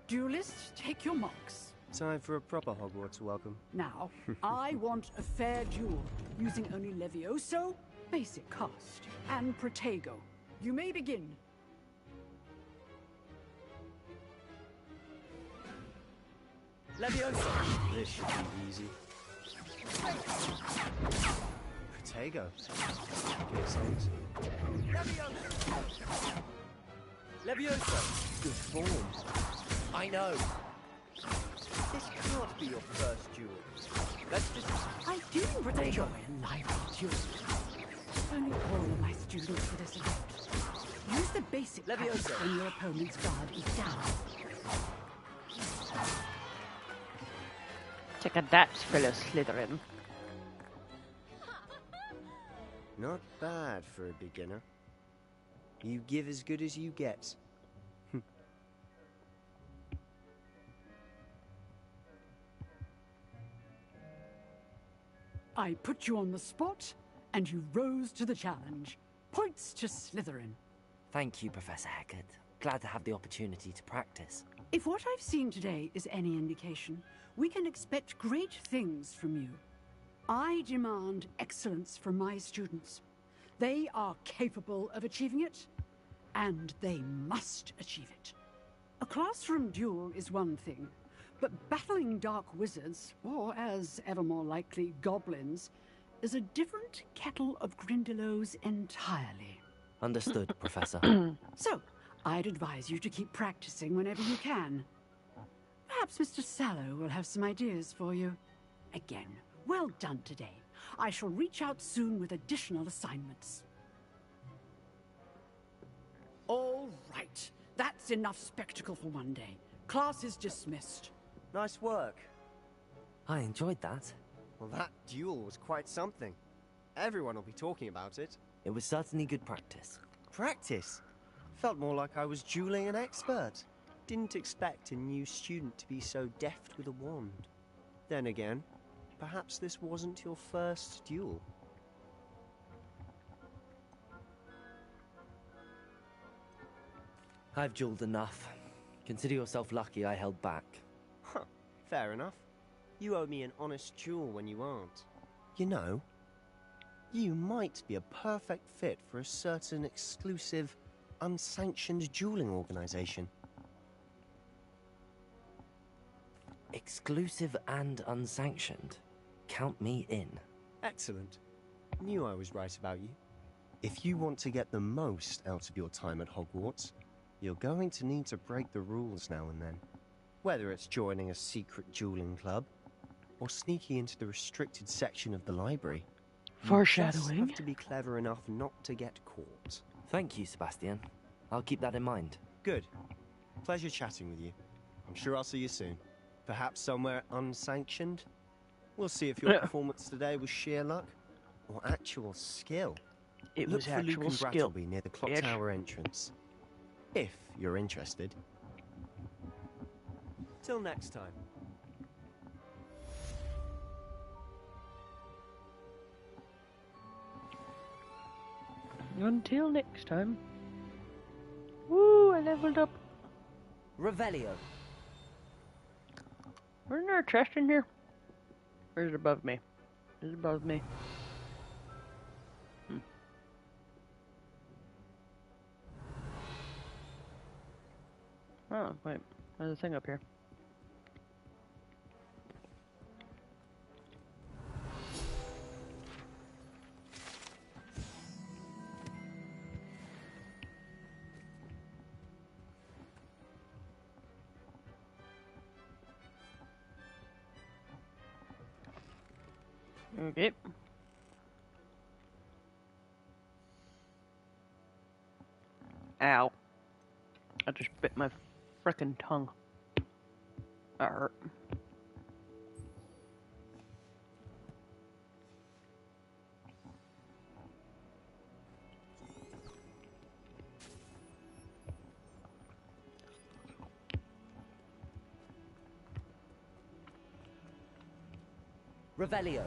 Duelists, take your marks. Time for a proper Hogwarts welcome. Now, I want a fair duel, using only Levioso, basic cast, and Protego. You may begin. Levioso! This should be easy. Protego. Good sense. Levioso! Good form. I know. This can't be your first duel. Let's just... I do enjoy a lively duel. Only all of my students for this event. Use the basic cast when your opponent's guard is down. Take a that, fellow Slytherin. Not bad for a beginner. You give as good as you get. I put you on the spot, and you rose to the challenge. Points to Slytherin. Thank you, Professor Hecat. Glad to have the opportunity to practice. If what I've seen today is any indication, we can expect great things from you. I demand excellence from my students. They are capable of achieving it, and they must achieve it. A classroom duel is one thing, but battling dark wizards, or as ever more likely, goblins, is a different kettle of Grindylows entirely. Understood, Professor. So, I'd advise you to keep practicing whenever you can. Perhaps Mr. Sallow will have some ideas for you. Again, well done today. I shall reach out soon with additional assignments. All right. That's enough spectacle for one day. Class is dismissed. Nice work. I enjoyed that. Well, that duel was quite something. Everyone will be talking about it. It was certainly good practice. Practice? Felt more like I was dueling an expert. Didn't expect a new student to be so deft with a wand. Then again, perhaps this wasn't your first duel. I've dueled enough. Consider yourself lucky I held back. Huh, fair enough. You owe me an honest duel when you aren't. You know, you might be a perfect fit for a certain exclusive, unsanctioned dueling organization. Exclusive and unsanctioned. Count me in. Excellent. Knew I was right about you. If you want to get the most out of your time at Hogwarts, you're going to need to break the rules now and then. Whether it's joining a secret dueling club, or sneaking into the restricted section of the library. Foreshadowing. You just have to be clever enough not to get caught. Thank you, Sebastian. I'll keep that in mind. Good. Pleasure chatting with you. I'm sure I'll see you soon. Perhaps somewhere unsanctioned? We'll see if your performance today was sheer luck or actual skill. It Look was for actual Luke and skill. Brattleby near the clock bitch. tower entrance. If you're interested. Till next time. Until next time. Woo, I leveled up. Revelio. Isn't there a chest in here? Or is it above me? Is it above me? Oh, wait. There's a thing up here. Okay. Ow. I just bit my frickin' tongue. That hurt. Revelio.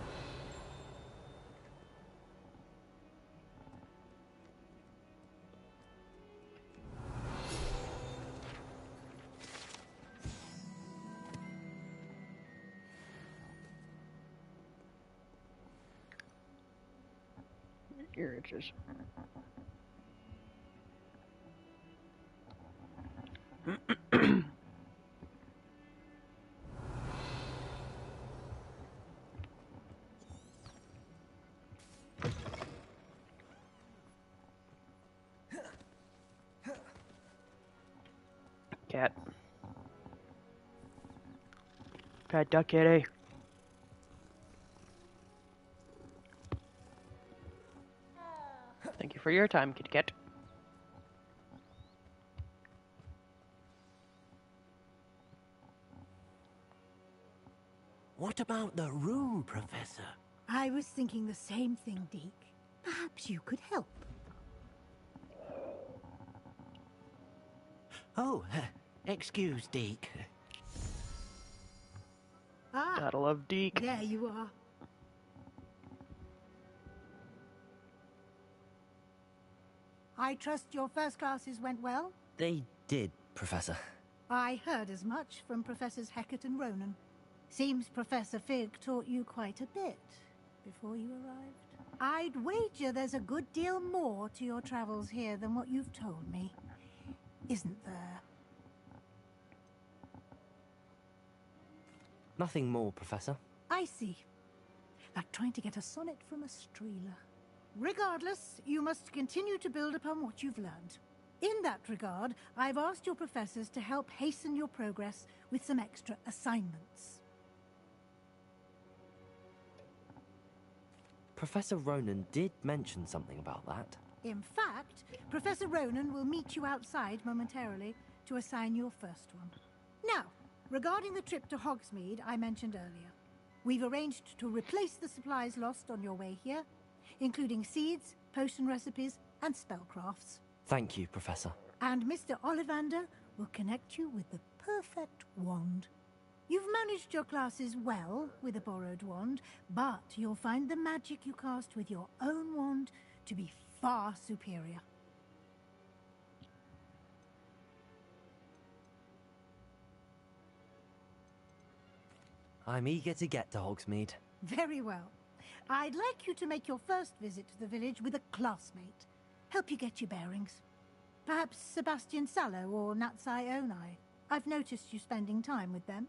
Here it is. Cat. Cat duck kitty. Thank you for your time, Kitty Cat. What about the room, Professor? I was thinking the same thing, Deke. Perhaps you could help. Oh, excuse, Deke. Ah, Gotta love Deke. there you are. I trust your first classes went well? They did, Professor. I heard as much from Professors Hecat and Ronan. Seems Professor Fig taught you quite a bit before you arrived. I'd wager there's a good deal more to your travels here than what you've told me. Isn't there? Nothing more, Professor. I see. Like trying to get a sonnet from a streeler. Regardless, you must continue to build upon what you've learned. In that regard, I've asked your professors to help hasten your progress with some extra assignments. Professor Ronan did mention something about that. In fact, Professor Ronan will meet you outside momentarily to assign your first one. Now, regarding the trip to Hogsmeade I mentioned earlier, we've arranged to replace the supplies lost on your way here, including seeds, potion recipes, and spellcrafts. Thank you, Professor. And Mr. Ollivander will connect you with the perfect wand. You've managed your classes well with a borrowed wand, but you'll find the magic you cast with your own wand to be far superior. I'm eager to get to Hogsmeade. Very well. I'd like you to make your first visit to the village with a classmate. Help you get your bearings. Perhaps Sebastian Sallow or Natsai Onai. I've noticed you spending time with them.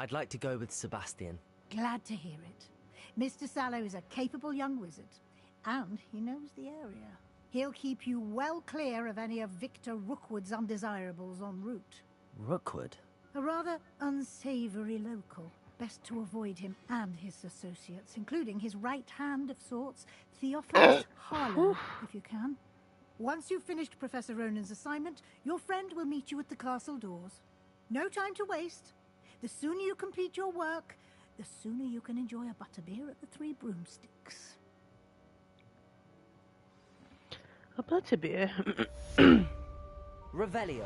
I'd like to go with Sebastian. Glad to hear it. Mr. Sallow is a capable young wizard, and he knows the area. He'll keep you well clear of any of Victor Rookwood's undesirables en route. Rookwood? A rather unsavory local. Best to avoid him and his associates, including his right hand of sorts, Theophilus Harlow, if you can. Once you've finished Professor Ronan's assignment, your friend will meet you at the castle doors. No time to waste. The sooner you complete your work, the sooner you can enjoy a butterbeer at the Three Broomsticks. A butterbeer? Revelio.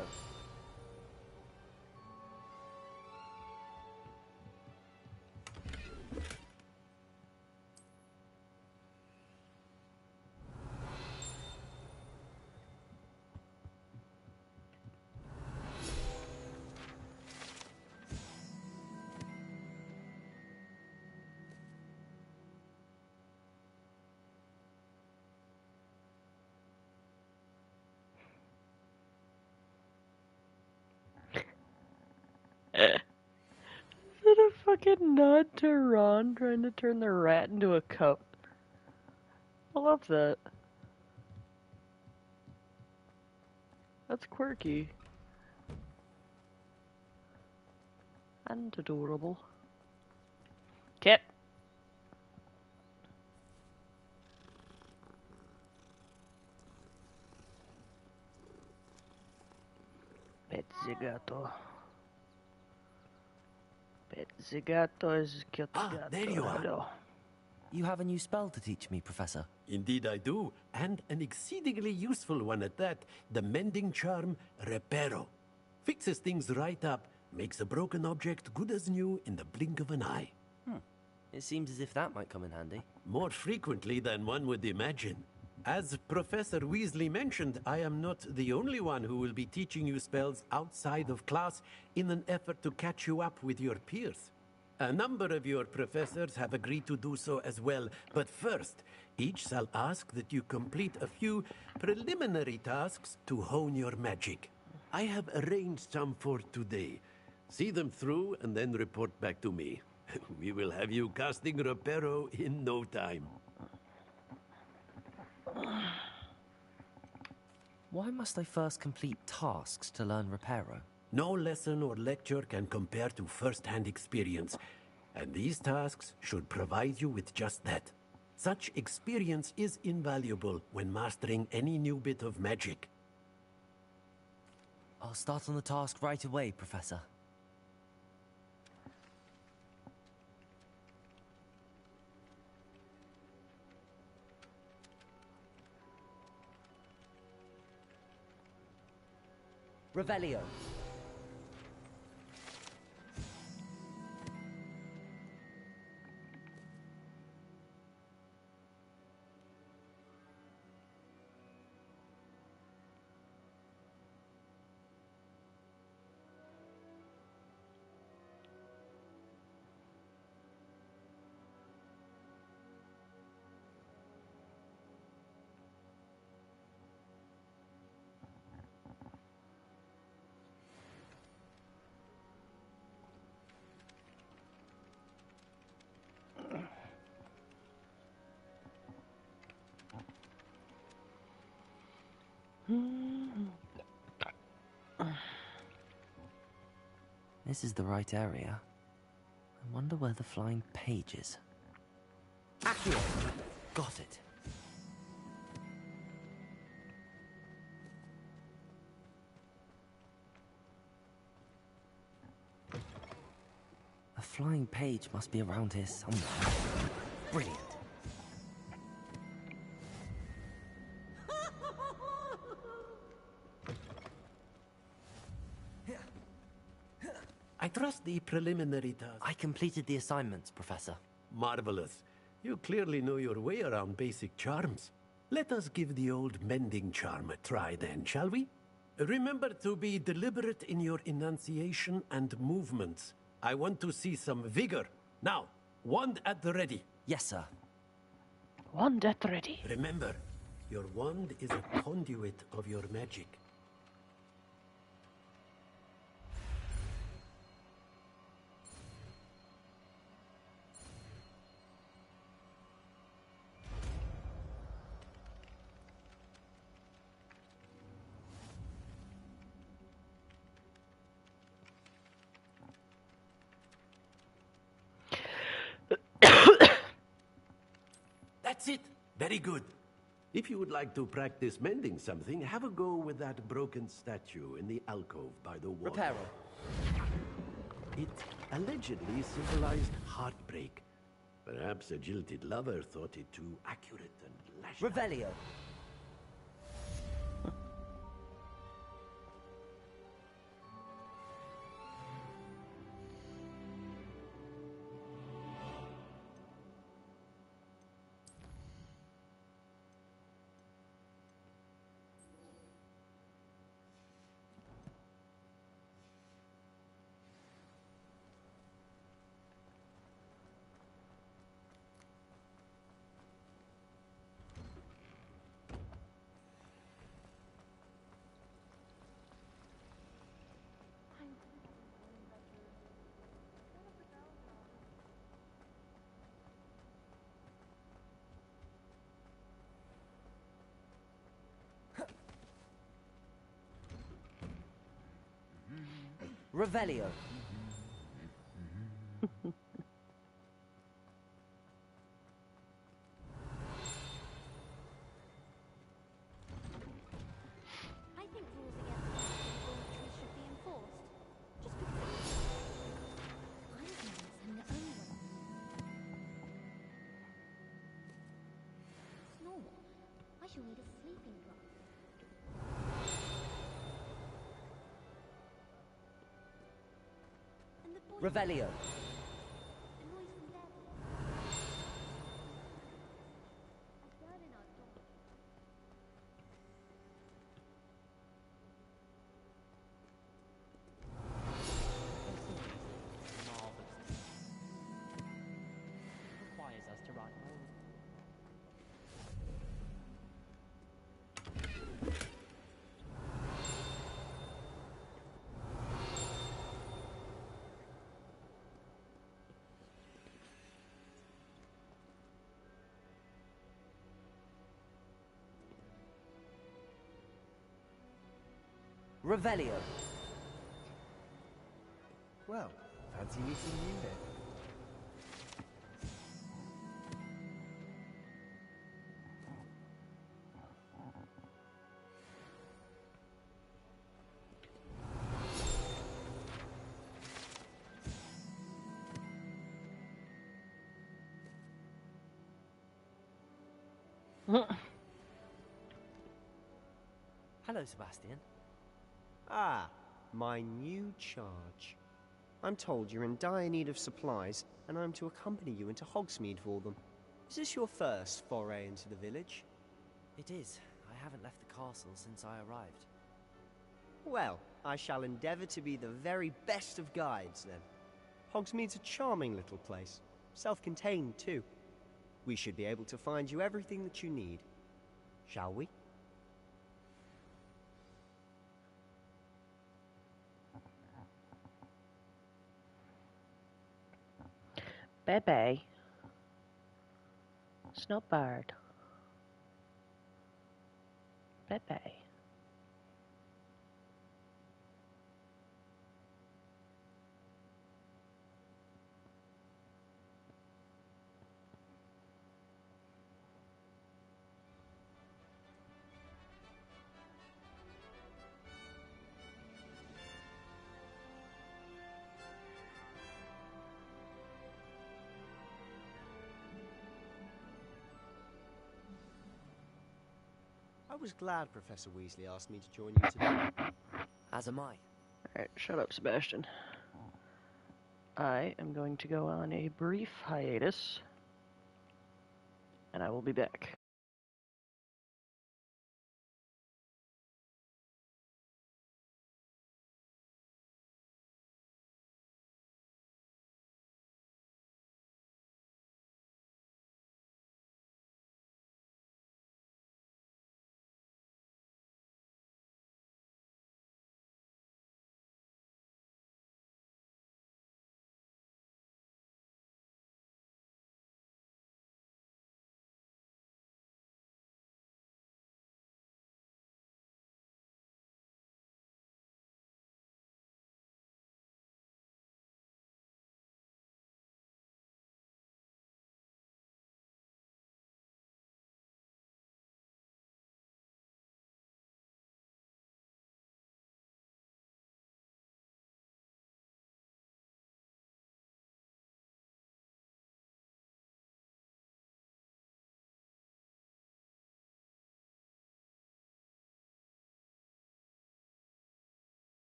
Is it a fucking nod to Ron trying to turn the rat into a cup? I love that. That's quirky. And adorable. Kip. Pezzigato. Pezzigato is Ah, there you are. You have a new spell to teach me, Professor. Indeed I do, and an exceedingly useful one at that. The mending charm, Reparo. Fixes things right up, makes a broken object good as new in the blink of an eye. It seems as if that might come in handy. More frequently than one would imagine. As Professor Weasley mentioned, I am not the only one who will be teaching you spells outside of class in an effort to catch you up with your peers. A number of your professors have agreed to do so as well, but first, each shall ask that you complete a few preliminary tasks to hone your magic. I have arranged some for today. See them through and then report back to me. We will have you casting Reparo in no time. Why must I first complete tasks to learn Reparo? No lesson or lecture can compare to first-hand experience, and these tasks should provide you with just that. Such experience is invaluable when mastering any new bit of magic. I'll start on the task right away, Professor. Revelio. This is the right area. I wonder where the flying page is. Accio! Got it. A flying page must be around here somewhere. Brilliant. I trust the preliminary task. I completed the assignments, Professor. Marvelous. You clearly know your way around basic charms. Let us give the old mending charm a try then, shall we? Remember to be deliberate in your enunciation and movements. I want to see some vigor. Now, wand at the ready. Yes, sir. Wand at the ready. Remember, your wand is a conduit of your magic. That's it. Very good. If you would like to practice mending something, have a go with that broken statue in the alcove by the wall. Reparo. It allegedly symbolized heartbreak. Perhaps a jilted lover thought it too accurate and lashed out. Revelio. Revelio. I think rules against planting trees should be enforced. Just because I'm convinced I'm the only one. It's normal. I shall need a sleeping drug. And the boy Revelio. the noise from there. A bird in our door. Requires us to write more. Revelio. Well, fancy meeting you then. Hello, Sebastian. Ah, my new charge. I'm told you're in dire need of supplies, and I'm to accompany you into Hogsmeade for them. Is this your first foray into the village? It is. I haven't left the castle since I arrived. Well, I shall endeavour to be the very best of guides, then. Hogsmeade's a charming little place. Self-contained, too. We should be able to find you everything that you need. Shall we? Bebe. Snowbird. Bebe. I was glad Professor Weasley asked me to join you today. As am I. Alright, shut up, Sebastian. I am going to go on a brief hiatus, and I will be back.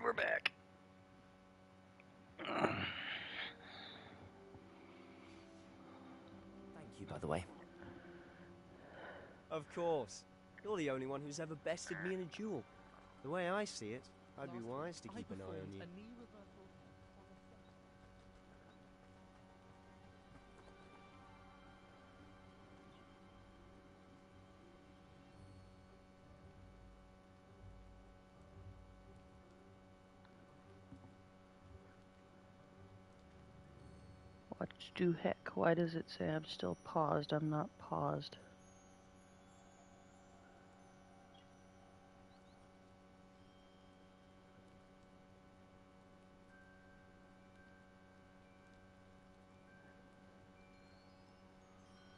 And we're back. Thank you, by the way. Of course. You're the only one who's ever bested me in a duel. The way I see it, I'd be wise to keep an eye on you. What do heck? Why does it say I'm still paused? I'm not paused.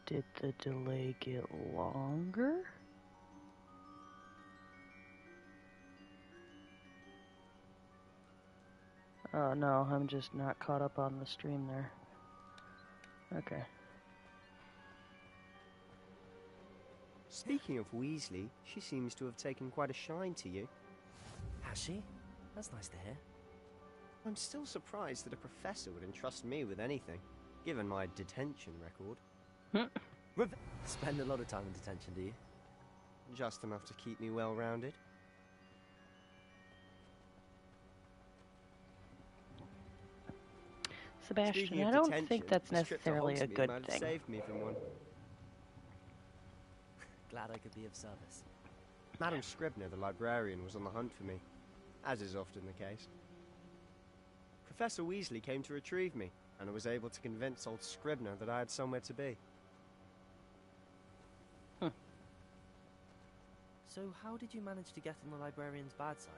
Did the delay get longer? Oh no, I'm just not caught up on the stream there. Okay. Speaking of Weasley, she seems to have taken quite a shine to you. Has she? That's nice to hear. I'm still surprised that a professor would entrust me with anything, given my detention record. Spend a lot of time in detention, do you? Just enough to keep me well-rounded. Sebastian, I don't think that's necessarily a good thing. Saved me from one. Glad I could be of service. Madam Scribner, the librarian, was on the hunt for me, as is often the case. Professor Weasley came to retrieve me, and I was able to convince old Scribner that I had somewhere to be. So how did you manage to get on the librarian's bad side?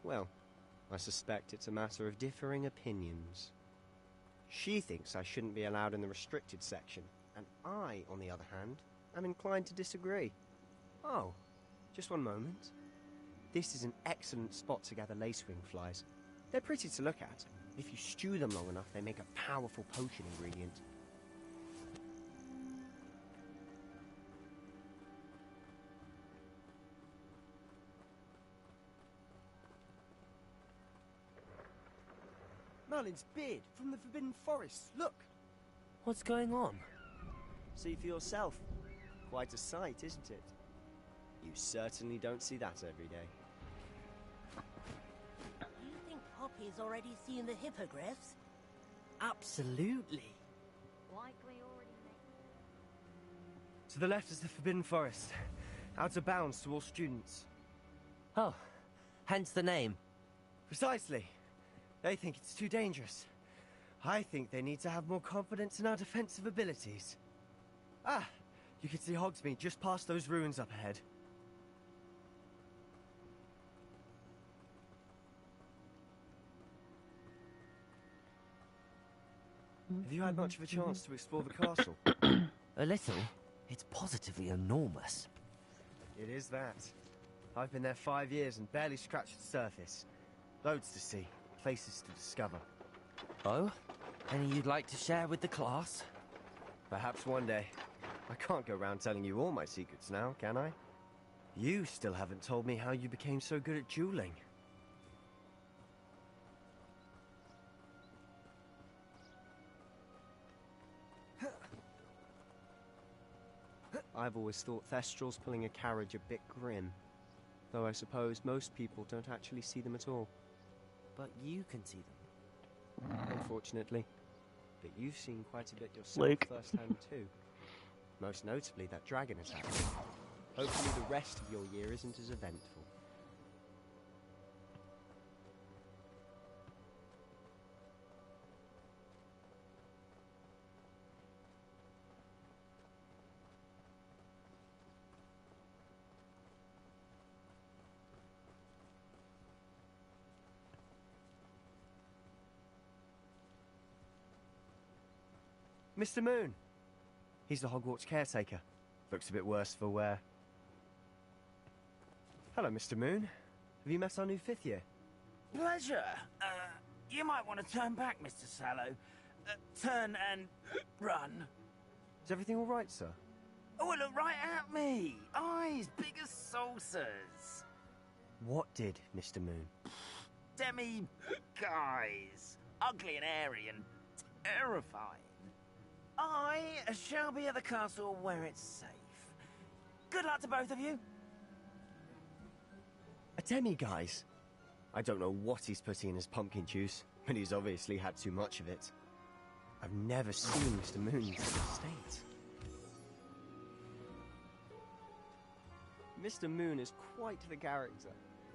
Well, I suspect it's a matter of differing opinions. She thinks I shouldn't be allowed in the restricted section, and I, on the other hand, am inclined to disagree. Oh, just one moment. This is an excellent spot to gather lacewing flies. They're pretty to look at. If you stew them long enough, they make a powerful potion ingredient. Merlin's beard from the Forbidden Forest. Look! What's going on? See for yourself. Quite a sight, isn't it? You certainly don't see that every day. You think Poppy's already seen the hippogriffs? Absolutely. Likely already To the left is the Forbidden Forest. Out of bounds to all students. Oh, hence the name. Precisely. They think it's too dangerous. I think they need to have more confidence in our defensive abilities. Ah, you can see Hogsmeade just past those ruins up ahead. Have you had much of a chance to explore the castle? A little. It's positively enormous. It is that. I've been there 5 years and barely scratched the surface. Loads to see, places to discover. Oh? Any you'd like to share with the class? Perhaps one day. I can't go around telling you all my secrets now, can I? You still haven't told me how you became so good at dueling. I've always thought Thestrals pulling a carriage a bit grim. Though I suppose most people don't actually see them at all. But you can see them. Unfortunately. But you've seen quite a bit yourself firsthand too. Most notably that dragon attack. Hopefully the rest of your year isn't as eventful. Mr. Moon. He's the Hogwarts caretaker. Looks a bit worse for wear. Hello, Mr. Moon. Have you met our new 5th year? Pleasure. You might want to turn back, Mr. Sallow. Turn and run. Is everything all right, sir? Oh, look right at me. Eyes big as saucers. What did, Mr. Moon? Demi, guys, ugly and airy and terrifying. I shall be at the castle where it's safe. Good luck to both of you. A demi-guise? I don't know what he's putting in his pumpkin juice, but he's obviously had too much of it. I've never seen Mr. Moon in such a state. Mr. Moon is quite the character.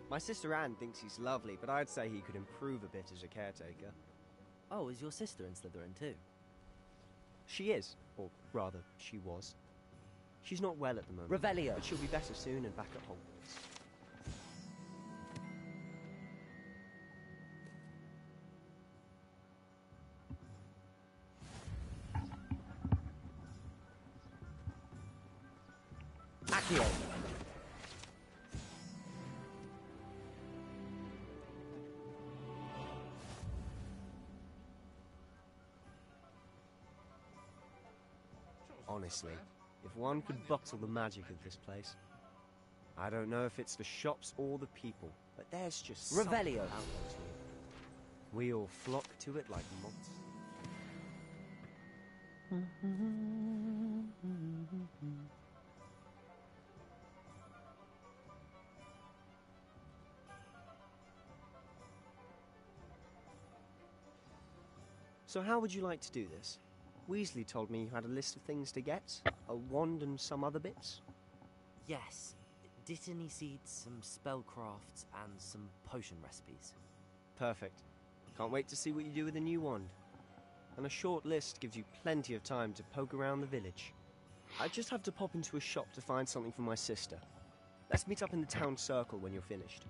My sister Anne thinks he's lovely, but I'd say he could improve a bit as a caretaker. Oh, is your sister in Slytherin too? She is, or rather, she was. She's not well at the moment. Revelio! But she'll be better soon and back at Hogwarts. Accio! Honestly, if one could bottle the magic of this place. I don't know if it's the shops or the people, but there's just Revelio. something about those here. We all flock to it like moths. So how would you like to do this? Weasley told me you had a list of things to get, a wand and some other bits. Yes. Dittany seeds, some spellcrafts, and some potion recipes. Perfect. Can't wait to see what you do with the new wand. And a short list gives you plenty of time to poke around the village. I just have to pop into a shop to find something for my sister. Let's meet up in the town circle when you're finished.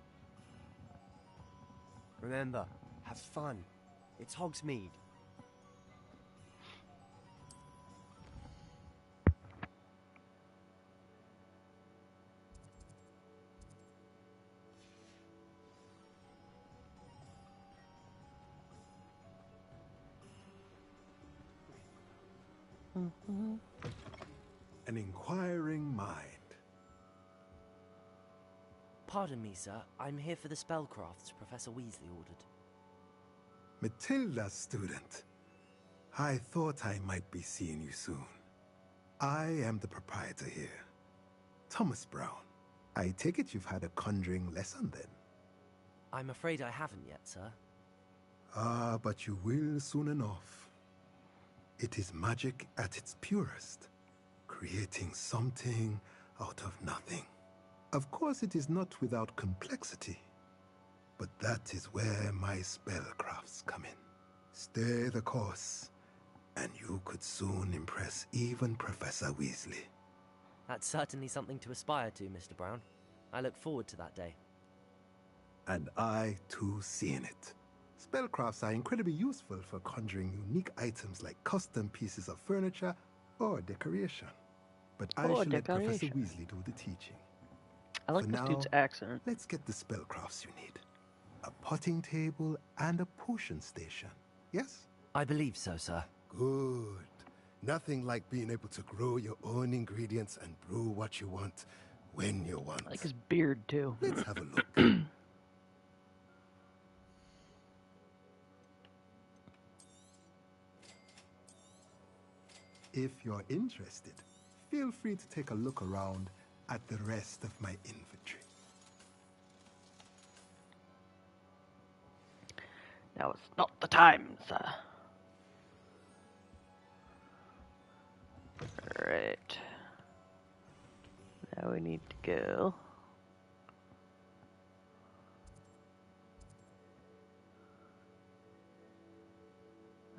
Remember, have fun. It's Hogsmeade. An inquiring mind. Pardon me, sir. I'm here for the spellcrafts Professor Weasley ordered. Matilda, student. I thought I might be seeing you soon. I am the proprietor here, Thomas Brown. I take it you've had a conjuring lesson then? I'm afraid I haven't yet, sir. Ah, but you will soon enough. It is magic at its purest, creating something out of nothing. Of course, it is not without complexity, but that is where my spellcrafts come in. Stay the course, and you could soon impress even Professor Weasley. That's certainly something to aspire to, Mr. Brown. I look forward to that day. And I, too, seeing it. Spellcrafts are incredibly useful for conjuring unique items like custom pieces of furniture or decoration. But I shall let Professor Weasley do the teaching. I like this dude's accent. Let's get the spellcrafts you need. A potting table and a potion station. Yes? I believe so, sir. Good. Nothing like being able to grow your own ingredients and brew what you want when you want. I like his beard, too. Let's have a look. If you're interested, feel free to take a look around at the rest of my inventory. Now it's not the time, sir. Alright. Now we need to go.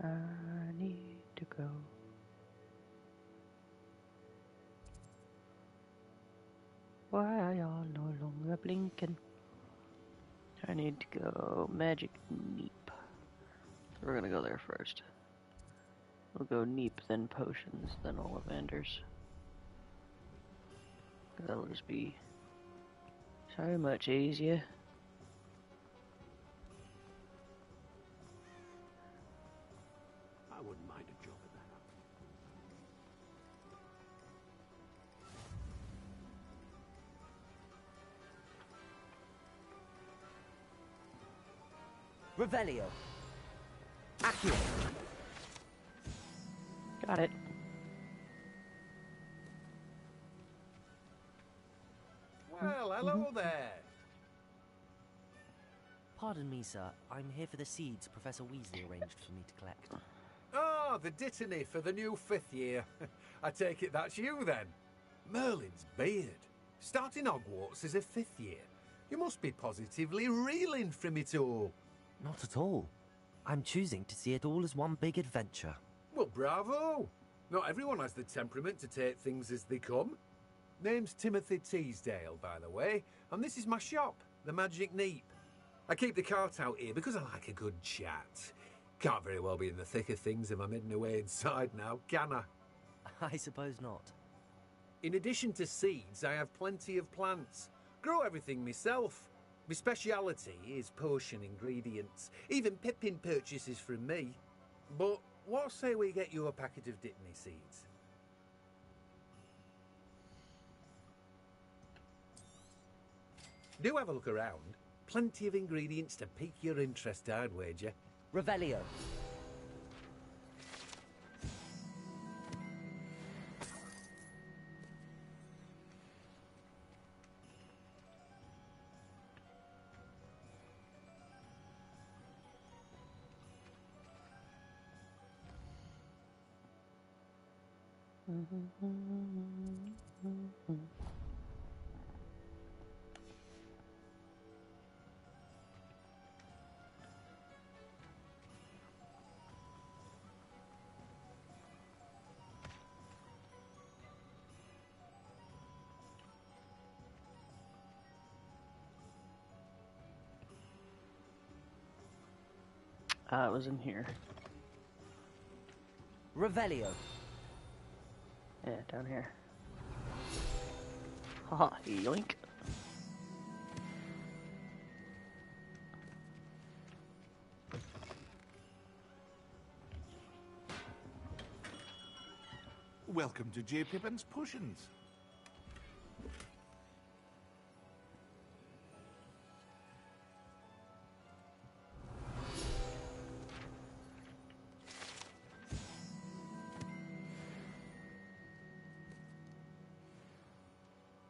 I need to go. Why are y'all no longer blinking? I need to go Magic Neep. So we're gonna go there first. We'll go Neep, then Potions, then Ollivanders. That'll just be so much easier. I wouldn't mind a job at that. Revelio. Accio. Got it. Well, hello there. Pardon me, sir. I'm here for the seeds Professor Weasley arranged for me to collect. Ah, the dittany for the new 5th year. I take it that's you then. Merlin's beard. Starting Hogwarts as a 5th year. You must be positively reeling from it all. Not at all. I'm choosing to see it all as one big adventure. Well, bravo. Not everyone has the temperament to take things as they come. Name's Timothy Teasdale, by the way, and this is my shop, the Magic Neep. I keep the cart out here because I like a good chat. Can't very well be in the thick of things if I'm heading away inside now, can I? I suppose not. In addition to seeds, I have plenty of plants. Grow everything myself. My speciality is potion ingredients. Even Pippin purchases from me. But what say we get you a packet of Dittany seeds? Do have a look around. Plenty of ingredients to pique your interest, I'd wager. Revelio. It was in here. Revelio. Yeah, down here. Haha, yoink. Welcome to J. Pippin's Potions.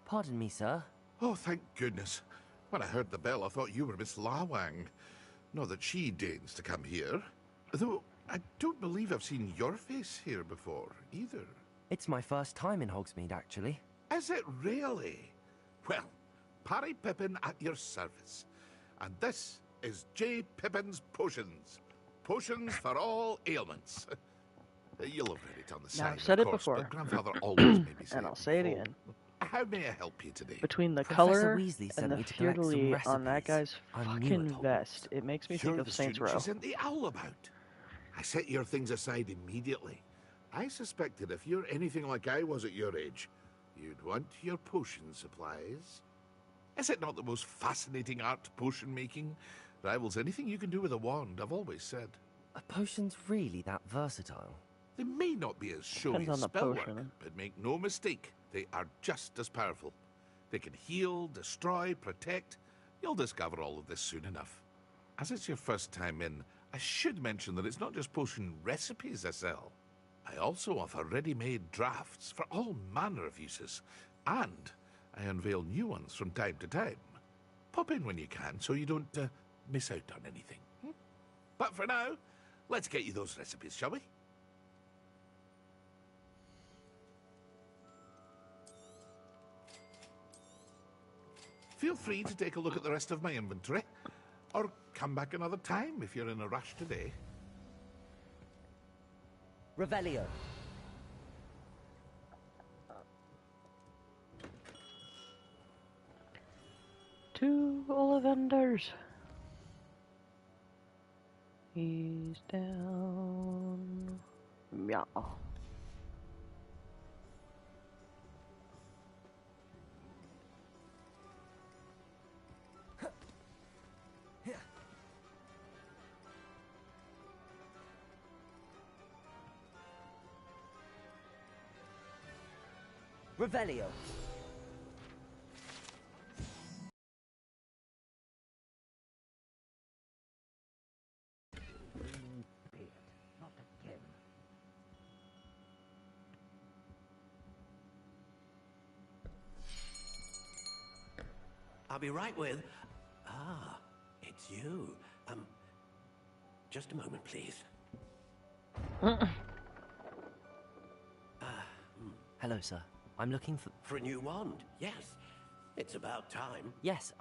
Pardon me, sir. Oh, thank goodness. When I heard the bell, I thought you were Miss Lawang. Not that she deigns to come here. Though, I don't believe I've seen your face here before, either. It's my first time in Hogsmeade, actually. Is it really? Well, Parry Pippin at your service. And this is J. Pippin's Potions. Potions for all ailments. You'll have read it on the side, I've said of it course, before. but Grandfather always made me say And I'll say it again. How may I help you today? Between the Professor color Weasley sent and the me to collect some fleur-de-lis on that recipes. guy's I'm new fucking at Hogwarts. vest, it makes me think You're of the Saints student Row. she sent the owl about. I set your things aside immediately. I suspected if you're anything like I was at your age, you'd want your potion supplies. Is it not the most fascinating art, potion making? Rivals anything you can do with a wand, I've always said. Are potions really that versatile? They may not be as showy Depends as on the spell work, potion. but make no mistake, they are just as powerful. They can heal, destroy, protect. You'll discover all of this soon enough. As it's your first time in, I should mention that it's not just potion recipes I sell. I also offer ready-made drafts for all manner of uses, and I unveil new ones from time to time. Pop in when you can so you don't miss out on anything. But for now, let's get you those recipes, shall we? Feel free to take a look at the rest of my inventory, or come back another time if you're in a rush today. Revelio. To Ollivanders. He's down. Yeah. Revelio. be right with... Ah, it's you. Just a moment, please. Hello, sir. I'm looking for... For a new wand, yes. It's about time. Yes,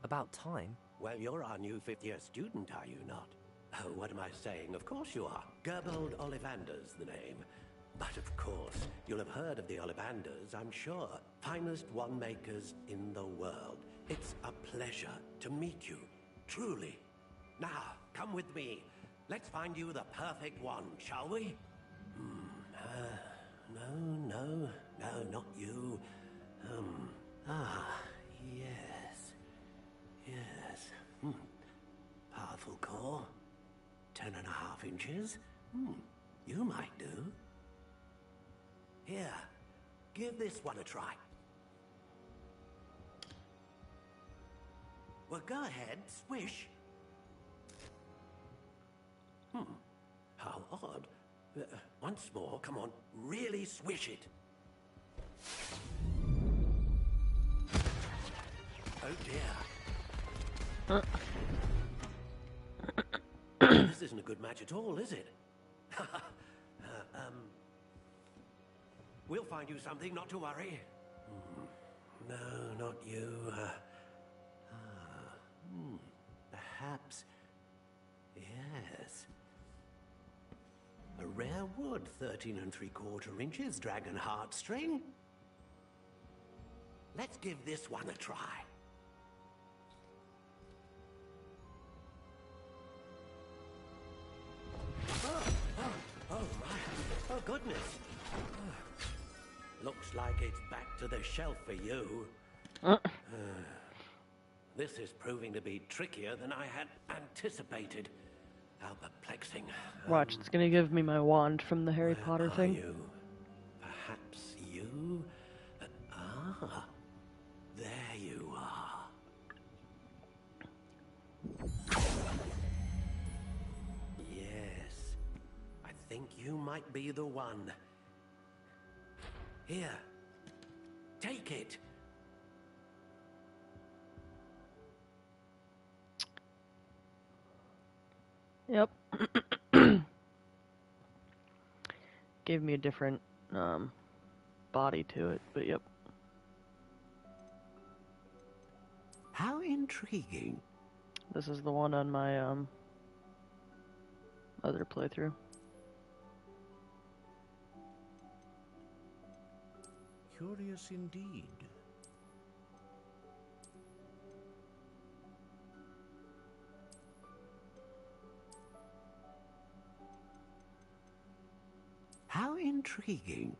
about time? Well, you're our new fifth-year student, are you not? Oh, what am I saying? Of course you are. Gerbold Ollivander's the name. But of course, you'll have heard of the Ollivanders, I'm sure. Finest wand makers in the world. It's a pleasure to meet you, truly. Now, come with me. Let's find you the perfect wand, shall we? No, not you. Yes. Powerful core. 10.5 inches. You might do. Here, give this one a try. Well, go ahead, swish. How odd. Once more, come on, really swish it. Oh dear. This isn't a good match at all, is it? We'll find you something, not to worry. No, not you. Perhaps. Yes. A rare wood, 13 3/4 inches, dragon heartstring. Let's give this one a try. Oh my. Oh, goodness. Looks like it's back to the shelf for you. This is proving to be trickier than I had anticipated. How perplexing. Watch, it's gonna give me my wand from the Harry Potter thing. You? Perhaps you? There you are. Yes, I think you might be the one. Here, take it. Yep. Gave me a different body to it, but yep. How intriguing. This is the one on my other playthrough. Curious indeed. How intriguing.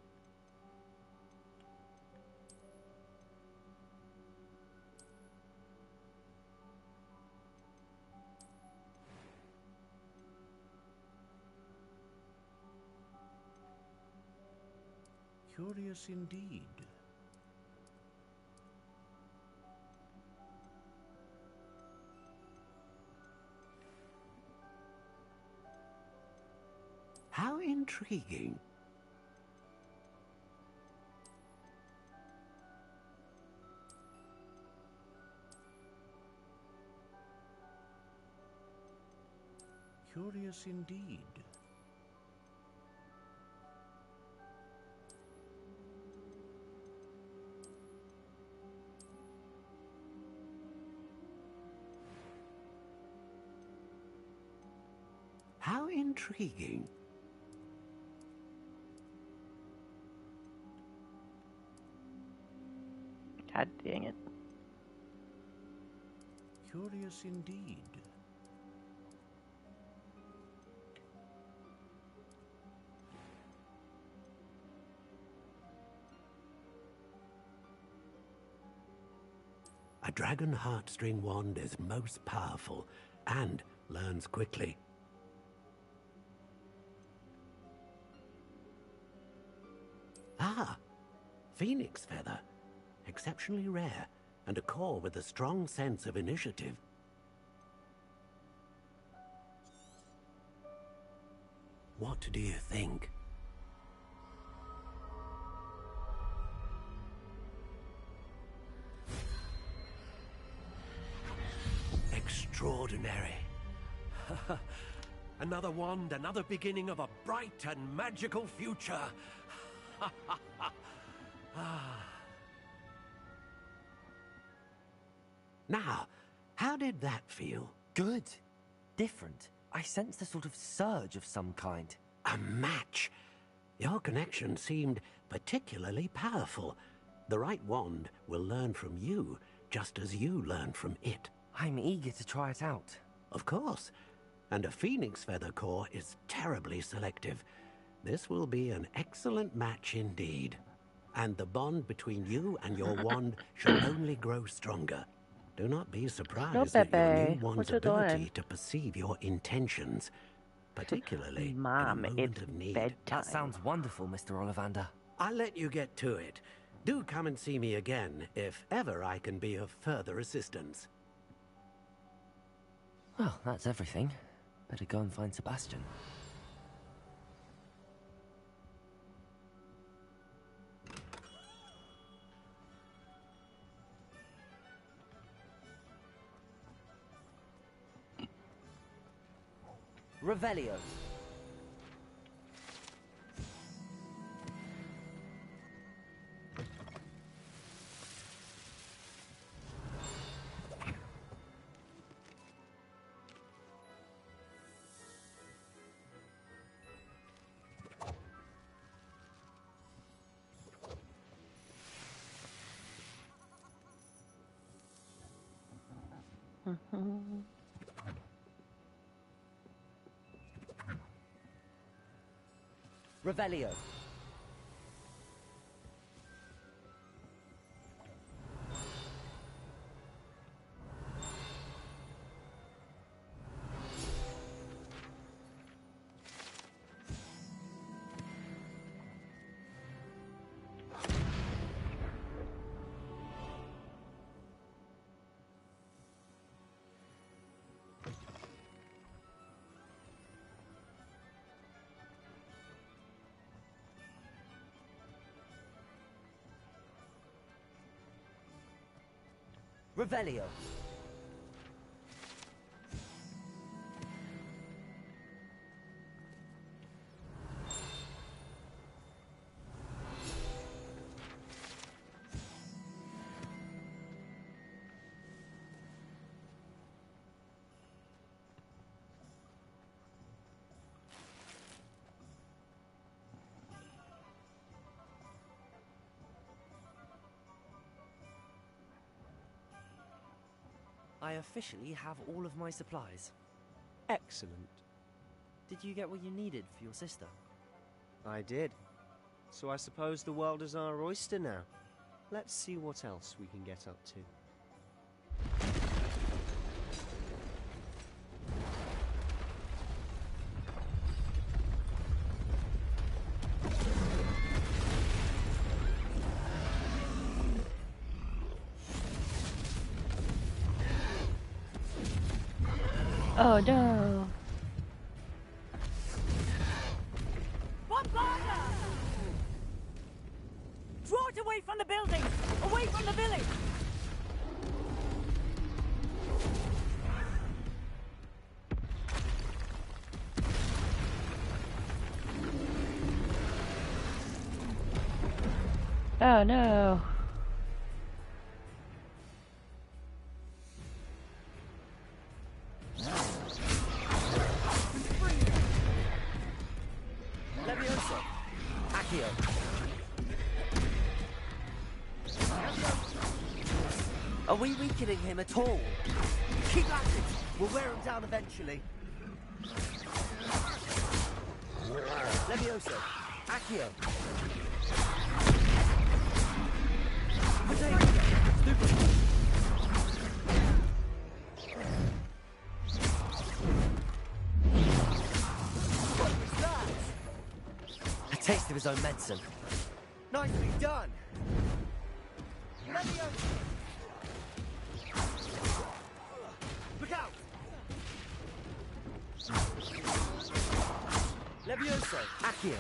Curious indeed. How intriguing. Curious indeed. How intriguing. God dang it. Curious indeed. A dragon heartstring wand is most powerful and learns quickly. Ah, phoenix feather. Exceptionally rare, and a core with a strong sense of initiative. What do you think? extraordinary. Another wand, another beginning of a bright and magical future. Now, how did that feel? Good. Different. I sensed a sort of surge of some kind. A match. Your connection seemed particularly powerful. The right wand will learn from you, just as you learn from it. I'm eager to try it out. Of course. And a phoenix feather core is terribly selective. This will be an excellent match indeed. And the bond between you and your wand shall only grow stronger. Do not be surprised at your new wand's ability to perceive your intentions, particularly in a moment of need. That sounds wonderful, Mr. Ollivander. I'll let you get to it. Do come and see me again if ever I can be of further assistance. Well, that's everything. Better go and find Sebastian. Revelio. Revelio. Revelio. I officially have all of my supplies. Excellent. Did you get what you needed for your sister? I did. So I suppose the world is our oyster now. Let's see what else we can get up to. Oh no. Bombarda! Draw it away from the building! Away from the village! Oh no. Levioso. Accio. Are we weakening him at all? Keep at it! We'll wear him down eventually. Levioso. Accio. A taste of his own medicine. Nicely done. Levioso. Look out! Levioso. Accio.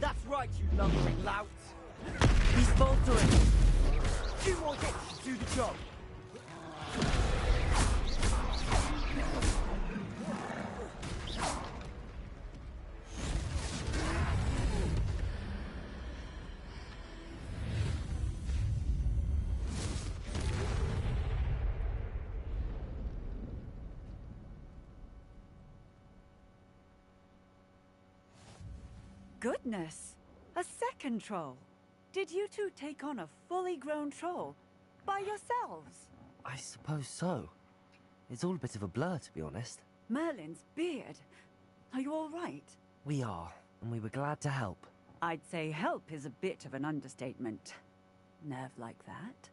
That's right. right, you lumbering lout. He's faltering. 2 more hits to do the job. Goodness! A second troll. Did you two take on a fully grown troll? By yourselves? I suppose so. It's all a bit of a blur, to be honest. Merlin's beard. Are you all right? We are, and we were glad to help. I'd say help is a bit of an understatement. Nerve like that.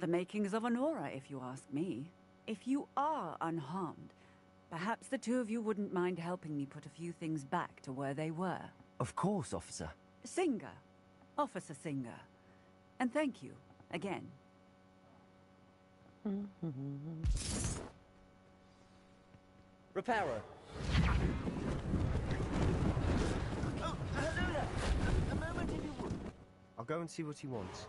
The makings of an aura, if you ask me. If you are unharmed, perhaps the two of you wouldn't mind helping me put a few things back to where they were. Of course, officer. Singer. Officer Singer. And thank you, again. Reparo. Oh, hello there. A moment if you would. I'll go and see what he wants.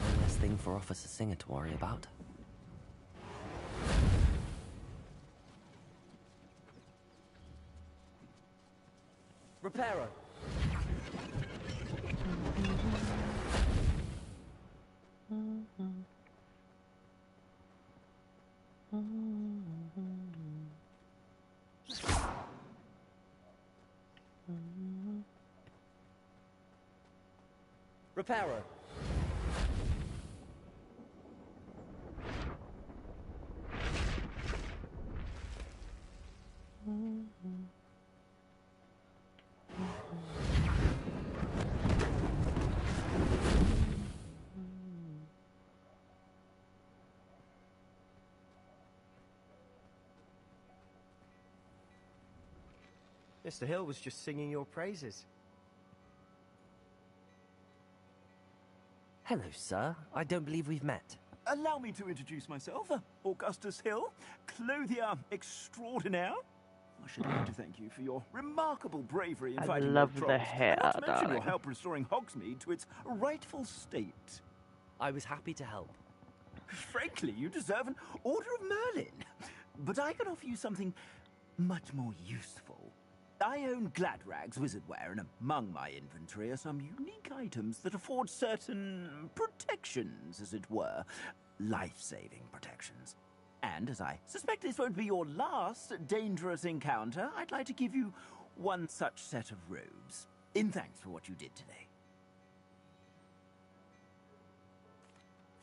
One less thing for Officer Singer to worry about. Reparo. Reparo. Mr. Hill was just singing your praises. Hello, sir. I don't believe we've met. Allow me to introduce myself, Augustus Hill, clothier extraordinaire. I should like to thank you for your remarkable bravery in I fighting love those the trolls, hair, and not to mention your darling. help restoring Hogsmeade to its rightful state. I was happy to help. Frankly, you deserve an Order of Merlin. But I can offer you something much more useful. I own Gladrag's wizardware, and among my inventory are some unique items that afford certain protections, as it were. Life-saving protections. And as I suspect this won't be your last dangerous encounter, I'd like to give you one such set of robes, in thanks for what you did today.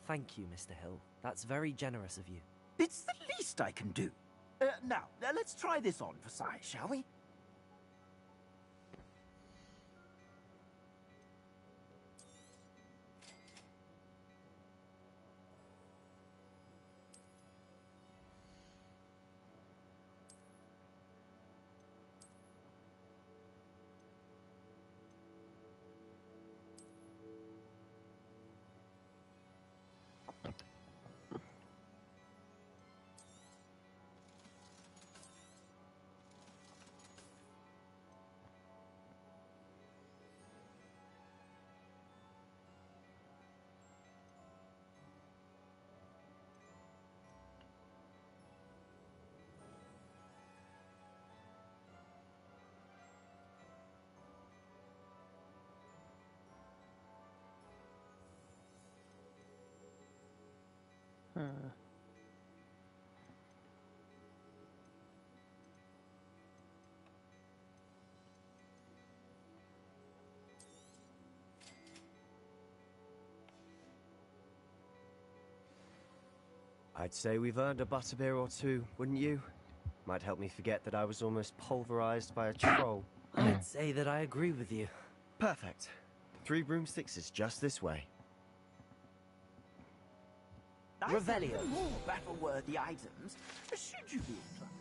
Thank you, Mr. Hill. That's very generous of you. It's the least I can do. Now, let's try this on for size, shall we? I'd say we've earned a butterbeer or two, wouldn't you? Might help me forget that I was almost pulverized by a troll. I'd say that I agree with you. Perfect. 3 broomsticks is just this way. Revelio. More battle-worthy items, should you be inclined.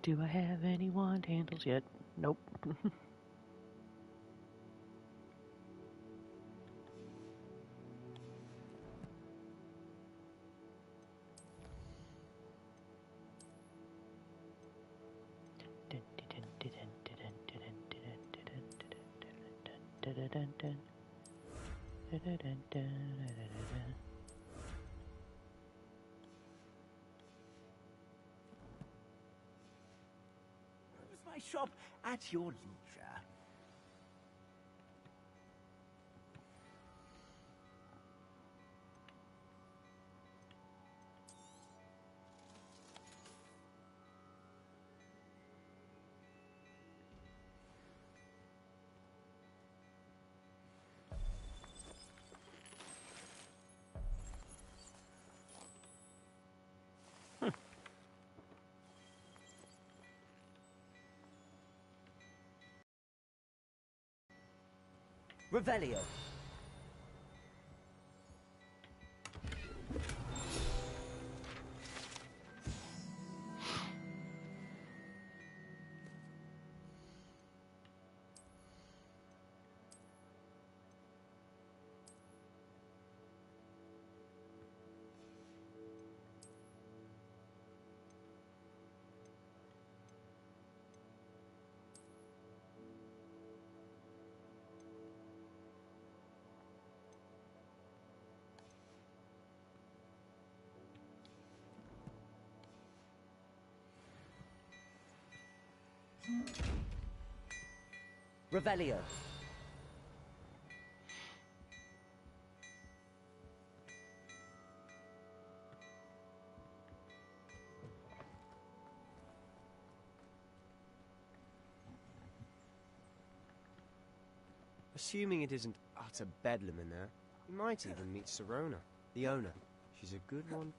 Do I have any wand handles yet? Nope. Use my shop at your leisure. Revelio. Revelio. Assuming it isn't utter bedlam in there, you might even meet Sirona, the owner. She's a good one.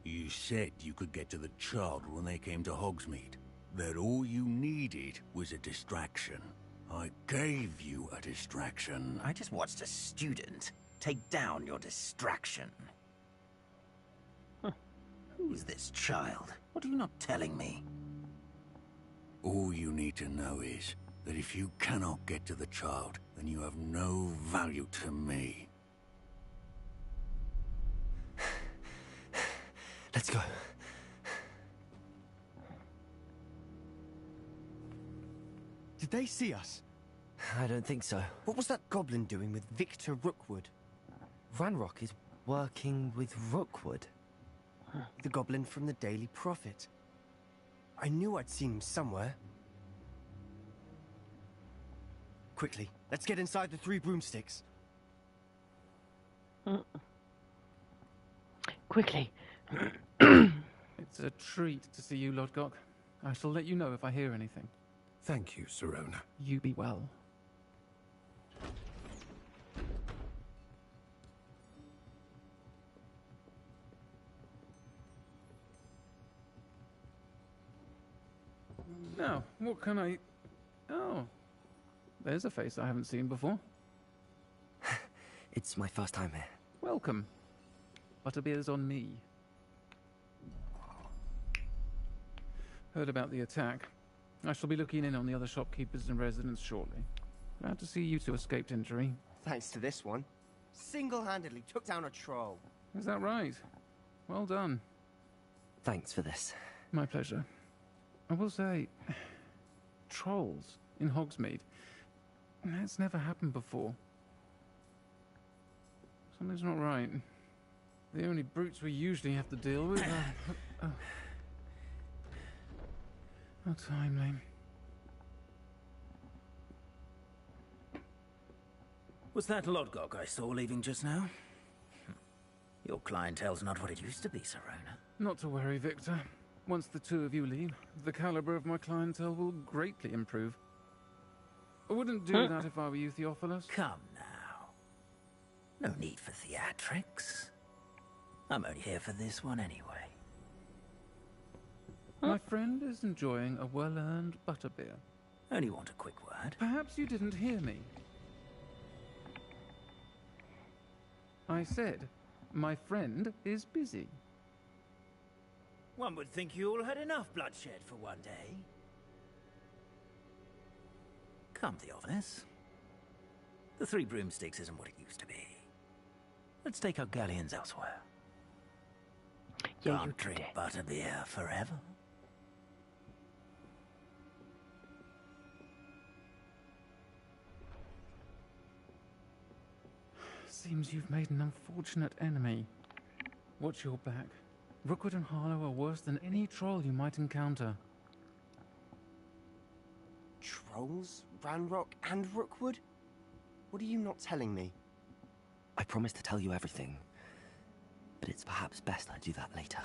You said you could get to the child when they came to Hogsmeade. That all you needed was a distraction. I gave you a distraction. I just watched a student take down your distraction. Who's this child? What are you not telling me? All you need to know is that if you cannot get to the child, then you have no value to me. Let's go. Did they see us? I don't think so. What was that goblin doing with Victor Rookwood? Ranrock is working with Rookwood. The goblin from the Daily Prophet. I knew I'd seen him somewhere. Quickly, let's get inside the 3 broomsticks. Quickly. It's a treat to see you, Lodgok. I shall let you know if I hear anything. Thank you, Sirona. You be well. Now, what can I... Oh, there's a face I haven't seen before. It's my first time here. Welcome. Butterbeer's on me. Heard about the attack. I shall be looking in on the other shopkeepers and residents shortly. Glad to see you two escaped injury. Thanks to this one. Single-handedly took down a troll. Is that right? Well done. Thanks for this. My pleasure. I will say, trolls in Hogsmeade. That's never happened before. Something's not right. The only brutes we usually have to deal with are... How timely. Was that Lodgok I saw leaving just now? Your clientele's not what it used to be, Serona. Not to worry, Victor. Once the two of you leave, the caliber of my clientele will greatly improve. I wouldn't do that if I were you, Theophilus. Come now. No need for theatrics. I'm only here for this one anyway. My friend is enjoying a well-earned butterbeer. Only want a quick word. Perhaps you didn't hear me. I said, my friend is busy. One would think you all had enough bloodshed for one day. Come, Theophilus. The Three Broomsticks isn't what it used to be. Let's take our galleons elsewhere. Yeah, Can't drink butterbeer forever. Seems you've made an unfortunate enemy. Watch your back. Rookwood and Harlow are worse than any troll you might encounter. Trolls? Ranrock and Rookwood? What are you not telling me? I promised to tell you everything, but it's perhaps best I do that later.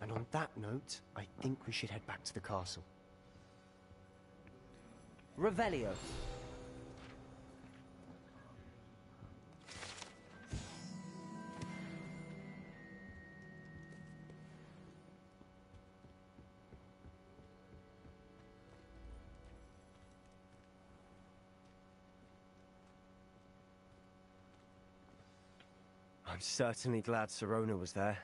And on that note, I think we should head back to the castle. Revelio. I'm certainly glad Serona was there.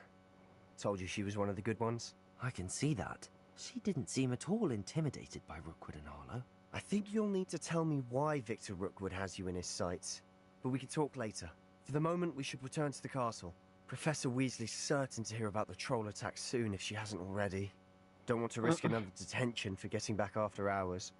Told you she was one of the good ones. I can see that. She didn't seem at all intimidated by Rookwood and Harlow. I think you'll need to tell me why Victor Rookwood has you in his sights. But we can talk later. For the moment, we should return to the castle. Professor Weasley's certain to hear about the troll attack soon if she hasn't already. Don't want to risk another detention for getting back after hours.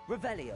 Revelio.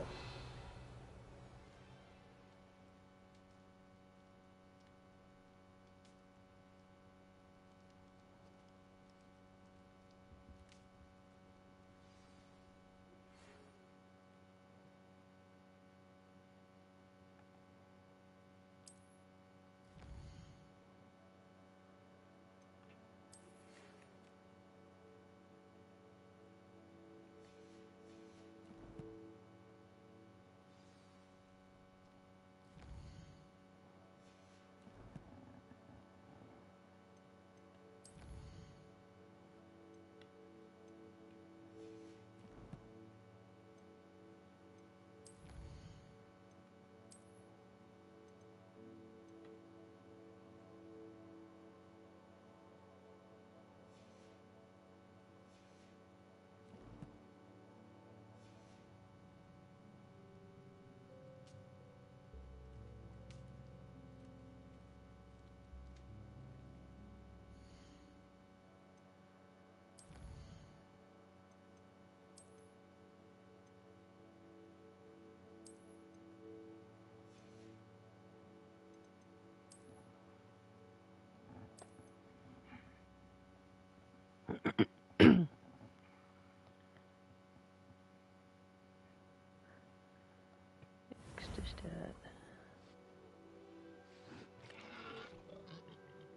that.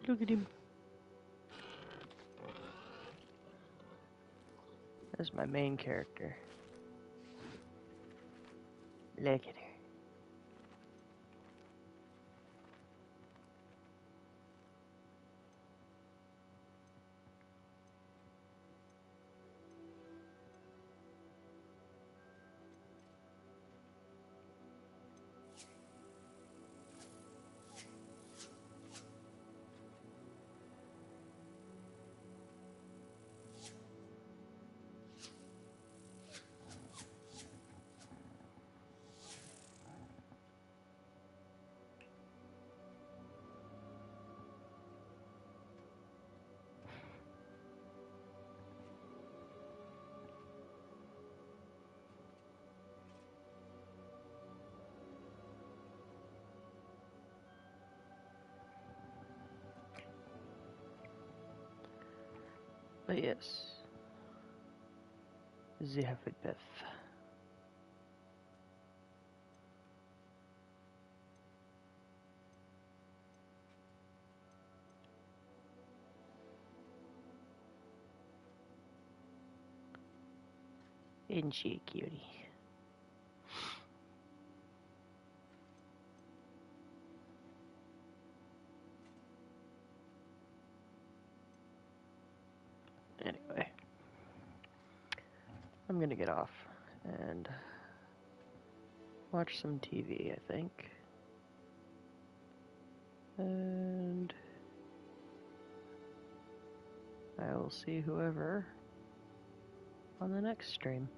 Look at him. That's my main character. Look at her. But yes, the Hufflepuff. Isn't she a cutie? Anyway, I'm gonna get off and watch some TV, I think. And I will see whoever on the next stream.